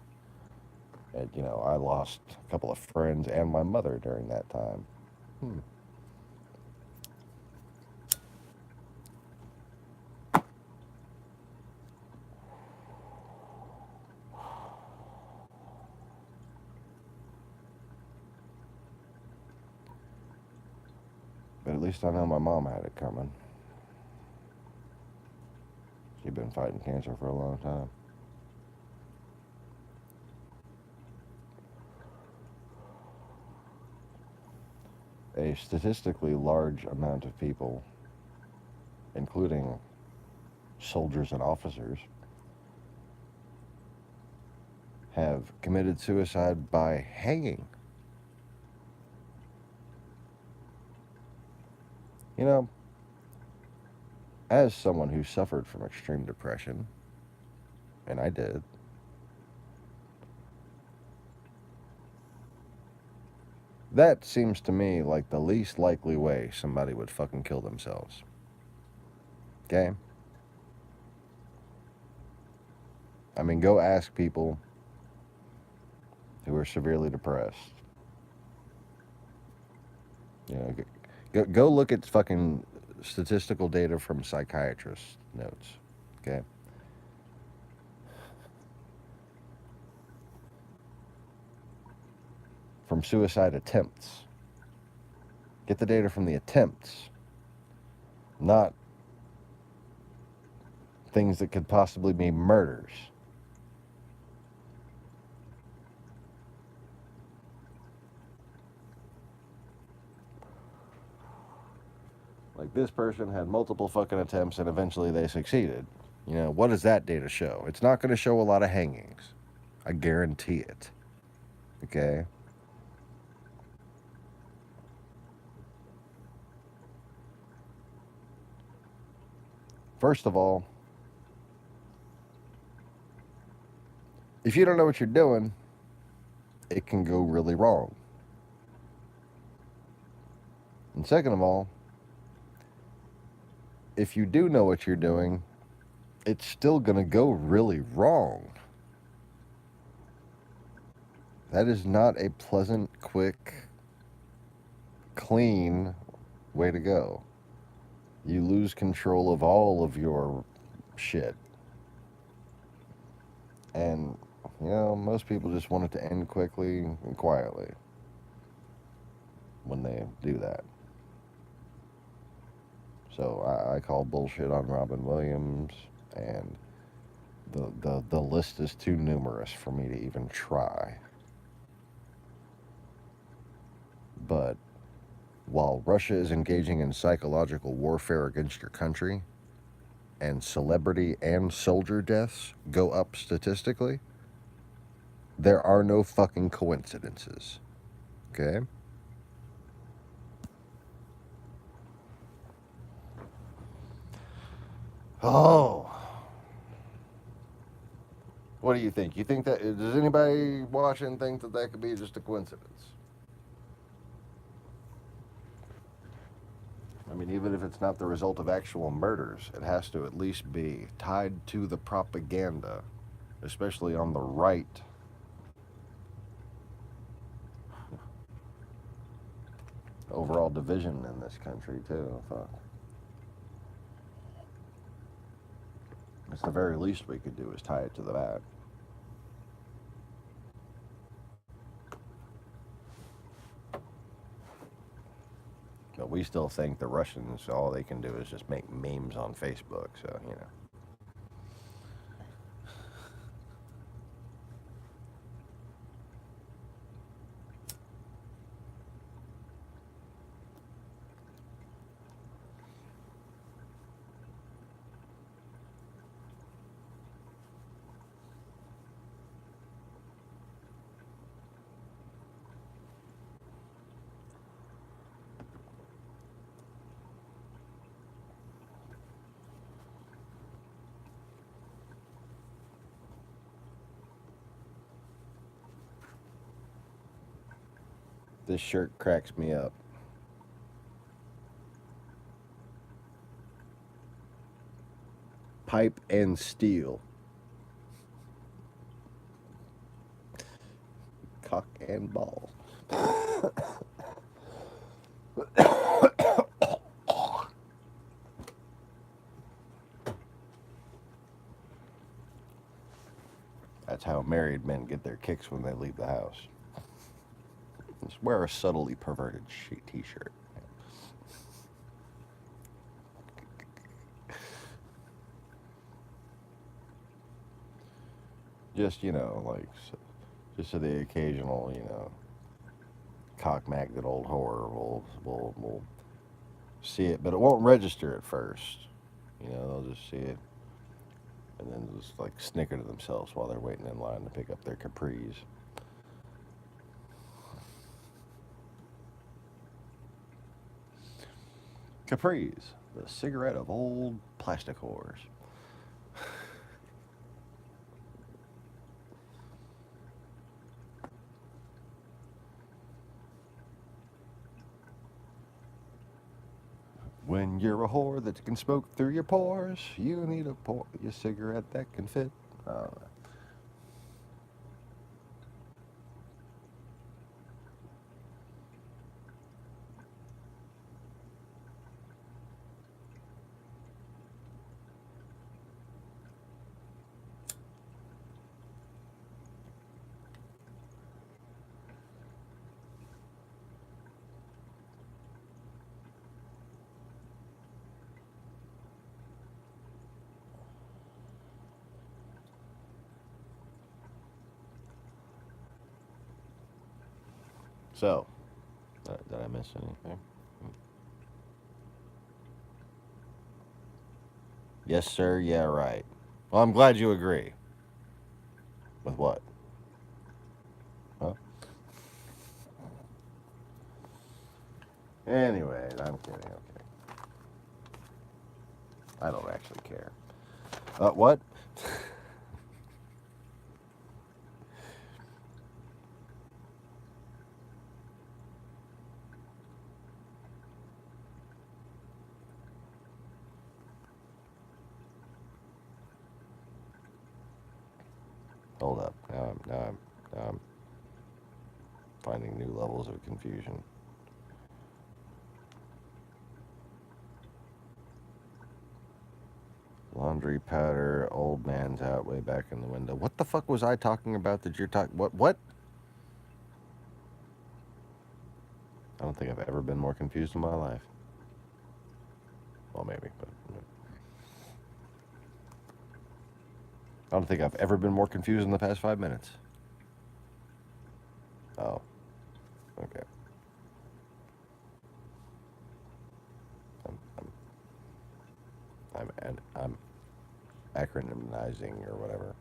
And, you know, I lost a couple of friends and my mother during that time. But at least I know my mom had it coming. She'd been fighting cancer for a long time. A statistically large amount of people, including soldiers and officers, have committed suicide by hanging. You know, as someone who suffered from extreme depression, and I did, that seems to me like the least likely way somebody would fucking kill themselves. Okay? I mean, go ask people who are severely depressed. You know, go look at fucking statistical data from psychiatrists' notes. Okay? From suicide attempts. Get the data from the attempts, not things that could possibly be murders. Like, this person had multiple fucking attempts and eventually they succeeded. You know, what does that data show? It's not going to show a lot of hangings. I guarantee it. Okay? First of all, if you don't know what you're doing, it can go really wrong. And second of all, if you do know what you're doing, it's still going to go really wrong. That is not a pleasant, quick, clean way to go. You lose control of all of your shit. And, you know, most people just want it to end quickly and quietly when they do that. So I call bullshit on Robin Williams, and the list is too numerous for me to even try. But while Russia is engaging in psychological warfare against your country, and celebrity and soldier deaths go up statistically, there are no fucking coincidences. Okay? Oh. What do you think? You think that, does anybody watching think that that could be just a coincidence? I mean, even if it's not the result of actual murders, it has to at least be tied to the propaganda, especially on the right. Overall division in this country, too. Fuck. It's the very least we could do is tie it to that. But we still think the Russians, all they can do is just make memes on Facebook, so, you know. This shirt cracks me up. Pipe and steel. Cock and ball. That's how married men get their kicks when they leave the house. Just wear a subtly perverted t-shirt. Just, you know, like, just so the occasional, you know, cock-magnet old whore will see it, but it won't register at first. You know, they'll just see it. and then just like snicker to themselves while they're waiting in line to pick up their Capris. Capris, the cigarette of old plastic whores. When you're a whore that can smoke through your pores, you need a cigarette that can fit. So, did I miss anything? Yes, sir. Yeah, right. Well, I'm glad you agree. With what? Huh? Anyway, I'm kidding. Okay. I don't actually care. What? Hold up. Now I'm finding new levels of confusion. Laundry powder, old man's out way back in the window. What the fuck was I talking about that you're talking? What? I don't think I've ever been more confused in my life. Well, maybe, but I don't think I've ever been more confused in the past 5 minutes. Oh, okay. I'm acronymizing or whatever.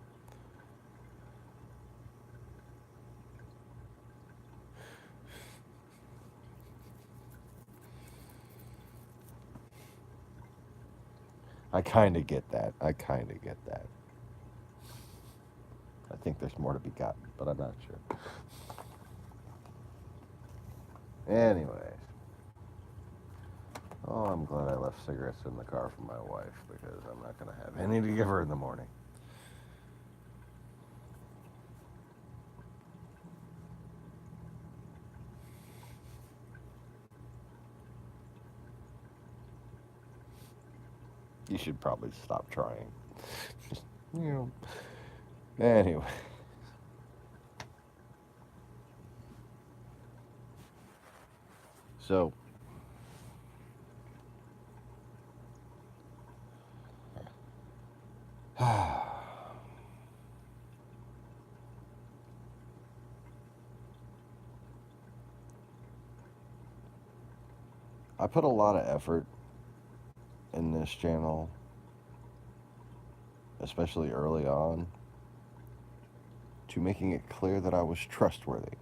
I kind of get that. I think there's more to be gotten, but I'm not sure. Anyways. Oh, I'm glad I left cigarettes in the car for my wife because I'm not going to have any to give her in the morning. You should probably stop trying. You know. Anyway. So, I put a lot of effort in this channel, especially early on, to making it clear that I was trustworthy.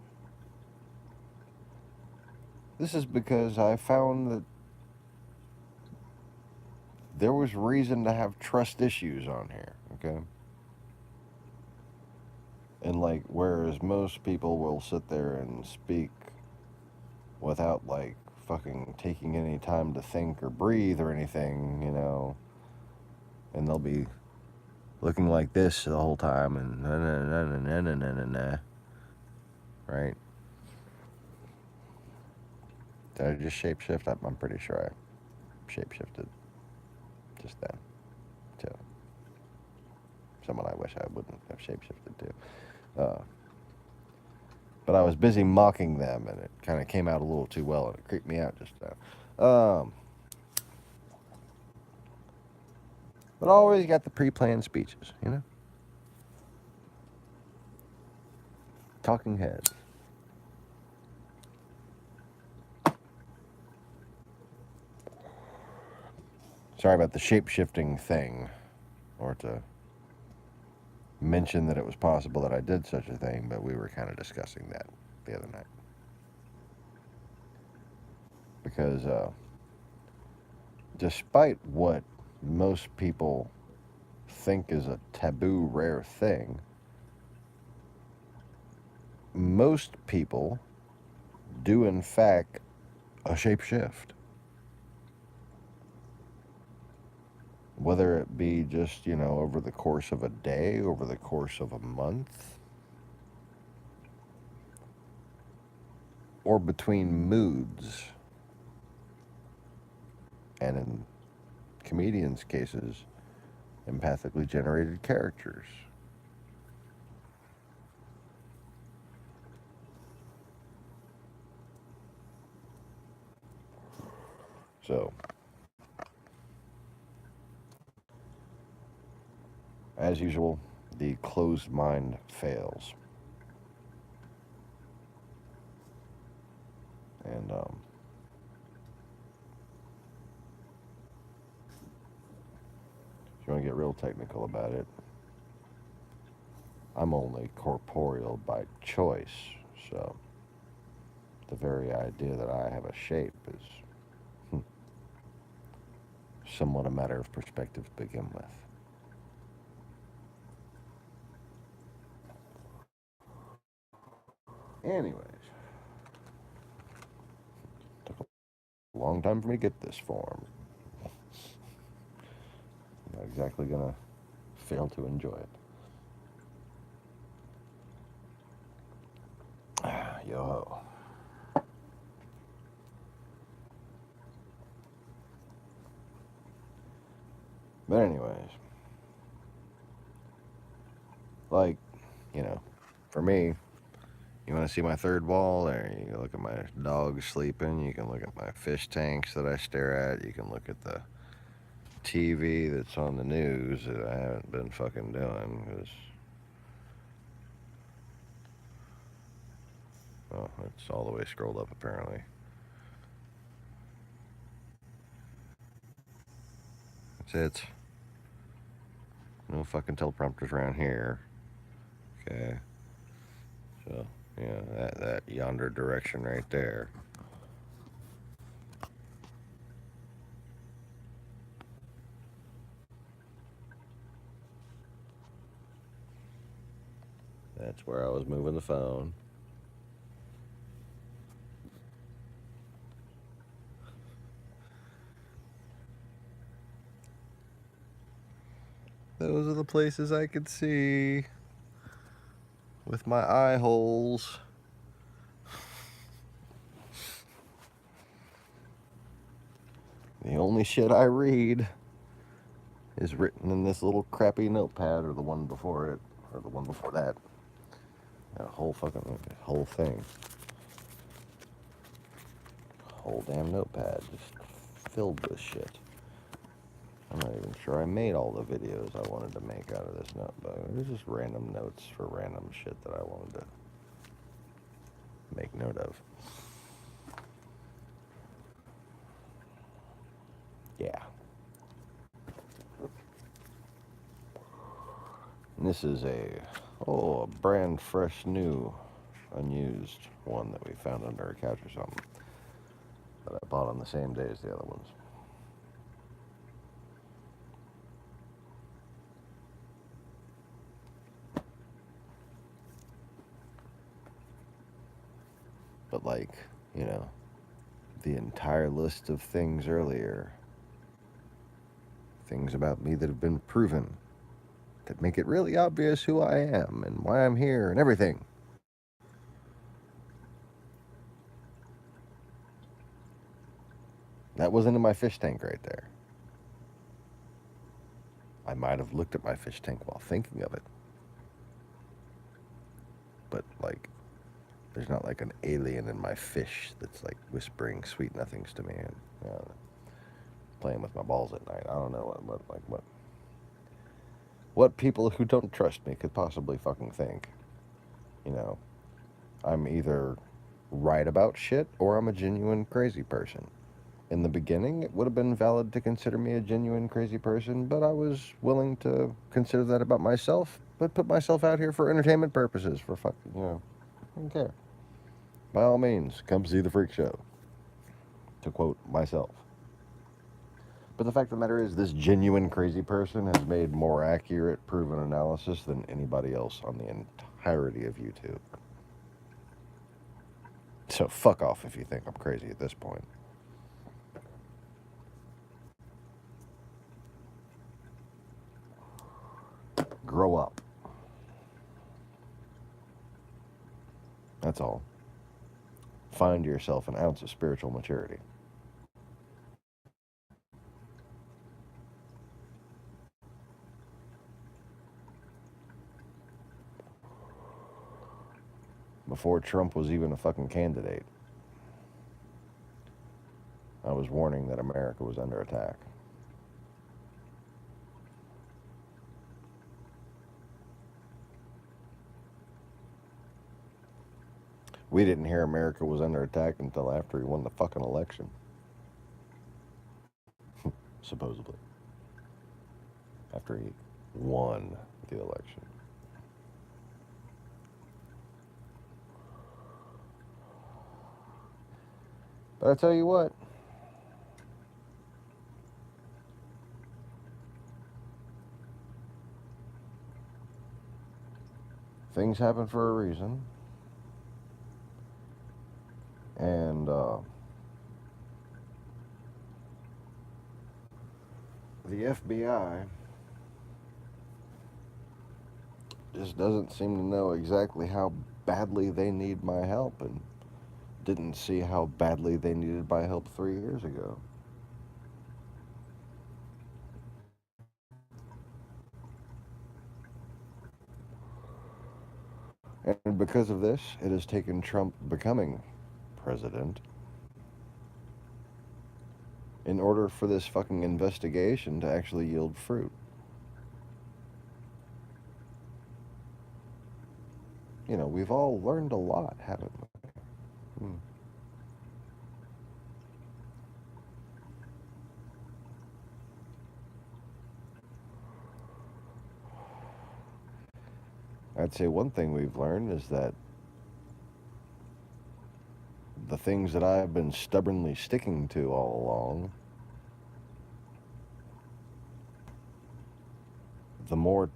This is because I found that there was reason to have trust issues on here, okay? And like, whereas most people will sit there and speak without like fucking taking any time to think or breathe or anything, you know, and they'll be looking like this the whole time and right? Did I just shapeshift? I'm pretty sure I shapeshifted just then to someone I wish I wouldn't have shapeshifted to. But I was busy mocking them, and it kind of came out a little too well, and it creeped me out just now. But I always got the pre-planned speeches, you know? Talking heads. Sorry about the shape-shifting thing, or to mention that it was possible that I did such a thing, but we were kind of discussing that the other night. Because despite what most people think is a taboo, rare thing, most people do in fact a shapeshift. Whether it be just, over the course of a day, over the course of a month, or between moods. And in comedians' cases, empathically generated characters. So, as usual, the closed mind fails. And, if you want to get real technical about it, I'm only corporeal by choice, so the very idea that I have a shape is somewhat a matter of perspective to begin with. Anyways, took a long time for me to get this form. I'm not exactly gonna fail to enjoy it. Yo-ho. But anyways, like, for me, you want to see my third wall there? You can look at my dog sleeping. You can look at my fish tanks that I stare at. You can look at the TV that's on the news that I haven't been fucking doing because, well, it's all the way scrolled up apparently. That's it. No fucking teleprompters around here. Okay. So, yeah, that yonder direction right there. That's where I was moving the phone. Those are the places I could see with my eye holes. The only shit I read is written in this little crappy notepad, or the one before it, or the one before that. That whole thing. Whole damn notepad just filled with shit. I'm not even sure I made all the videos I wanted to make out of this notebook. It was just random notes for random shit that I wanted to make note of. Yeah. And this is a brand fresh new unused one that we found under a couch or something that I bought on the same day as the other ones. But like, the entire list of things earlier, things about me that have been proven, that make it really obvious who I am and why I'm here and everything. That wasn't in my fish tank right there. I might have looked at my fish tank while thinking of it. But, like, there's not like an alien in my fish that's, like, whispering sweet nothings to me and, playing with my balls at night. I don't know what people who don't trust me could possibly fucking think. I'm either right about shit or I'm a genuine crazy person. In the beginning, it would have been valid to consider me a genuine crazy person, but I was willing to consider that about myself but put myself out here for entertainment purposes, for fucking, I don't care. By all means, come see the freak show, to quote myself. But the fact of the matter is, this genuine crazy person has made more accurate, proven analysis than anybody else on the entirety of YouTube. So fuck off if you think I'm crazy at this point. Grow up. That's all. Find yourself an ounce of spiritual maturity. Before Trump was even a fucking candidate, I was warning that America was under attack. We didn't hear America was under attack until after he won the fucking election. Supposedly. After he won the election. But I tell you what, things happen for a reason. And the FBI just doesn't seem to know exactly how badly they need my help, and didn't see how badly they needed my help 3 years ago. And because of this, it has taken Trump becoming president in order for this fucking investigation to actually yield fruit. You know, we've all learned a lot, haven't we? I'd say one thing we've learned is that the things that I've been stubbornly sticking to all along, the more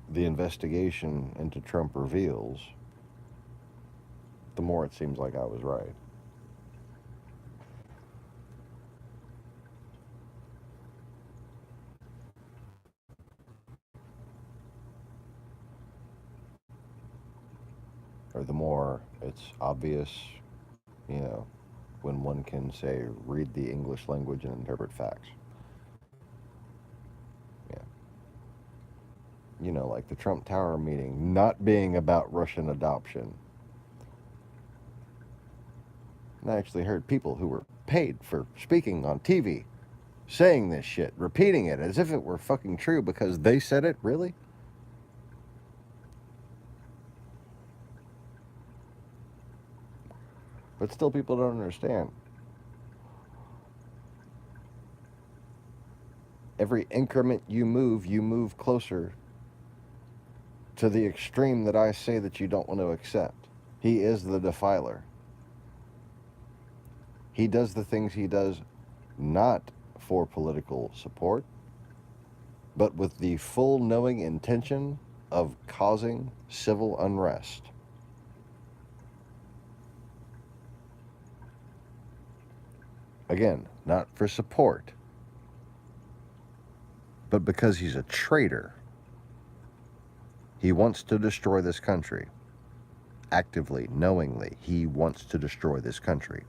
the investigation into Trump reveals, the more it seems like I was right. Or the more it's obvious, when one can say, read the English language and interpret facts. Yeah. Like the Trump Tower meeting not being about Russian adoption. And I actually heard people who were paid for speaking on TV saying this shit, repeating it as if it were fucking true because they said it, really? But still people don't understand. Every increment you move closer to the extreme that I say that you don't want to accept. He is the defiler. He does the things he does not for political support, but with the full knowing intention of causing civil unrest. Again, not for support, but because he's a traitor. He wants to destroy this country. Actively, knowingly, he wants to destroy this country.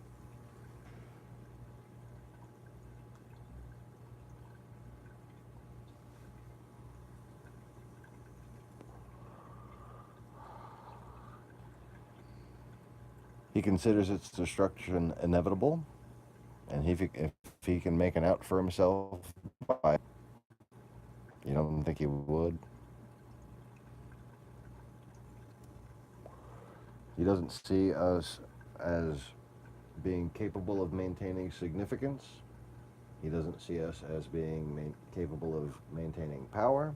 He considers its destruction inevitable, and if he can make an out for himself by, you don't think he would? He doesn't see us as being capable of maintaining significance. He doesn't see us as being capable of maintaining power.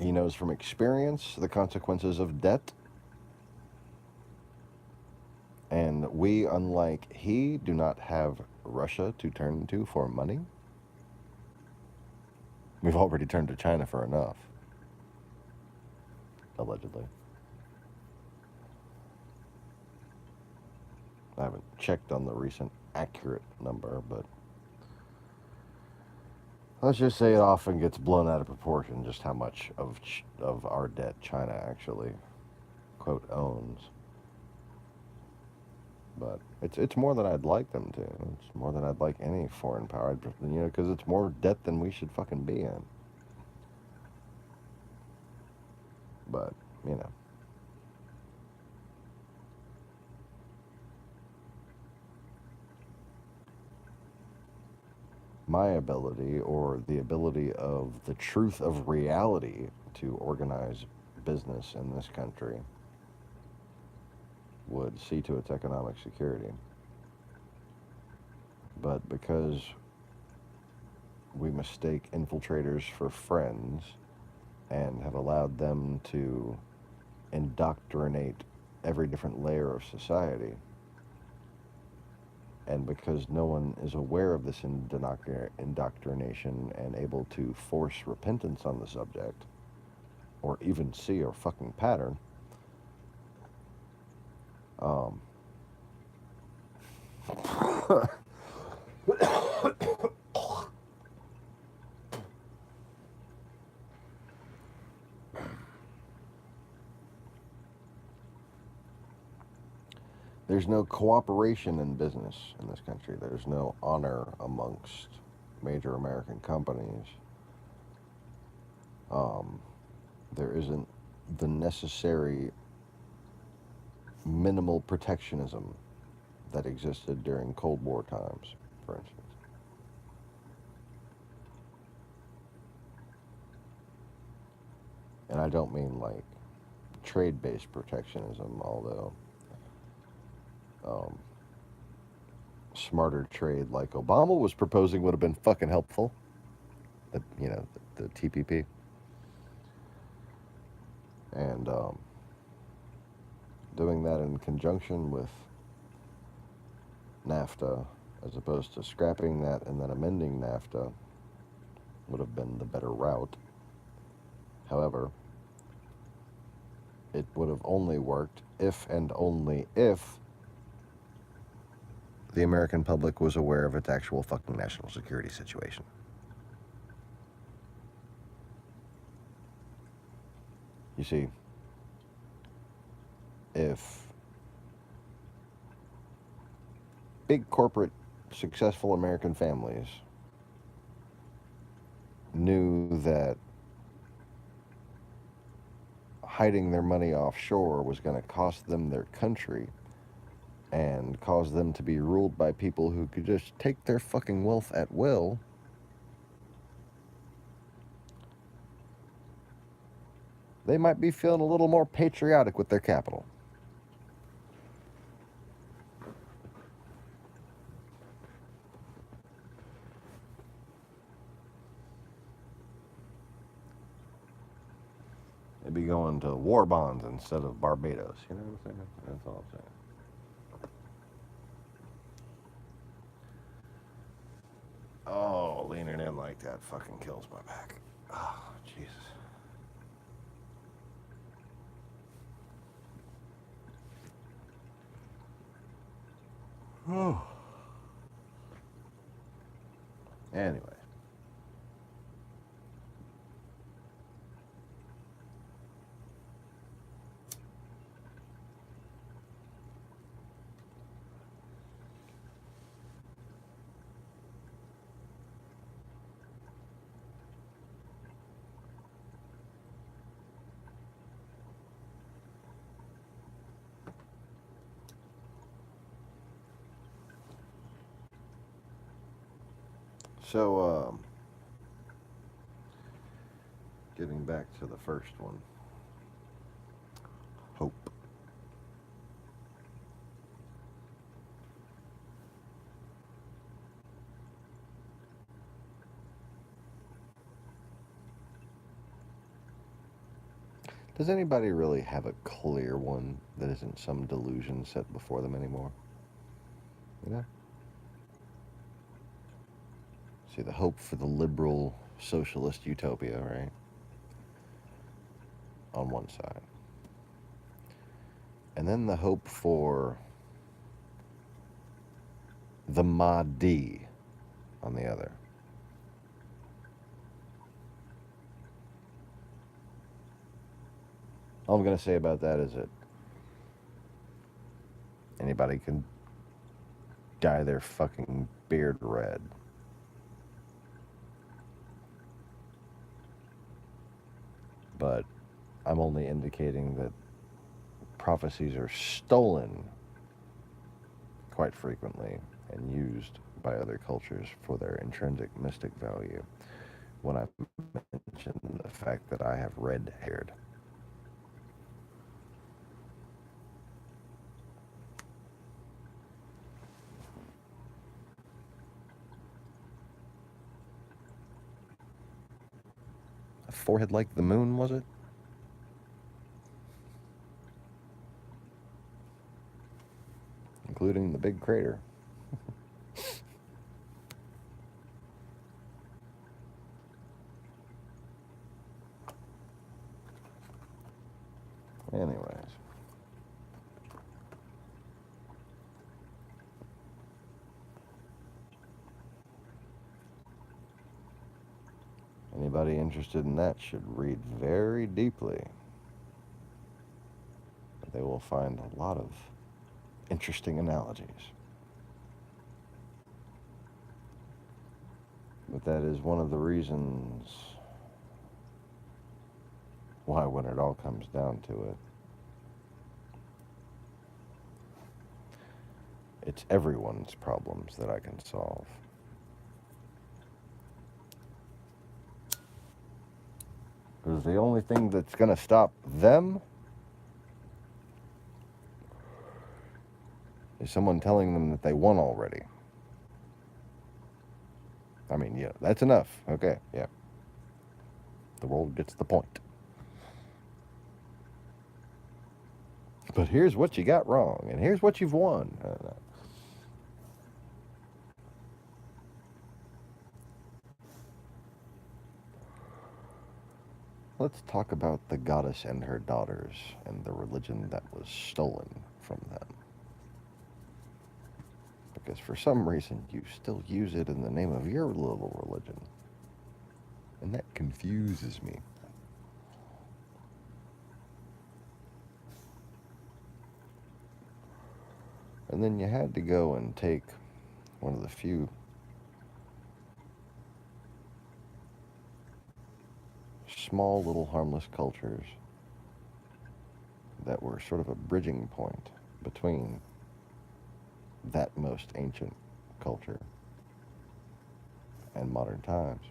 He knows from experience the consequences of debt. And we, unlike he, do not have Russia to turn to for money. We've already turned to China for enough. Allegedly. I haven't checked on the recent accurate number, but let's just say it often gets blown out of proportion just how much of our debt China actually, quote, owns. But it's more than I'd like them to. It's more than I'd like any foreign power, because it's more debt than we should fucking be in. But, my ability, or the ability of the truth of reality to organize business in this country, would see to its economic security. But because we mistake infiltrators for friends and have allowed them to indoctrinate every different layer of society, and because no one is aware of this indoctrination and able to force repentance on the subject, or even see a fucking pattern, there's no cooperation in business in this country. There's no honor amongst major American companies. There isn't the necessary minimal protectionism that existed during Cold War times, for instance. And I don't mean like trade-based protectionism, although smarter trade like Obama was proposing would have been fucking helpful. The TPP. And doing that in conjunction with NAFTA, as opposed to scrapping that and then amending NAFTA, would have been the better route. However, it would have only worked if and only if the American public was aware of its actual fucking national security situation. You see, if big corporate successful American families knew that hiding their money offshore was going to cost them their country and cause them to be ruled by people who could just take their fucking wealth at will, they might be feeling a little more patriotic with their capital. They'd be going to war bonds instead of Barbados. You know what I'm saying? That's all I'm saying. Oh, leaning in like that fucking kills my back. Oh, Jesus. Oh. Anyway. So, getting back to the first one. Hope. Does anybody really have a clear one that isn't some delusion set before them anymore? You know? See, the hope for the liberal socialist utopia, right? On one side. And then the hope for the Mahdi on the other. All I'm going to say about that is that anybody can dye their fucking beard red. But I'm only indicating that prophecies are stolen quite frequently and used by other cultures for their intrinsic mystic value when I mention the fact that I have red haired. A forehead like the moon, was it? Including the big crater. Anyways. Anybody interested in that should read very deeply. They will find a lot of interesting analogies. But that is one of the reasons why, when it all comes down to it, it's everyone's problems that I can solve. Because the only thing that's going to stop them is someone telling them that they won already. I mean, yeah, that's enough. Okay, yeah. The world gets the point. But here's what you got wrong, and here's what you've won. Let's talk about the goddess and her daughters and the religion that was stolen from them. Because for some reason you still use it in the name of your little religion. And that confuses me. And then you had to go and take one of the few small little harmless cultures that were sort of a bridging point between that most ancient culture and modern times,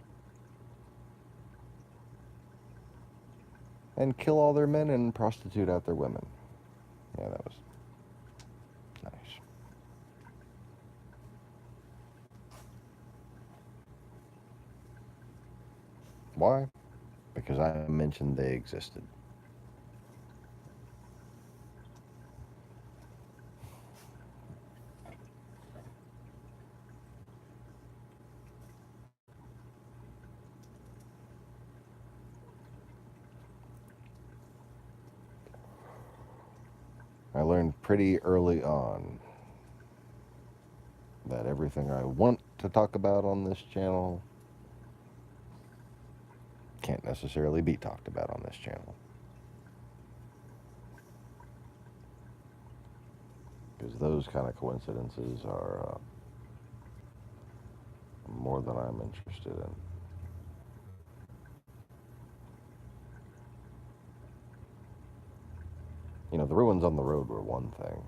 and kill all their men and prostitute out their women. Yeah, that was nice. Why? Because I mentioned they existed. I learned pretty early on that everything I want to talk about on this channel can't necessarily be talked about on this channel. Because those kind of coincidences are more than I'm interested in. You know, the ruins on the road were one thing.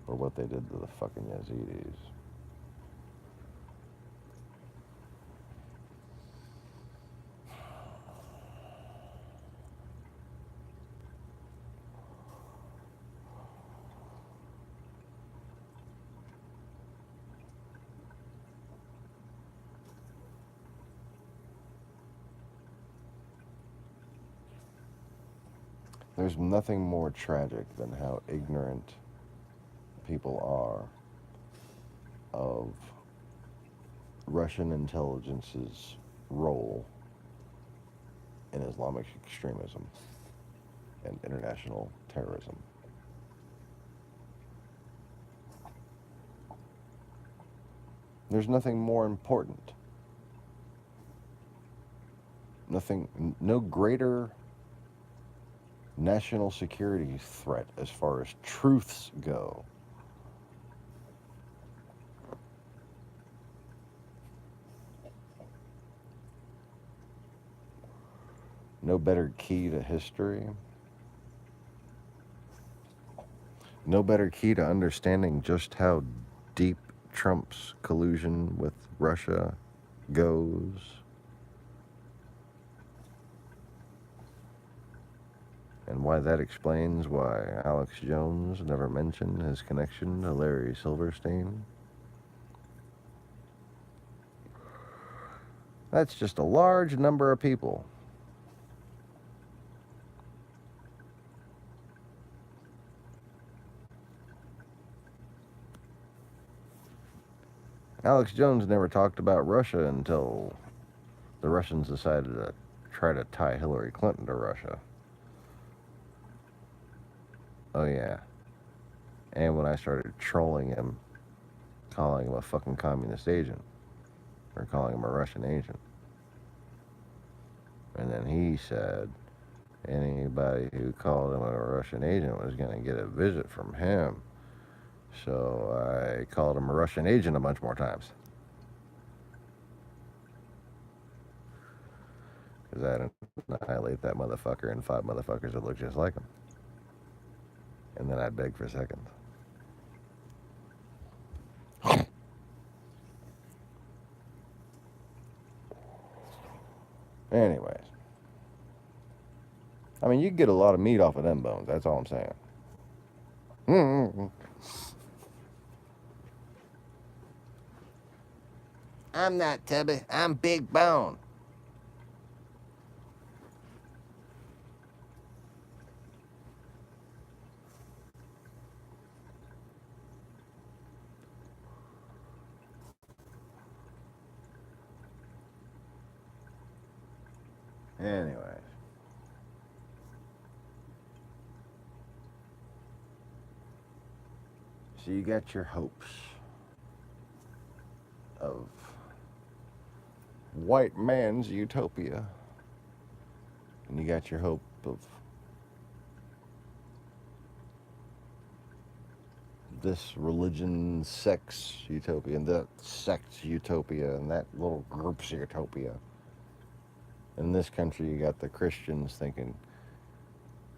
Or what they did to the fucking Yazidis. There's nothing more tragic than how ignorant people are of Russian intelligence's role in Islamic extremism and international terrorism. There's nothing more important. No greater national security threat as far as truths go. No better key to history. No better key to understanding just how deep Trump's collusion with Russia goes. And why that explains why Alex Jones never mentioned his connection to Larry Silverstein. That's just a large number of people. Alex Jones never talked about Russia until the Russians decided to try to tie Hillary Clinton to Russia. Oh yeah. And when I started trolling him, calling him a fucking communist agent, or calling him a Russian agent. And then he said anybody who called him a Russian agent was going to get a visit from him. So I called him a Russian agent a bunch more times. Because I didn't annihilate that motherfucker and 5 motherfuckers that look just like him. And then I'd beg for seconds. Anyways. I mean, you can get a lot of meat off of them bones. That's all I'm saying. I'm not Tubby. I'm Big Bone. Anyways. So you got your hopes of white man's utopia. And you got your hope of this religion, sex utopia, and that sex utopia, and that little group's utopia. In this country, you got the Christians thinking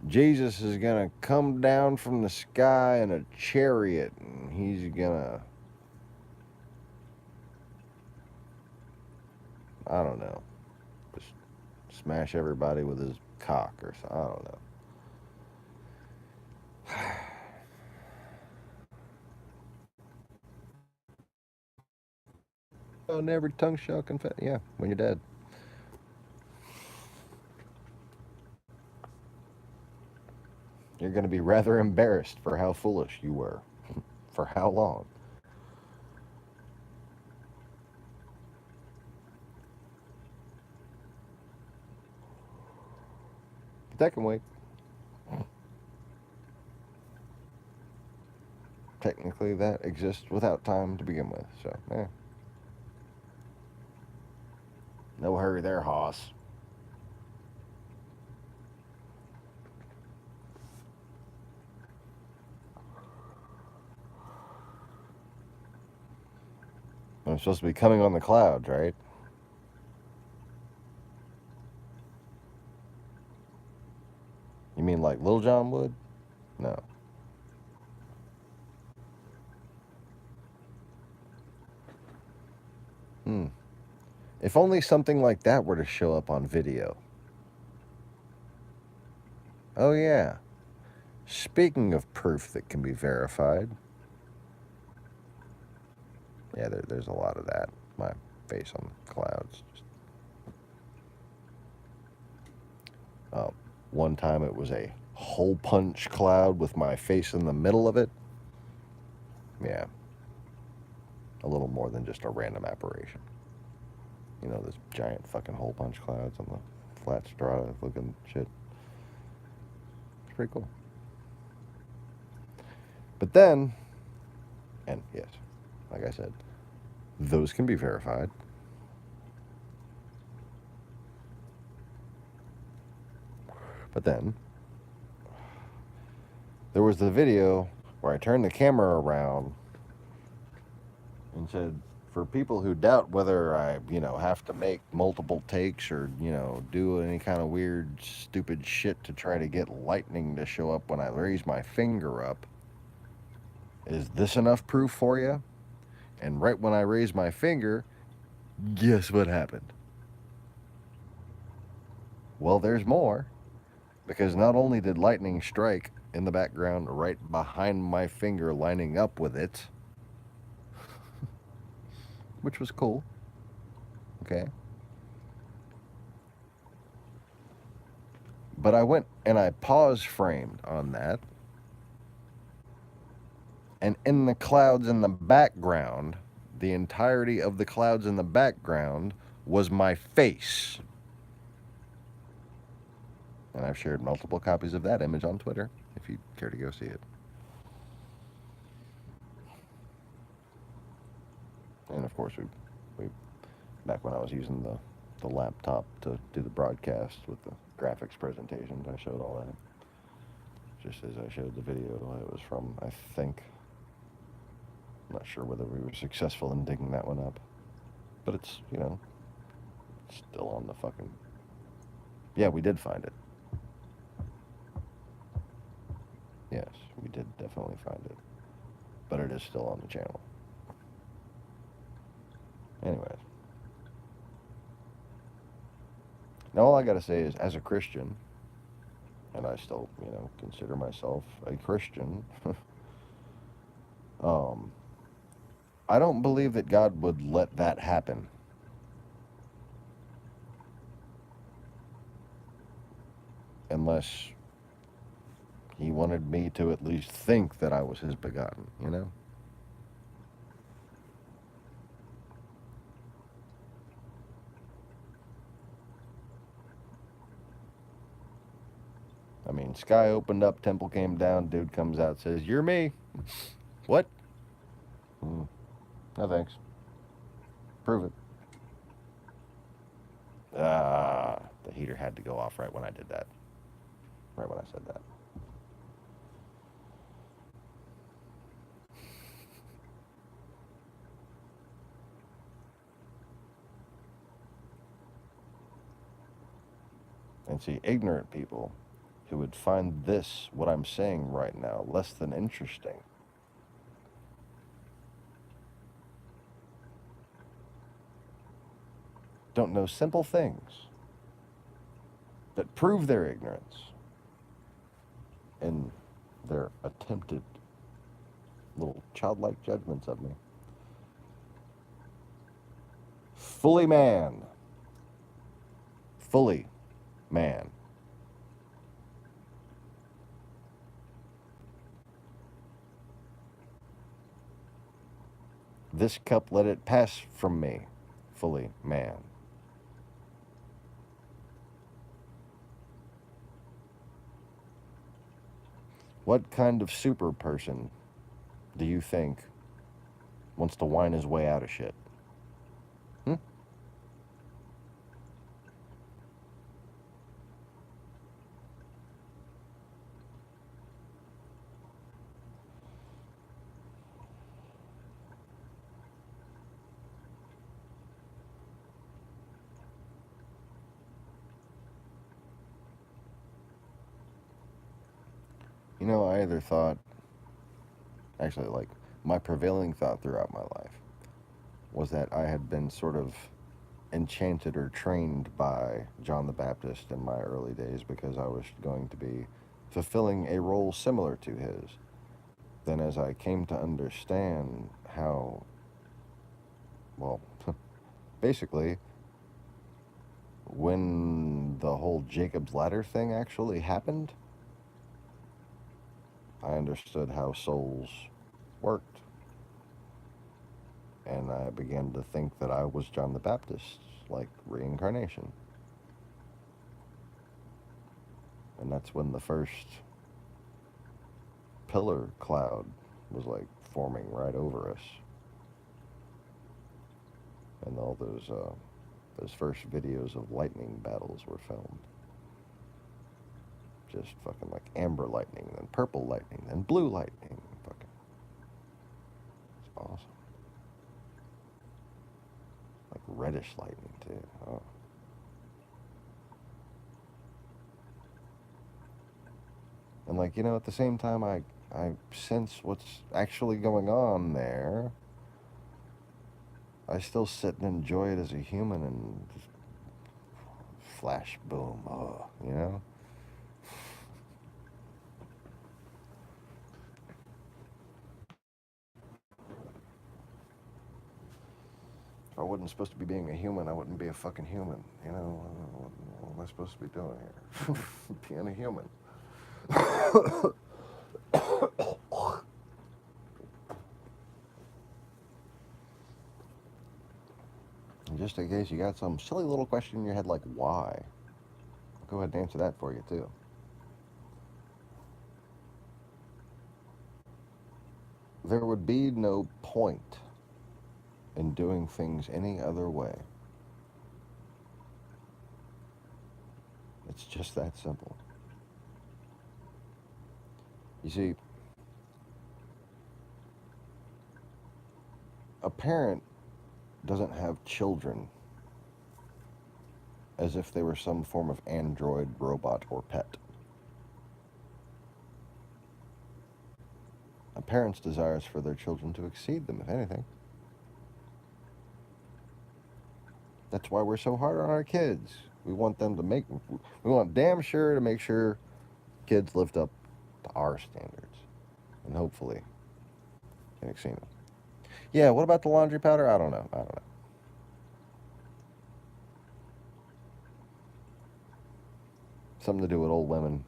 Jesus is going to come down from the sky in a chariot, and he's going to, I don't know, just smash everybody with his cock or something. I don't know. Oh, never tongue shall confess. Yeah, when you're dead. You're going to be rather embarrassed for how foolish you were. For how long? But that can wait. Technically, that exists without time to begin with, so, yeah. No hurry there, hoss. I'm supposed to be coming on the clouds, right? You mean like Lil Jon would? No. If only something like that were to show up on video. Oh yeah. Speaking of proof that can be verified. Yeah, there's a lot of that. My face on the clouds. One time it was a hole punch cloud with my face in the middle of it, yeah, a little more than just a random apparition. You know, those giant fucking hole punch clouds on the flat strata looking shit. It's pretty cool. But then, and yes, like I said, those can be verified. But then, there was the video where I turned the camera around and said, for people who doubt whether I, have to make multiple takes or, do any kind of weird, stupid shit to try to get lightning to show up when I raise my finger up, is this enough proof for you? And right when I raised my finger, guess what happened? Well, there's more. Because not only did lightning strike in the background right behind my finger lining up with it, which was cool, okay? But I went and I pause framed on that, and in the clouds in the background, the entirety of the clouds in the background was my face. And I've shared multiple copies of that image on Twitter, if you care to go see it. And of course, we back when I was using the laptop to do the broadcast with the graphics presentations, I showed all that. Just as I showed the video it was from, I think. I'm not sure whether we were successful in digging that one up. But it's, still on the fucking... Yeah, we did find it. Yes, we did definitely find it. But it is still on the channel. Anyways. Now all I gotta say is, as a Christian, and I still, consider myself a Christian, I don't believe that God would let that happen. Unless he wanted me to at least think that I was his begotten, I mean, sky opened up, temple came down, dude comes out, says, "You're me." What? No thanks. Prove it. The heater had to go off right when I did that. Right when I said that. And see, ignorant people who would find this, what I'm saying right now, less than interesting, don't know simple things that prove their ignorance in their attempted little childlike judgments of me. Fully man. Fully man. This cup let it pass from me. Fully man. What kind of super person do you think wants to whine his way out of shit? I either thought, actually, like, my prevailing thought throughout my life was that I had been sort of enchanted or trained by John the Baptist in my early days because I was going to be fulfilling a role similar to his. Then as I came to understand how, well, basically, when the whole Jacob's Ladder thing actually happened, I understood how souls worked. And I began to think that I was John the Baptist, like reincarnation. And that's when the first pillar cloud was like forming right over us. And all those first videos of lightning battles were filmed. Just fucking like amber lightning, then purple lightning, then blue lightning. Fucking, it's awesome. Like reddish lightning too. Oh. And like, you know, at the same time I sense what's actually going on there, I still sit and enjoy it as a human and just flash boom, oh, you know? If I wasn't supposed to be being a human, I wouldn't be a fucking human, you know? What am I supposed to be doing here? Being a human. And just in case you got some silly little question in your head like why, I'll go ahead and answer that for you too. There would be no point in doing things any other way. It's just that simple. You see, a parent doesn't have children as if they were some form of android, robot, or pet. A parent's desire is for their children to exceed them, if anything. That's why we're so hard on our kids. We want them to we want damn sure to make sure kids lift up to our standards. And hopefully, can exceed them. Yeah, what about the laundry powder? I don't know. Something to do with old women.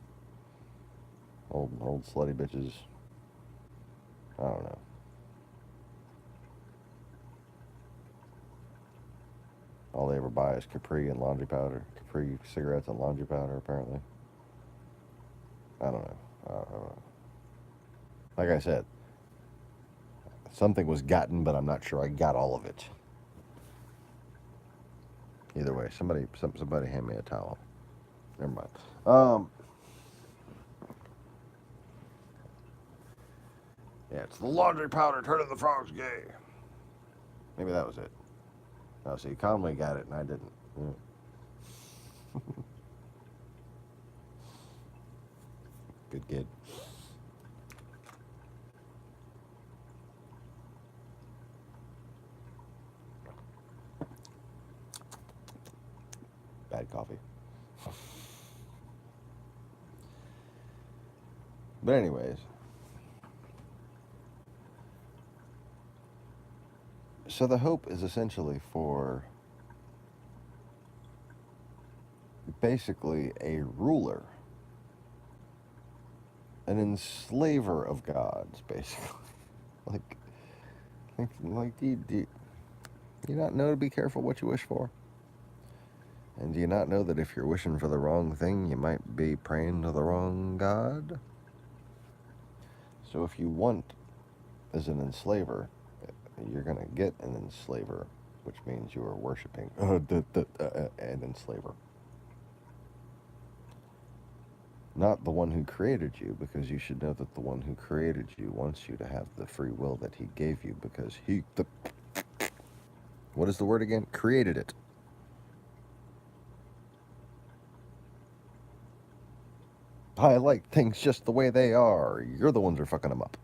Old slutty bitches. I don't know. All they ever buy is Capri and laundry powder. Capri cigarettes and laundry powder, apparently. I don't know. Like I said, something was gotten, but I'm not sure I got all of it. Either way, somebody hand me a towel. Never mind. Yeah, it's the laundry powder turning the frogs gay. Maybe that was it. Oh, see, Conway got it and I didn't. Yeah. Good kid. Bad coffee. But anyways, so the hope is essentially for basically a ruler, an enslaver of gods, basically. Do you not know to be careful what you wish for? And do you not know that if you're wishing for the wrong thing, you might be praying to the wrong god? So if you want as an enslaver, you're going to get an enslaver, which means you are worshiping an enslaver. Not the one who created you, because you should know that the one who created you wants you to have the free will that he gave you, because what is the word again? Created it. I like things just the way they are. You're the ones who are fucking them up.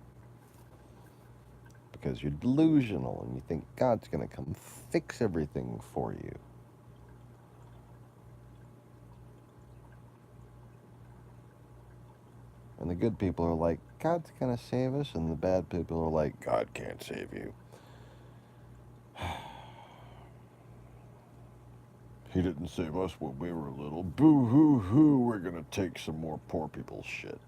Because you're delusional and you think God's going to come fix everything for you. And the good people are like, God's going to save us. And the bad people are like, God can't save you. He didn't save us when we were little. Boo hoo hoo, we're going to take some more poor people's shit.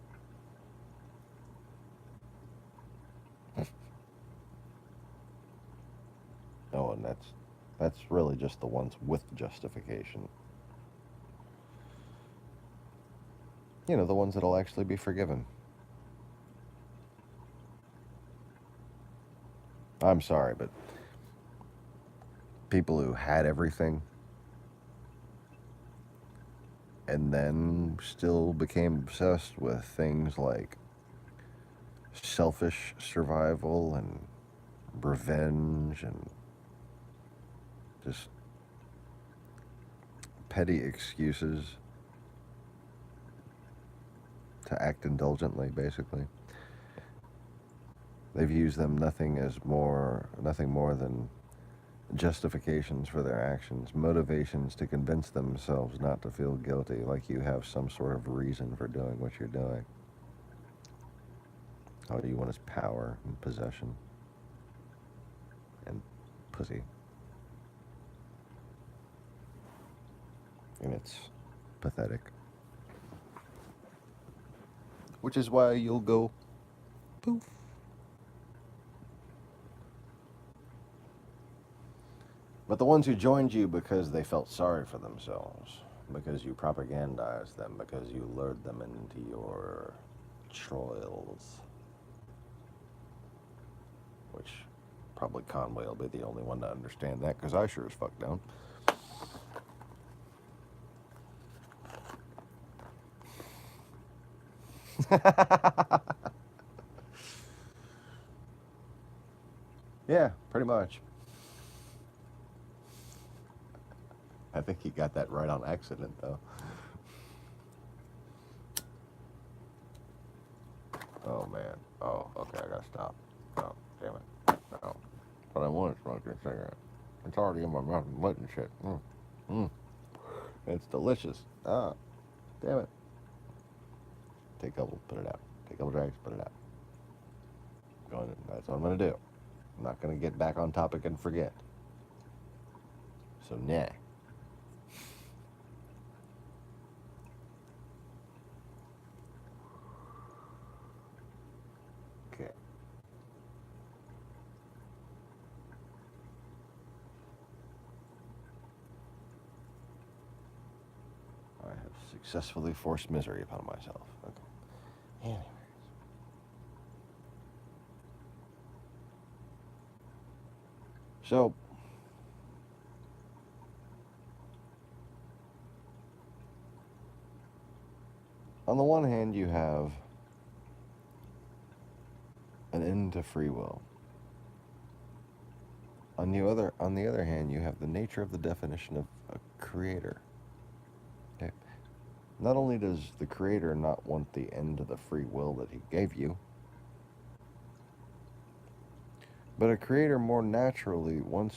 That's really just the ones with justification. You know, the ones that'll actually be forgiven. I'm sorry, but people who had everything and then still became obsessed with things like selfish survival and revenge and just petty excuses to act indulgently, basically. They've used them nothing more than justifications for their actions, motivations to convince themselves not to feel guilty, like you have some sort of reason for doing what you're doing. All you want is power and possession and pussy. And it's pathetic. Which is why you'll go poof. But the ones who joined you because they felt sorry for themselves, because you propagandized them, because you lured them into your trials, which probably Conway will be the only one to understand that, because I sure as fuck don't. Yeah, pretty much. I think he got that right on accident, though. Oh, man. Oh, okay, I gotta stop. Oh, damn it. No. But I want to smoke this cigarette. It's already in my mouth and lit and shit. It's delicious. Ah, damn it. Take a couple, put it out. Take a couple drags, put it out. That's what I'm gonna do. I'm not gonna get back on topic and forget. So, nah. Okay. I have successfully forced misery upon myself. Okay. Anyways. So, on the one hand, you have an end to free will. On the other hand, you have the nature of the definition of a creator. Okay. Not only does the creator not want the end to the free will that he gave you, but a creator more naturally wants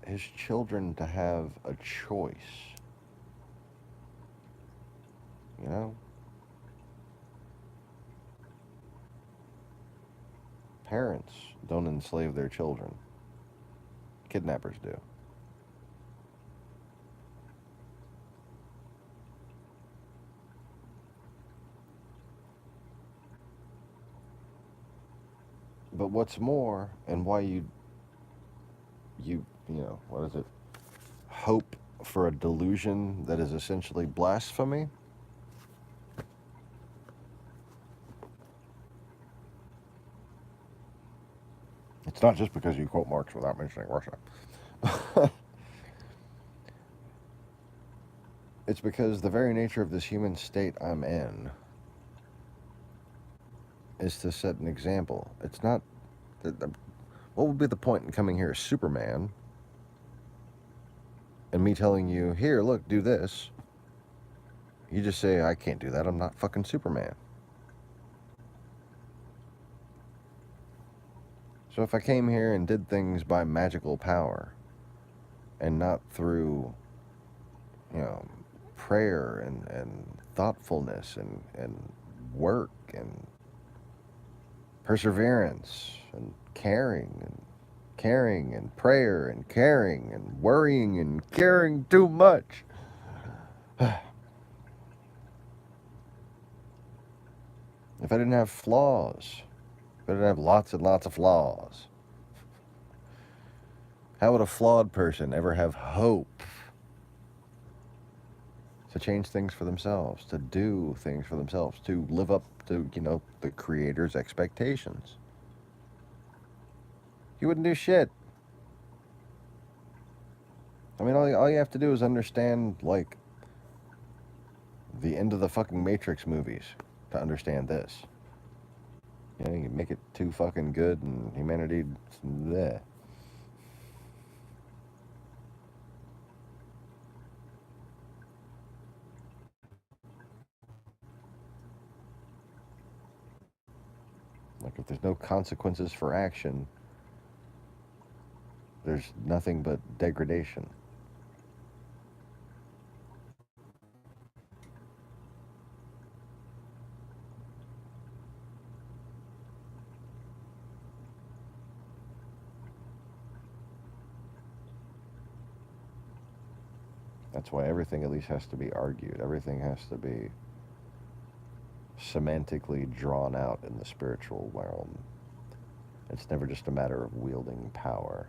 his children to have a choice. You know? Parents don't enslave their children. Kidnappers do. But what's more, and why you know, what is it? Hope for a delusion that is essentially blasphemy? It's not just because you quote Marx without mentioning Russia. It's because the very nature of this human state I'm in is to set an example. It's not... What would be the point in coming here as Superman and me telling you, here, look, do this? You just say, I can't do that. I'm not fucking Superman. So if I came here and did things by magical power and not through, you know, prayer and thoughtfulness and work and perseverance and caring and prayer and caring and worrying and caring too much. If I didn't have flaws, if I didn't have lots and lots of flaws, How would a flawed person ever have hope to change things for themselves, to do things for themselves, to live up to, the creator's expectations? You wouldn't do shit. I mean, all you have to do is understand, like, the end of the fucking Matrix movies to understand this. You make it too fucking good and humanity, bleh. Like, if there's no consequences for action, there's nothing but degradation. That's why everything at least has to be argued. Everything has to be semantically drawn out in the spiritual realm. It's never just a matter of wielding power.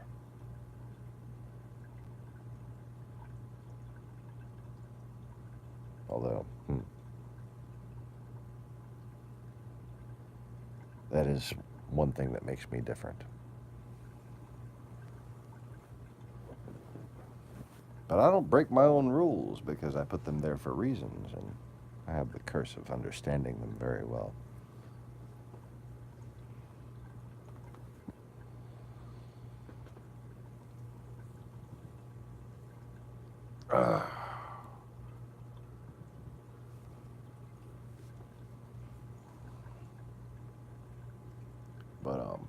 Although, that is one thing that makes me different. But I don't break my own rules because I put them there for reasons, and I have the curse of understanding them very well. But,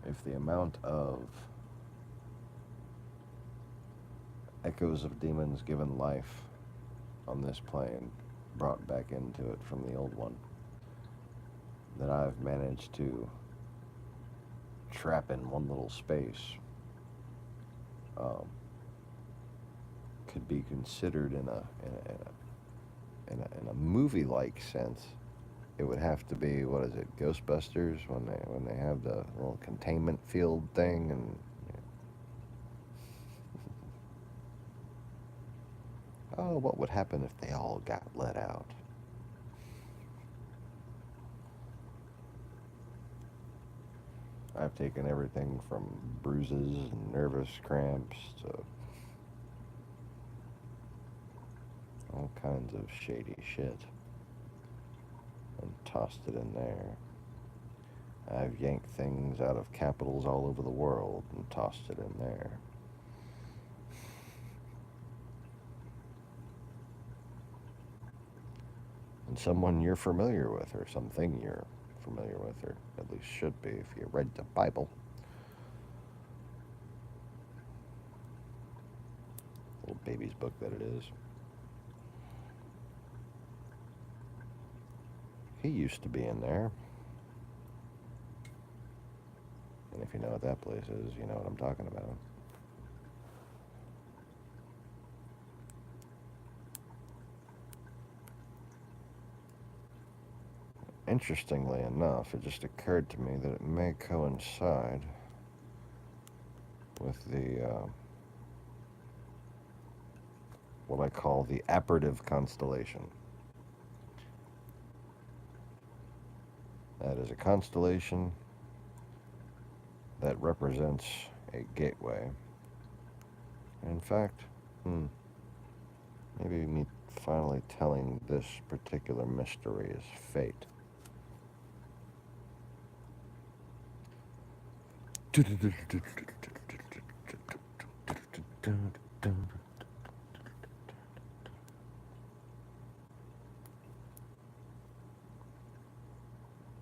if the amount of echoes of demons given life on this plane brought back into it from the old one that I've managed to trap in one little space could be considered in a movie-like sense. It would have to be, what is it, Ghostbusters, when they have the little containment field thing, and oh, what would happen if they all got let out? I've taken everything from bruises and nervous cramps to all kinds of shady shit and tossed it in there. I've yanked things out of capitals all over the world and tossed it in there. And someone you're familiar with, or something you're familiar with, or at least should be if you read the Bible. Little baby's book that it is. He used to be in there. And if you know what that place is, you know what I'm talking about. Interestingly enough, it just occurred to me that it may coincide with the, what I call the apparative constellation. That is a constellation that represents a gateway. In fact, maybe me finally telling this particular mystery is fate.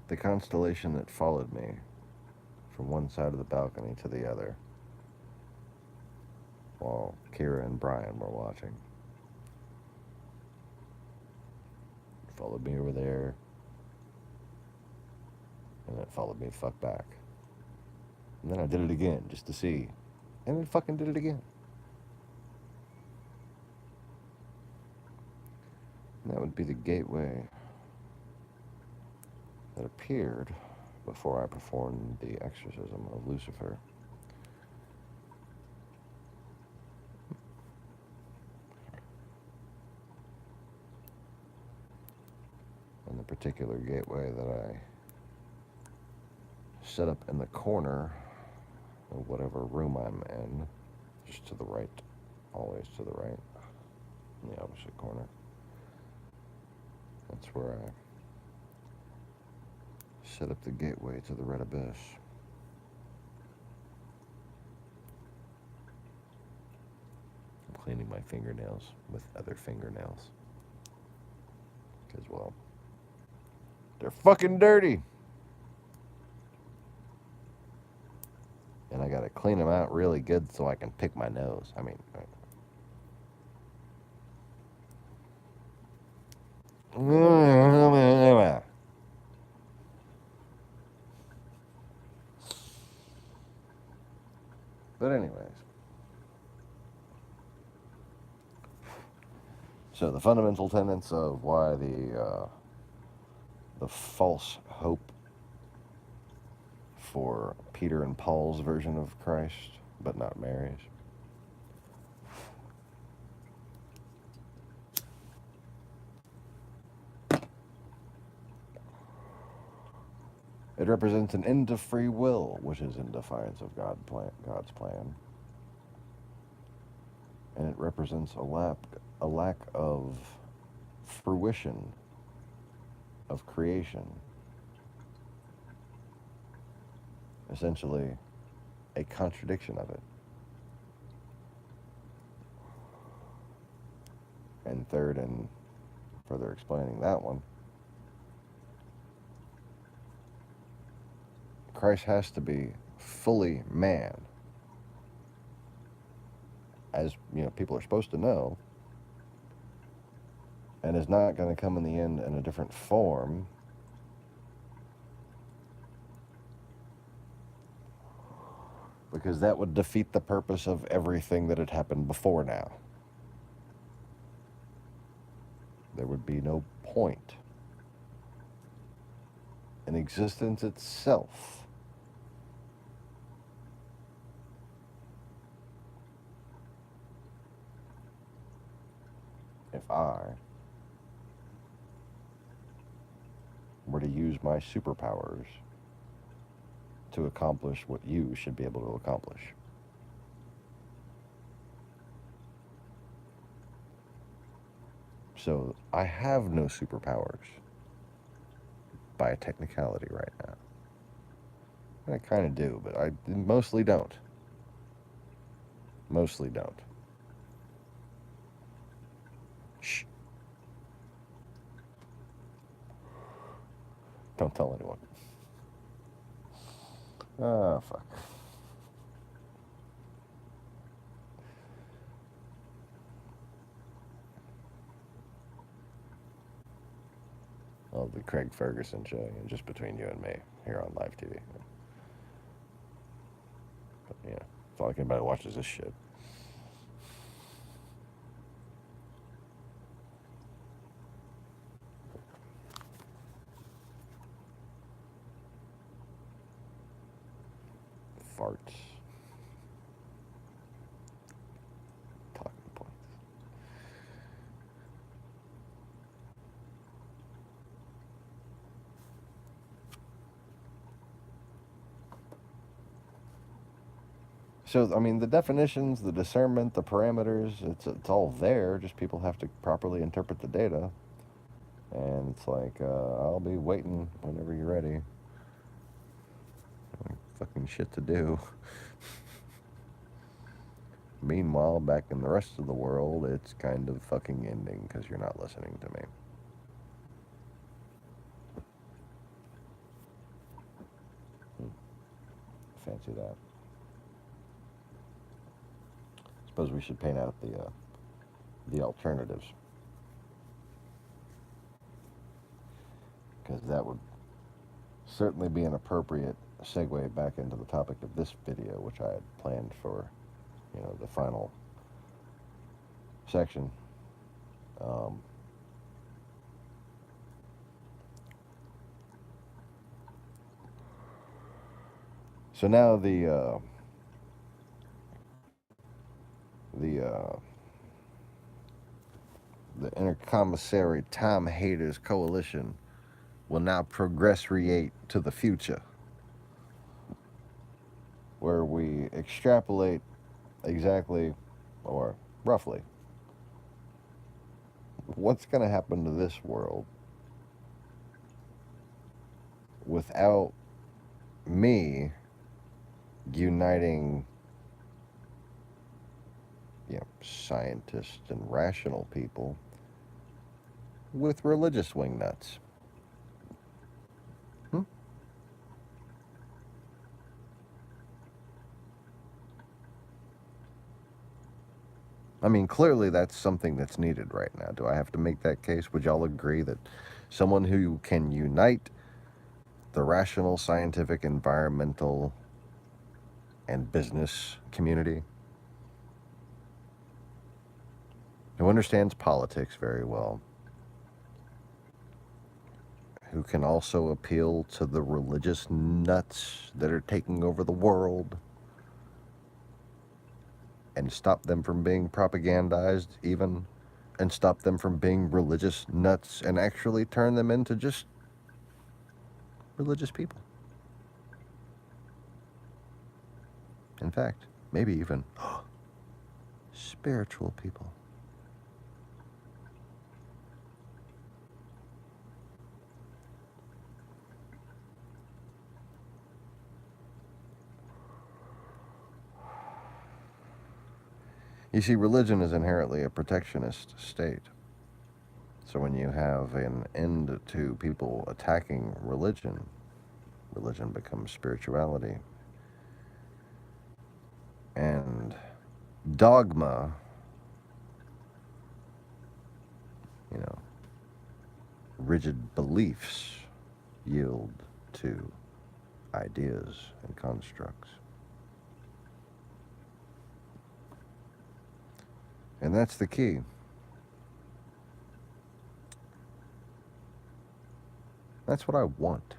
The constellation that followed me from one side of the balcony to the other while Kira and Brian were watching. It followed me over there, and it followed me the fuck back. And then I did it again just to see, and it fucking did it again. And that would be the gateway that appeared before I performed the exorcism of Lucifer. And the particular gateway that I set up in the corner of whatever room I'm in, just to the right, always to the right, in the opposite corner. That's where I set up the gateway to the red abyss. I'm cleaning my fingernails with other fingernails. Because, well, they're fucking dirty. And I gotta clean them out really good so I can pick my nose. I mean, but anyways. So the fundamental tenets of why the false hope for Peter and Paul's version of Christ, but not Mary's. It represents an end to free will, which is in defiance of God's plan. And it represents a lack of fruition of creation. Essentially, a contradiction of it. And third, and further explaining that one, Christ has to be fully man, as you know, people are supposed to know, and is not going to come in the end in a different form, because that would defeat the purpose of everything that had happened before now. There would be no point in existence itself if I were to use my superpowers to accomplish what you should be able to accomplish. So I have no superpowers by a technicality right now. And I kind of do, but I mostly don't. Mostly don't. Shh. Don't tell anyone. Ah, fuck. Of the Craig Ferguson show, and just between you and me here on live TV. But yeah, it's not like anybody watches this shit. Farts. Talking points. So, I mean, the definitions, the discernment, the parameters, it's all there. Just people have to properly interpret the data. And it's like, I'll be waiting whenever you're ready. Fucking shit to do. Meanwhile, back in the rest of the world, it's kind of fucking ending because you're not listening to me. Fancy that. Suppose we should paint out the alternatives, because that would certainly be an appropriate segue back into the topic of this video, which I had planned for, you know, the final section. So now the the Intercommissary Time Haters Coalition will now progressriate to the future, where we extrapolate exactly, or roughly, what's going to happen to this world without me uniting, scientists and rational people with religious wingnuts. I mean, clearly that's something that's needed right now. Do I have to make that case? Would y'all agree that someone who can unite the rational, scientific, environmental, and business community, who understands politics very well, who can also appeal to the religious nuts that are taking over the world and stop them from being propagandized even, and stop them from being religious nuts and actually turn them into just religious people. In fact, maybe even spiritual people. You see, religion is inherently a protectionist state. So when you have an end to people attacking religion, religion becomes spirituality. And dogma, rigid beliefs yield to ideas and constructs. And that's the key. That's what I want,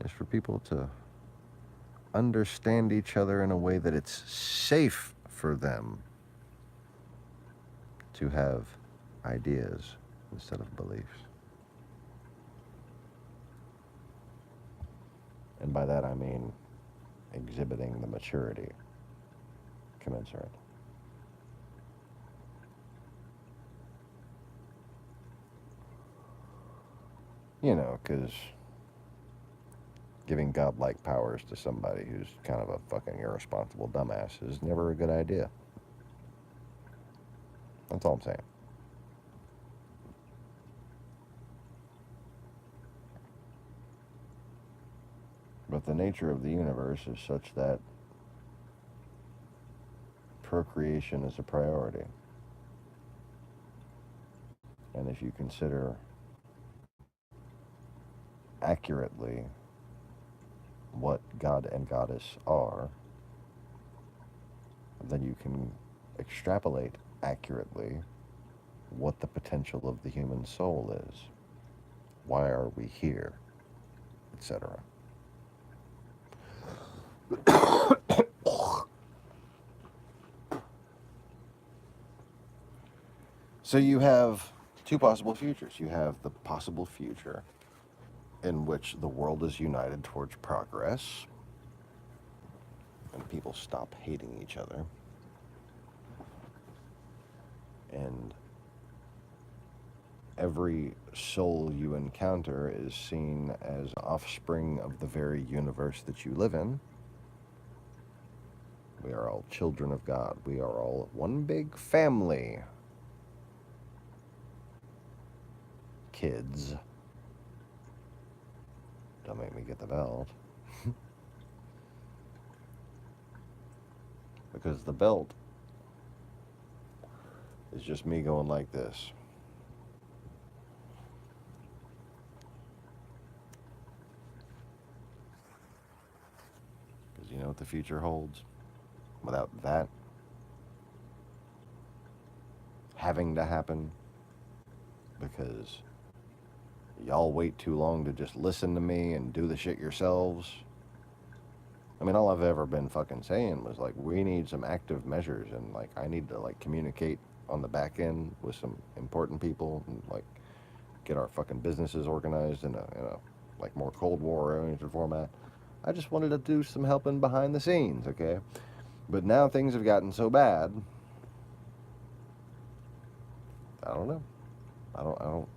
is for people to understand each other in a way that it's safe for them to have ideas instead of beliefs. And by that I mean exhibiting the maturity commensurate. Because giving godlike powers to somebody who's kind of a fucking irresponsible dumbass is never a good idea. That's all I'm saying. But the nature of the universe is such that procreation is a priority. And if you consider accurately what God and Goddess are, then you can extrapolate accurately what the potential of the human soul is. Why are we here? Etc. So you have two possible futures. You have the possible future in which the world is united towards progress and people stop hating each other, and every soul you encounter is seen as offspring of the very universe that you live in. We are all children of God. We are all one big family. Kids. Don't make me get the belt. Because the belt is just me going like this. Because you know what the future holds? Without that having to happen, because y'all wait too long to just listen to me and do the shit yourselves, I mean, all I've ever been fucking saying was like, we need some active measures, and like, I need to like communicate on the back end with some important people, and like get our fucking businesses organized in a like more Cold War oriented format. I just wanted to do some helping behind the scenes, okay? But now things have gotten so bad. I don't know. I don't.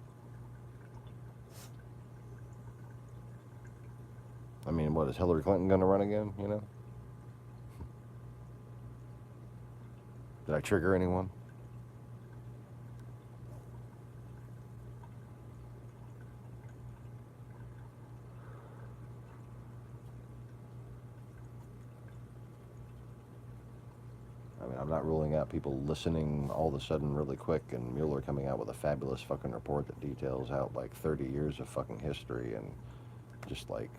I mean, what is Hillary Clinton gonna run again? You know? Did I trigger anyone? I mean, I'm not ruling out people listening all of a sudden really quick and Mueller coming out with a fabulous fucking report that details out like 30 years of fucking history and just like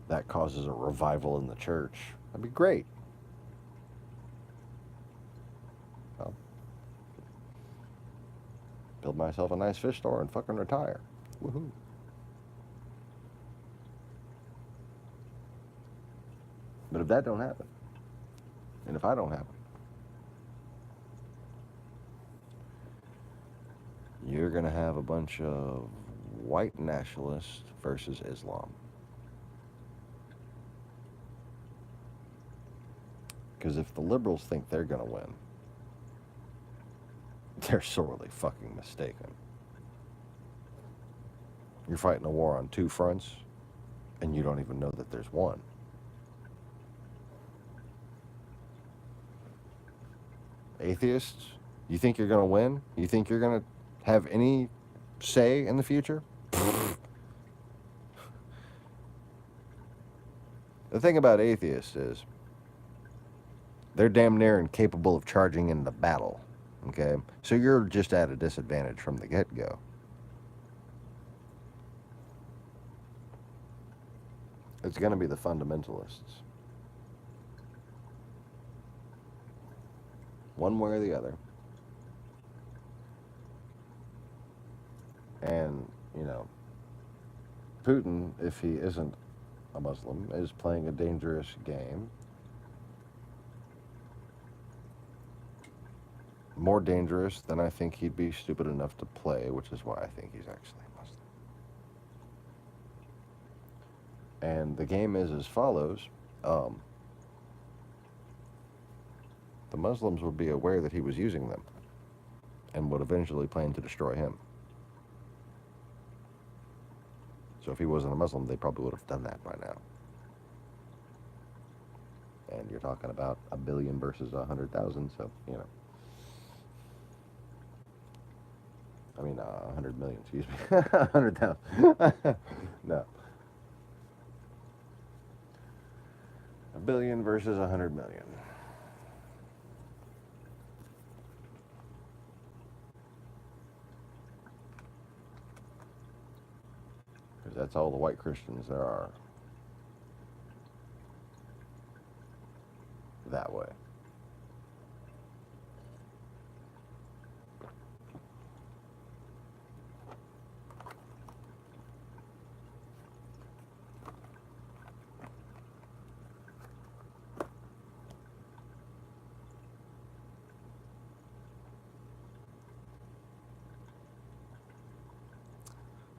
that causes a revival in the church. That'd be great. I'll build myself a nice fish store and fucking retire. Woohoo. But if that don't happen, and if I don't happen, you're gonna have a bunch of white nationalists versus Islam. Because if the liberals think they're gonna win, they're sorely fucking mistaken. You're fighting a war on two fronts, and you don't even know that there's one. Atheists, you think you're gonna win? You think you're gonna have any say in the future? The thing about atheists is they're damn near incapable of charging into battle, okay? So you're just at a disadvantage from the get-go. It's going to be the fundamentalists. One way or the other. And, you know, Putin, if he isn't a Muslim, is playing a dangerous game. More dangerous than I think he'd be stupid enough to play, which is why I think he's actually Muslim. And the game is as follows. The Muslims would be aware that he was using them and would eventually plan to destroy him. So if he wasn't a Muslim, they probably would have done that by now. And you're talking about 1 billion versus 100,000, so, you know. I mean, 100 million, excuse me. 100,000. No. 1 billion versus 100 million. Because that's all the white Christians there are. That way.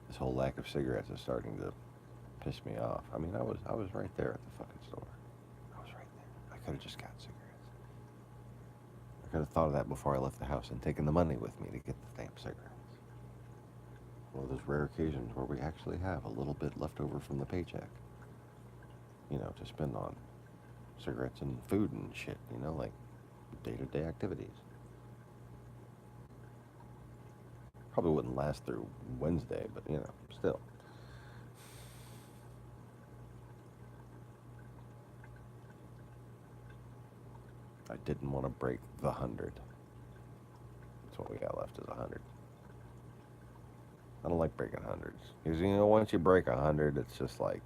This whole lack of cigarettes is starting to piss me off. I mean, I was right there at the fucking store. I was right there. I could have just got cigarettes. I could have thought of that before I left the house and taken the money with me to get the damn cigarettes. One of those rare occasions where we actually have a little bit left over from the paycheck. You know, to spend on cigarettes and food and shit, you know, like day-to-day activities. Probably wouldn't last through Wednesday, but, you know, still. I didn't want to break the 100. That's what we got left is 100. I don't like breaking hundreds. Because, you know, once you break 100, it's just like,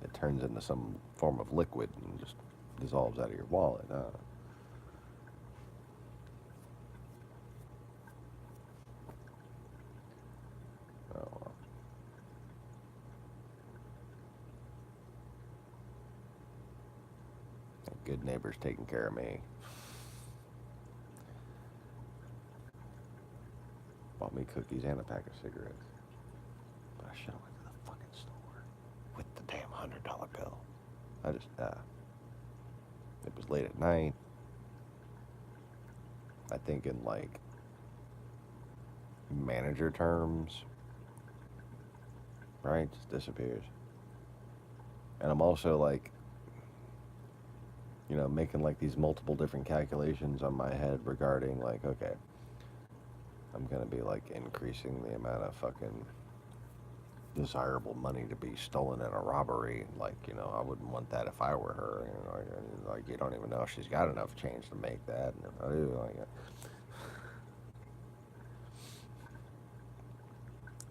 it turns into some form of liquid and just dissolves out of your wallet. Oh, well. good neighbors taking care of me. Bought me cookies and a pack of cigarettes. But I should have went to the fucking store with the damn $100 bill. I just, it was late at night. I think in like manager terms, right? Just disappears. And I'm also like, you know, making like these multiple different calculations on my head regarding like, okay, I'm gonna be like increasing the amount of fucking desirable money to be stolen in a robbery. Like, you know, I wouldn't want that if I were her. You know, like you don't even know if she's got enough change to make that. And if I do, like,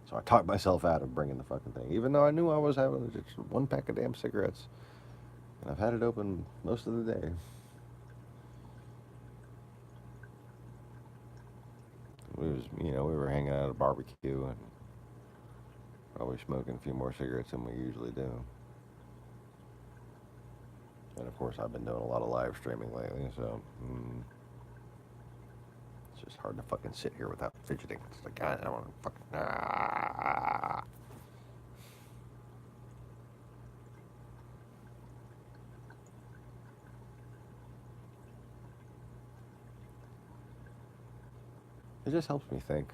so I talked myself out of bringing the fucking thing, even though I knew I was having just one pack of damn cigarettes, and I've had it open most of the day. We were hanging out at a barbecue and probably smoking a few more cigarettes than we usually do. And of course, I've been doing a lot of live streaming lately, so it's just hard to fucking sit here without fidgeting. It's like, I don't want to fucking. It just helps me think.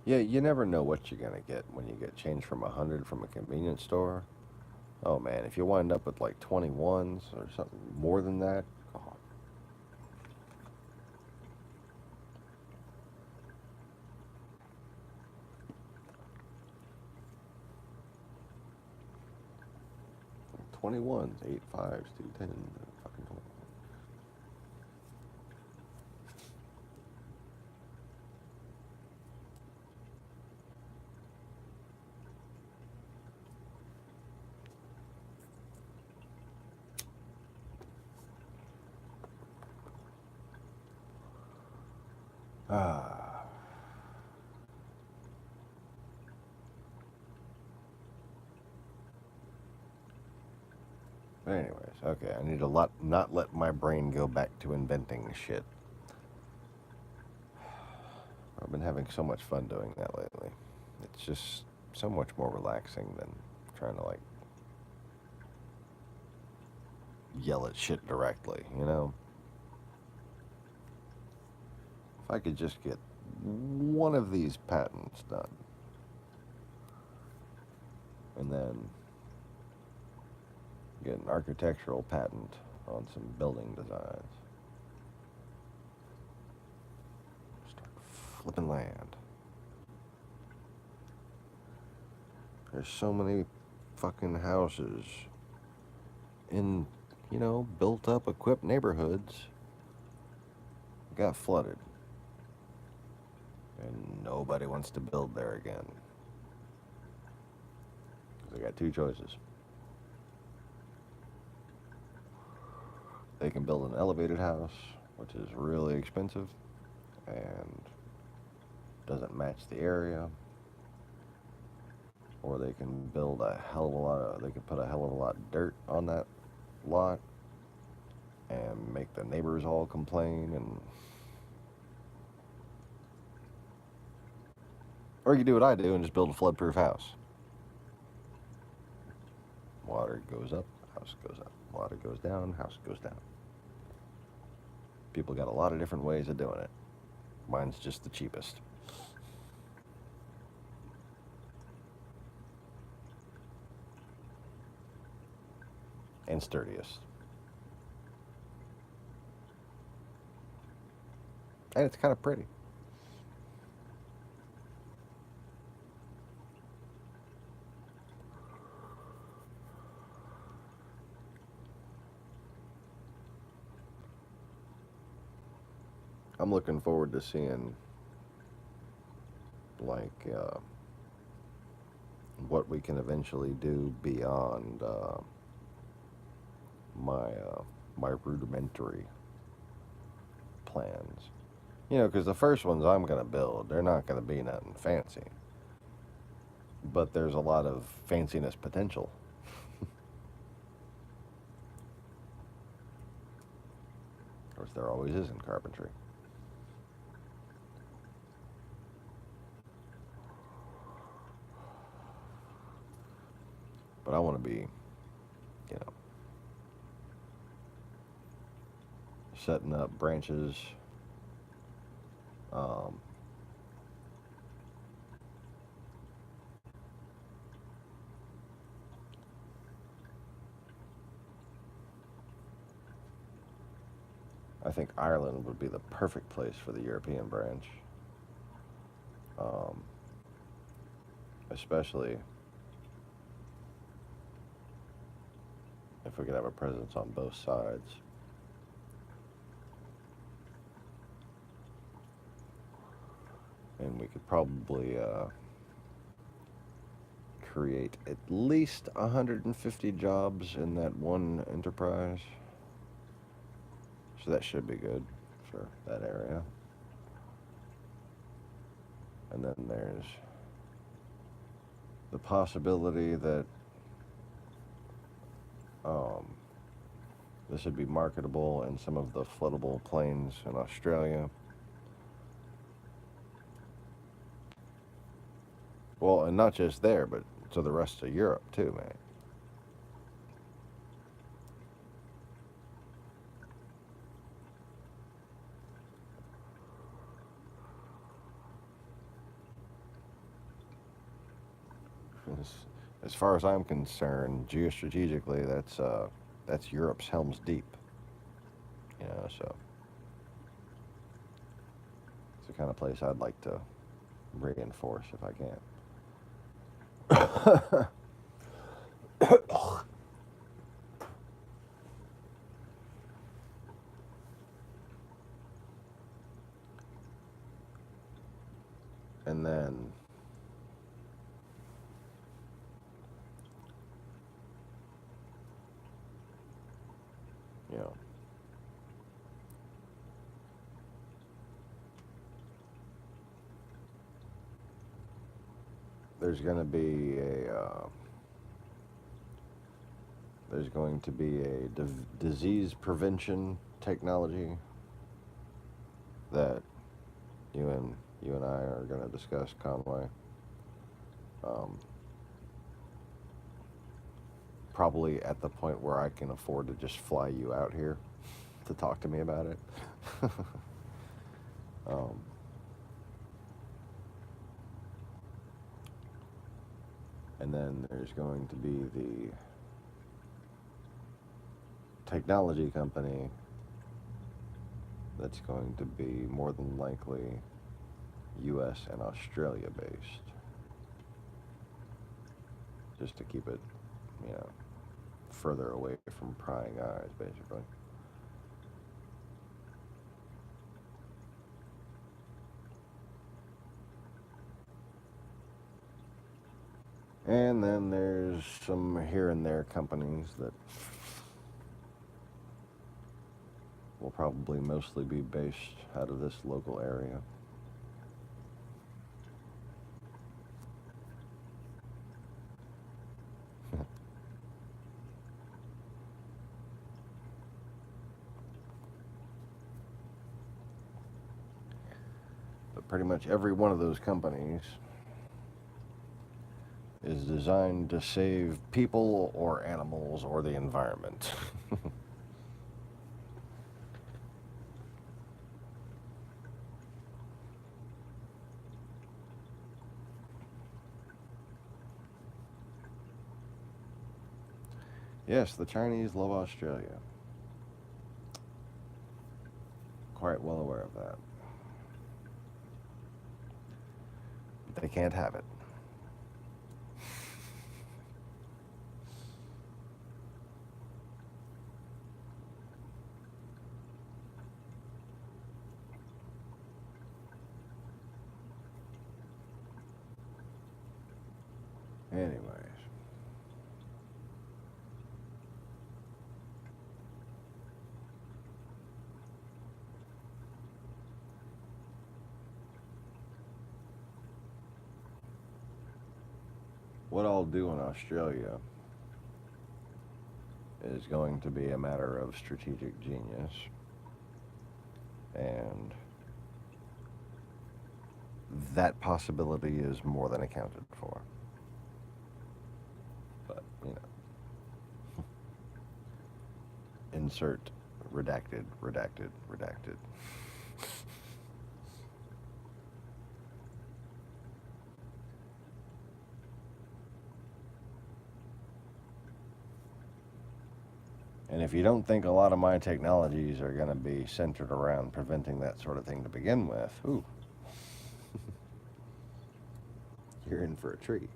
Yeah, you never know what you're gonna get when you get change from 100 from a convenience store. Oh man, if you wind up with like 21s or something more than that, oh, 21s, 8 5s, 2 10s, fucking 20. Ah. But anyways, okay, I need to not let my brain go back to inventing shit. I've been having so much fun doing that lately. It's just so much more relaxing than trying to like yell at shit directly, you know? If I could just get one of these patents done, and then get an architectural patent on some building designs. Start flipping land. There's so many fucking houses in, you know, built up, equipped neighborhoods got flooded. And nobody wants to build there again. They got two choices. They can build an elevated house, which is really expensive and doesn't match the area. Or they can build a hell of a lot of, they can put a hell of a lot of dirt on that lot and make the neighbors all complain. And or you can do what I do and just build a flood-proof house. Water goes up, house goes up. Water goes down, house goes down. People got a lot of different ways of doing it. Mine's just the cheapest. And sturdiest. And it's kind of pretty. I'm looking forward to seeing like what we can eventually do beyond my my rudimentary plans. You know, because the first ones I'm going to build, they're not going to be nothing fancy. But there's a lot of fanciness potential. Of course, there always is in carpentry. But I want to be, you know, setting up branches. I think Ireland would be the perfect place for the European branch. Especially if we could have a presence on both sides. And we could probably create at least 150 jobs in that one enterprise. So that should be good for that area. And then there's the possibility that this would be marketable in some of the floodable plains in Australia. Well, and not just there, but to the rest of Europe too, man. As far as I'm concerned, geostrategically, that's Europe's Helm's Deep. You know, so it's the kind of place I'd like to reinforce if I can. And then you know, there's going to be a disease prevention technology that you and I are going to discuss, Conway. Probably at the point where I can afford to just fly you out here to talk to me about it. And then there's going to be the technology company that's going to be more than likely US and Australia based. Just to keep it, you know, further away from prying eyes, basically. And then there's some here and there companies that will probably mostly be based out of this local area. But pretty much every one of those companies is designed to save people or animals or the environment. Yes, the Chinese love Australia. Quite well aware of that. But they can't have it. Anyways. what I'll do in Australia is going to be a matter of strategic genius, and that possibility is more than accounted for. But, you know, insert redacted, redacted, redacted. And if you don't think a lot of my technologies are going to be centered around preventing that sort of thing to begin with, ooh, you're in for a treat.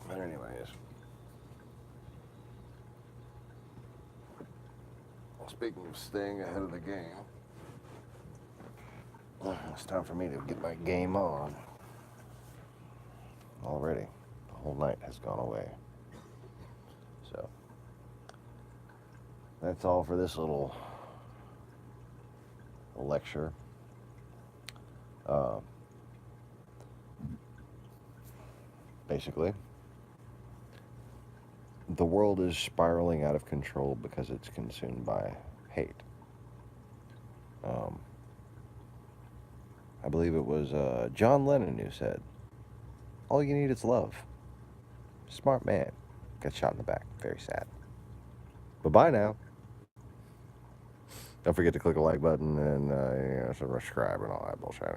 But anyways, speaking of staying ahead of the game, it's time for me to get my game on. Already, the whole night has gone away. So, that's all for this little lecture. Basically, the world is spiraling out of control because it's consumed by hate. I believe it was John Lennon who said, "All you need is love." Smart man. Got shot in the back. Very sad. Bye-bye now. Don't forget to click the like button and subscribe and all that bullshit.